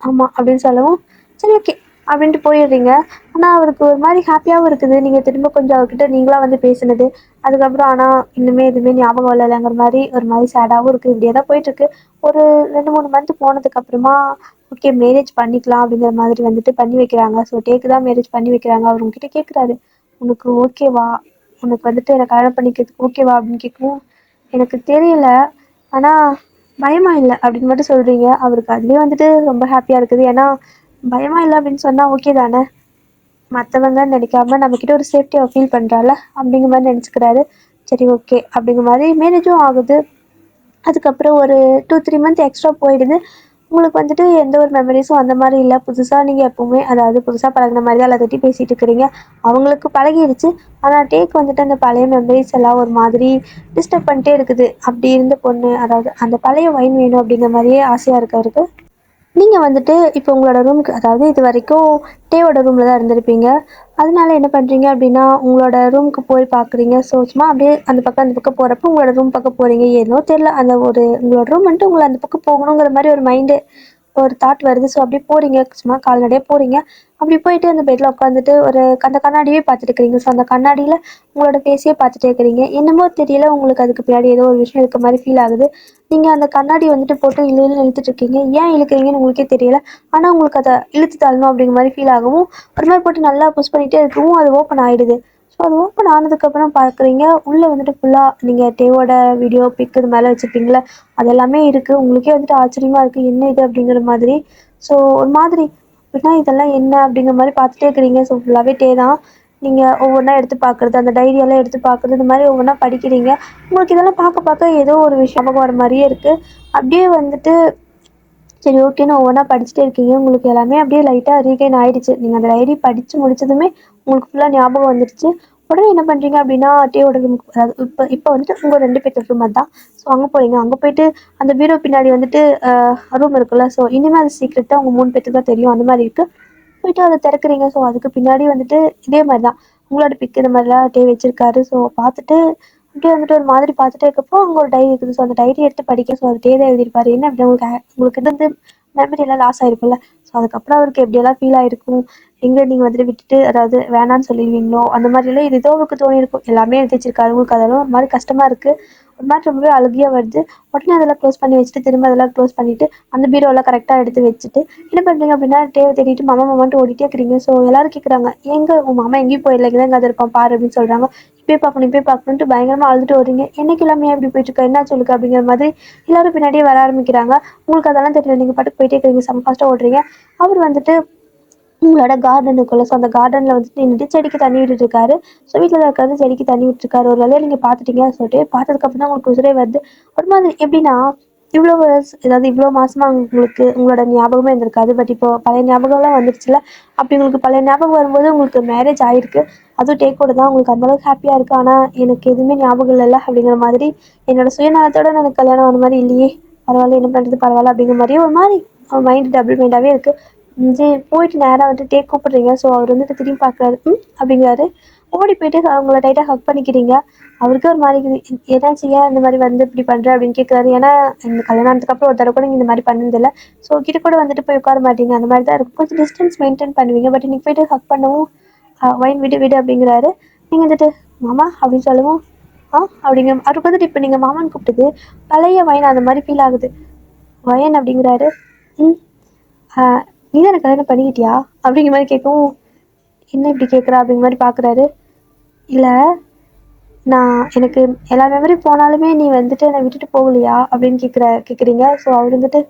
ஆமா அப்படின்னு சொல்லவும், சரி ஓகே அப்படின்ட்டு போயிடுறீங்க. ஆனா அவருக்கு ஒரு மாரி ஹாப்பியாவும் இருக்குது. நீங்க திரும்ப கொஞ்சம் அவர்கிட்ட நீங்களா வந்து பேசினது. அதுக்கப்புறம் ஆனா இன்னுமே எதுவுமே ஞாபகம் இல்லைங்கிற மாரி ஒரு மாரி சேடாவும் இருக்கு. இப்படியே தான் போயிட்டுருக்கு. ஒரு 2, 3 மந்த் போனதுக்கு அப்புறமா ஓகே மேரேஜ் பண்ணிக்கலாம் அப்படிங்கிற மாதிரி வந்துட்டு பண்ணி வைக்கிறாங்க. ஸோ டேக்கு தான் மேரேஜ் பண்ணி வைக்கிறாங்க. அவர் உங்ககிட்ட கேட்குறாரு, உனக்கு ஓகேவா? உனக்கு வந்துட்டு என்ன கல்யாணம் பண்ணிக்கிறதுக்கு ஓகேவா? அப்படின்னு கேட்கவும், எனக்கு தெரியல. ஆனா பயமா இல்ல அப்படின்னு மட்டும் சொல்றீங்க. அவருக்கு அதுலயே வந்துட்டு ரொம்ப ஹாப்பியா இருக்குது. ஏன்னா பயமா இல்ல அப்படின்னு சொன்னா ஓகே தானே. மத்தவங்கன்னு நினைக்காம நம்மகிட்ட ஒரு சேஃப்டியா ஃபீல் பண்றால அப்படிங்கிற மாதிரி நினைச்சுக்கிறாரு. சரி ஓகே அப்படிங்கிற மாதிரி மேரேஜும் ஆகுது. அதுக்கப்புறம் ஒரு 2, 3 மந்த் எக்ஸ்ட்ரா போயிடுது. உங்களுக்கு வந்துட்டு எந்த ஒரு மெமரீஸும் அந்த மாதிரி இல்லை. புதுசாக நீங்கள் எப்போவுமே அதாவது புதுசாக பழகுன மாதிரி தான் எல்லாத்தையும் பேசிகிட்டு இருக்கிறீங்க. அவங்களுக்கு பழகிடுச்சு. ஆனால் டேக்கு வந்துட்டு அந்த பழைய மெமரிஸ் எல்லாம் ஒரு மாதிரி டிஸ்டர்ப் பண்ணிட்டே இருக்குது. அப்படி இருந்த பொண்ணு அதாவது அந்த பழைய ஒயின் வேணும் அப்படிங்கிற மாதிரியே ஆசையாக இருக்கு அவருக்கு. நீங்கள் வந்துட்டு இப்போ உங்களோட ரூமுக்கு அதாவது இது வரைக்கும் டேவோட ரூமில் தான் இருந்திருப்பீங்க. அதனால என்ன பண்ணுறீங்க அப்படின்னா உங்களோட ரூமுக்கு போய் பார்க்குறீங்க. ஸோ சும்மா அப்படியே அந்த பக்கம் போகிறப்போ உங்களோட ரூம் பக்கம் போகிறீங்க. ஏனோ தெரில அந்த ஒரு உங்களோட ரூம் வந்துட்டு உங்களை அந்த பக்கம் போகணுங்கிற மாதிரி ஒரு மைண்டு ஒரு தாட் வருது. ஸோ அப்படியே போகிறீங்க, சும்மா கால்நடையாக போகிறீங்க. அப்படி போயிட்டு அந்த பெட்டில் உட்காந்துட்டு அந்த கண்ணாடியே பார்த்துட்டு இருக்கிறீங்க. ஸோ அந்த கண்ணாடியில் உங்களோட ஃபேஸையே பார்த்துட்டே இருக்கிறீங்க. என்னமோ தெரியல உங்களுக்கு அதுக்கு பின்னாடி ஏதோ ஒரு விஷயம் இருக்க மாதிரி ஃபீல் ஆகுது. நீங்கள் அந்த கண்ணாடி வந்துட்டு போட்டு இழுத்துட்டு இருக்கீங்க. ஏன் இழுக்கிறீங்கன்னு உங்களுக்கே தெரியல. ஆனால் உங்களுக்கு அதை இழுத்து தள்ளணும் அப்படிங்கிற மாதிரி ஃபீல் ஆகவும் ஒரு மாதிரி போட்டு நல்லா புஷ் பண்ணிகிட்டே இருக்கவும் அது ஓப்பன் ஆகிடுது. ஸோ அது ஓப்பன் ஆனதுக்கப்புறம் பார்க்குறீங்க உள்ளே வந்துட்டு ஃபுல்லாக நீங்கள் டேவோட வீடியோ பிக் இது மேலே வச்சுருப்பீங்களே அது எல்லாமே இருக்குது. உங்களுக்கே வந்துட்டு ஆச்சரியமாக இருக்குது, என்ன இது அப்படிங்கிற மாதிரி. ஸோ ஒரு மாதிரி அப்படின்னா இதெல்லாம் என்ன அப்படிங்கிற மாதிரி பார்த்துட்டே இருக்கிறீங்க. ஸோ ஃபுல்லாகவே டே தான். நீங்கள் ஒவ்வொன்றா எடுத்து பார்க்குறது, அந்த டைரியெல்லாம் எடுத்து பார்க்குறது, இந்த மாதிரி ஒவ்வொன்றா படிக்கிறீங்க. உங்களுக்கு இதெல்லாம் பார்க்க பார்க்க ஏதோ ஒரு விஷயம் ஞாபகம் வர மாதிரியே இருக்குது. அப்படியே வந்துட்டு சரி ஓகேன்னு ஒவ்வொன்றா படிச்சுட்டே இருக்கீங்க. உங்களுக்கு எல்லாமே அப்படியே லைட்டாக ரீகெயின் ஆயிடுச்சு. நீங்கள் அந்த டைரி படித்து முடிச்சதுமே உங்களுக்கு ஃபுல்லாக ஞாபகம் வந்துடுச்சு. உடனே என்ன பண்ணுறீங்க அப்படின்னா டேவோட ரூமுக்கு, அதாவது இப்போ வந்துட்டு உங்கள் 2 பேர்த்து ரூம் தான். ஸோ அங்கே போகிறீங்க. அங்கே போயிட்டு அந்த பீரோ பின்னாடி வந்துட்டு ரூம் இருக்குல்ல, ஸோ இனிமேல் அது சீக்ரெட்டாக உங்கள் 3 பேர்த்துக்கு தான் தெரியும். அந்த மாதிரி இருக்குது. போயிட்டு அதை திறக்கிறீங்க. ஸோ அதுக்கு பின்னாடி வந்துட்டு இதே மாதிரி தான் உங்களோட பிக் இந்த மாதிரிலாம் டே வச்சிருக்காரு. ஸோ பார்த்துட்டு அப்படியே வந்துட்டு ஒரு மாதிரி பார்த்துட்டே இருக்கப்போ அங்கே ஒரு டைரி இருக்குது. ஸோ அந்த டைரி எடுத்து படிக்க, ஸோ அது டே தான் எழுதியிருப்பாரு. என்ன அப்படின்னா உங்களுக்கு இது வந்து மெமரி எல்லாம் லாஸ் ஆயிருக்கும்ல. ஸோ அதுக்கப்புறம் அவருக்கு எப்படியெல்லாம் ஃபீல் ஆயிருக்கும், எங்கே நீங்கள் வந்துட்டு விட்டுட்டு அதாவது வேணான்னு சொல்லிடுவீங்களோ அந்த மாதிரிலாம் இது ஏதோ அவருக்கு தோணியிருக்கும். எல்லாமே எழுதி வச்சிருக்காரு. உங்களுக்கு அதெல்லாம் ஒரு மாதிரி கஷ்டமாக இருக்குது, ஒரு மாதிரி ரொம்பவே அழுகியாக வருது. உடனே அதெல்லாம் க்ளோஸ் பண்ணி வச்சுட்டு திரும்ப அதெல்லாம் க்ளோஸ் பண்ணிவிட்டு அந்த பீரோலாம் கரெக்டாக எடுத்து வச்சுட்டு என்ன பண்ணுறீங்க அப்படின்னா டேவை தேடிட்டு மாமா மாமான்ட்டு ஓடிட்டே இருக்கிறீங்க. ஸோ எல்லாரும் கேட்குறாங்க, எங்கே உங்கள் மாமா எங்கேயும் போயிடல, இங்கே தான் எங்கே இருப்பான் பாரு அப்படின்னு சொல்கிறாங்க. இப்போயே பார்க்கணும் இப்போயே பார்க்கணுன்ட்டு பயங்கரமாக அழுதுட்டு வரீங்க. என்னைக்கு எல்லாமே எப்படி போயிட்டுருக்கா, என்ன சொல்லுங்க அப்படிங்கிற மாதிரி எல்லாரும் பின்னாடியே வர ஆரம்பிக்கிறாங்க. உங்களுக்கு அதெல்லாம் தெரியல, நீங்கள் பாட்டுக்கு போயிட்டே இருக்கிறீங்க, செம்ம ஃபாஸ்ட்டாக ஓடுறீங்க. அவர் வந்துட்டு உங்களோட கார்டன் இருக்குல்ல, ஸோ அந்த கார்டனில் வந்துட்டு நின்றுட்டு செடிக்கு தண்ணி விட்டுட்டு இருக்காரு. ஸோ வீட்டில் இருக்கிறது செடிக்கு தண்ணி விட்டுருக்காரு. ஒரு வேலையை நீங்கள் பார்த்துட்டீங்க சொல்லிட்டு பார்த்ததுக்கப்புறம் தான் உங்களுக்கு உசுரே வருது. ஒரு மாதிரி எப்படின்னா இவ்வளோ ஏதாவது இவ்வளோ மாசமா உங்களுக்கு உங்களோட ஞாபகமே இருந்திருக்காது. பட் இப்போ பழைய ஞாபகம்லாம் வந்துருச்சுல. அப்படி உங்களுக்கு பழைய ஞாபகம் வரும்போது உங்களுக்கு மேரேஜ் ஆயிருக்கு, அதுவும் டேக்கோட தான். உங்களுக்கு அந்தளவுக்கு ஹாப்பியாக இருக்குது. ஆனால் எனக்கு எதுவுமே ஞாபகம் இல்லைல்ல அப்படிங்கிற மாதிரி, என்னோட சுயநலத்தோட எனக்கு கல்யாணம் ஆன மாதிரி இல்லையே, பரவாயில்ல என்ன பண்ணுறது பரவாயில்ல அப்படிங்கிற மாதிரியே ஒரு மாதிரி மைண்ட் டபுள் மைண்டாகவே இருக்குது. சரி போயிட்டு நேராக வந்துட்டு டேக் கூப்பிட்றீங்க. ஸோ அவர் வந்துட்டு திரும்பி பார்க்குறாரு. அப்படிங்கிறாரு. ஓடி போயிட்டு அவங்கள டைட்டாக ஹக் பண்ணிக்கிறீங்க. அவருக்கு ஒரு மாதிரி இருக்குது. ஏதாச்சும் ஏன் இந்த மாதிரி வந்து இப்படி பண்ணுற அப்படின்னு கேட்குறாரு. ஏன்னா இந்த கல்யாணத்துக்கு அப்புறம் ஒரு தடவை கூட நீங்கள் இந்த மாதிரி பண்ணதில்லை. ஸோ கிட்ட கூட வந்துட்டு போய் உட்கார மாட்டீங்க. அந்த மாதிரி தான் இருக்கும். கொஞ்சம் டிஸ்டன்ஸ் மெயின்டைன் பண்ணுவீங்க. பட் இன்னைக்கு போயிட்டு ஹக் பண்ணவும் வைன் விடு விடு அப்படிங்கிறாரு. நீங்கள் வந்துட்டு மாமா அப்படின்னு சொல்லவும் அப்படிங்க அவருக்கு வந்துட்டு இப்போ நீங்கள் மாமான்னு கூப்பிட்டது பழைய வைன் அந்த மாதிரி ஃபீல் ஆகுது. வயன் அப்படிங்கிறாரு. ம் நீ தான் எனக்கு கல்யாணம் பண்ணிக்கிட்டியா அப்படிங்கிற மாதிரி கேட்கவும், என்ன இப்படி கேட்குறா அப்படிங்கிற மாதிரி பார்க்குறாரு. இல்லை, நான் எனக்கு எல்லா மெமரி போனாலுமே நீ வந்துட்டு என்னை விட்டுட்டு போகலையா அப்படின்னு கேட்குறீங்க. ஸோ அவர் வந்துட்டு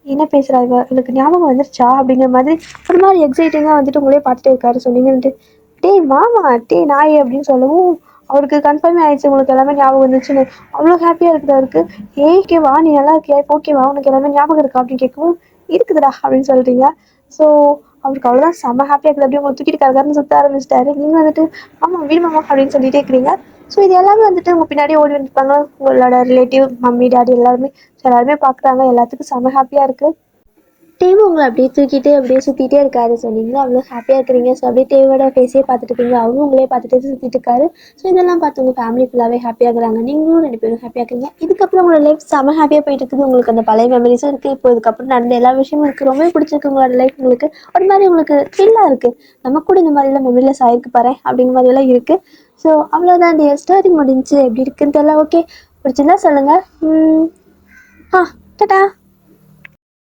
என்ன பேசுகிறா இவளுக்கு ஞாபகம் வந்துருச்சா அப்படிங்கிற மாதிரி ஒரு மாதிரி எக்ஸைட்டிங்காக வந்துட்டு உங்களே பார்த்துட்டே இருக்காரு. ஸோ நீங்கள் வந்துட்டு டேய் மாமா டே நாய் அப்படின்னு சொல்லவும் அவருக்கு கன்ஃபார்மே ஆயிடுச்சு உங்களுக்கு எல்லாமே ஞாபகம் வந்துச்சுன்னு. அவ்வளோ ஹாப்பியாக இருக்குது அவருக்கு. ஓகேவா நீ நல்லா இருக்கியா, இப்போ ஓகேவா உனக்கு எல்லாமே ஞாபகம் இருக்கா அப்படின்னு கேட்கவும் இருக்குதுடா அப்படின்னு சொல்கிறீங்க. ஸோ அவருக்கு அவ்வளோதான் செம்ம ஹாப்பியாக இருக்குது. அப்படியே உங்களை தூக்கிட்டு கரகரன்னு சுற்ற ஆரம்பிச்சிட்டாரு. நீங்கள் வந்துட்டு ஆமாம் வீடு மாமா அப்படின்னு சொல்லிட்டே இருக்கிறீங்க. ஸோ இது எல்லாமே வந்துட்டு உங்கள் பின்னாடி ஓடி வந்துருப்பாங்க உங்களோட ரிலேட்டிவ் மம்மி டாடி எல்லாருமே. ஸோ எல்லாருமே பார்க்குறாங்க. எல்லாத்துக்கும் செம்ம ஹாப்பியாக இருக்குது. டேவும் உங்களை அப்படியே தூக்கிட்டு அப்படியே சுற்றிட்டே இருக்காரு. ஸோ நீங்களும் அவ்வளோ ஹாப்பியாக இருக்கிறீங்க. ஸோ அப்படியே டேவோட ஃபேஸே பார்த்துட்டு இருக்கீங்க. அவரும் உங்களே பார்த்துட்டு சுற்றிட்டு இருக்காரு. ஸோ இதெல்லாம் பார்த்து உங்கள் ஃபேமிலி ஃபுல்லாகவே ஹாப்பியாக இருக்கிறாங்க. நீங்களும் 2 பேரும் ஹாப்பியாக இருக்கீங்க. இதுக்கப்புறம் உங்களோட லைஃப் செம்ம ஹாப்பியாக போயிட்டு இருக்குது. உங்களுக்கு அந்த பழைய மெமரிஸும் இருக்குது. இப்போ இதுக்கப்புறம் நடந்த எல்லா விஷயமும் இருக்குது. ரொம்பவே பிடிச்சிருக்கு உங்களோட லைஃப். உங்களுக்கு ஒரு மாதிரி உங்களுக்கு ஃபீலாக இருக்குது, நம்ம கூட இந்த மாதிரிலாம் மெமரிலெஸ் ஆகிருக்கு பாரு அப்படிங்கிற மாதிரியெல்லாம் இருக்குது. ஸோ அவ்வளோதான் டியர், ஸ்டோரி முடிஞ்சு எப்படி இருக்குன்னு தெரியல. ஓகே பிடிச்சிருந்தா சொல்லுங்கள். டாடா.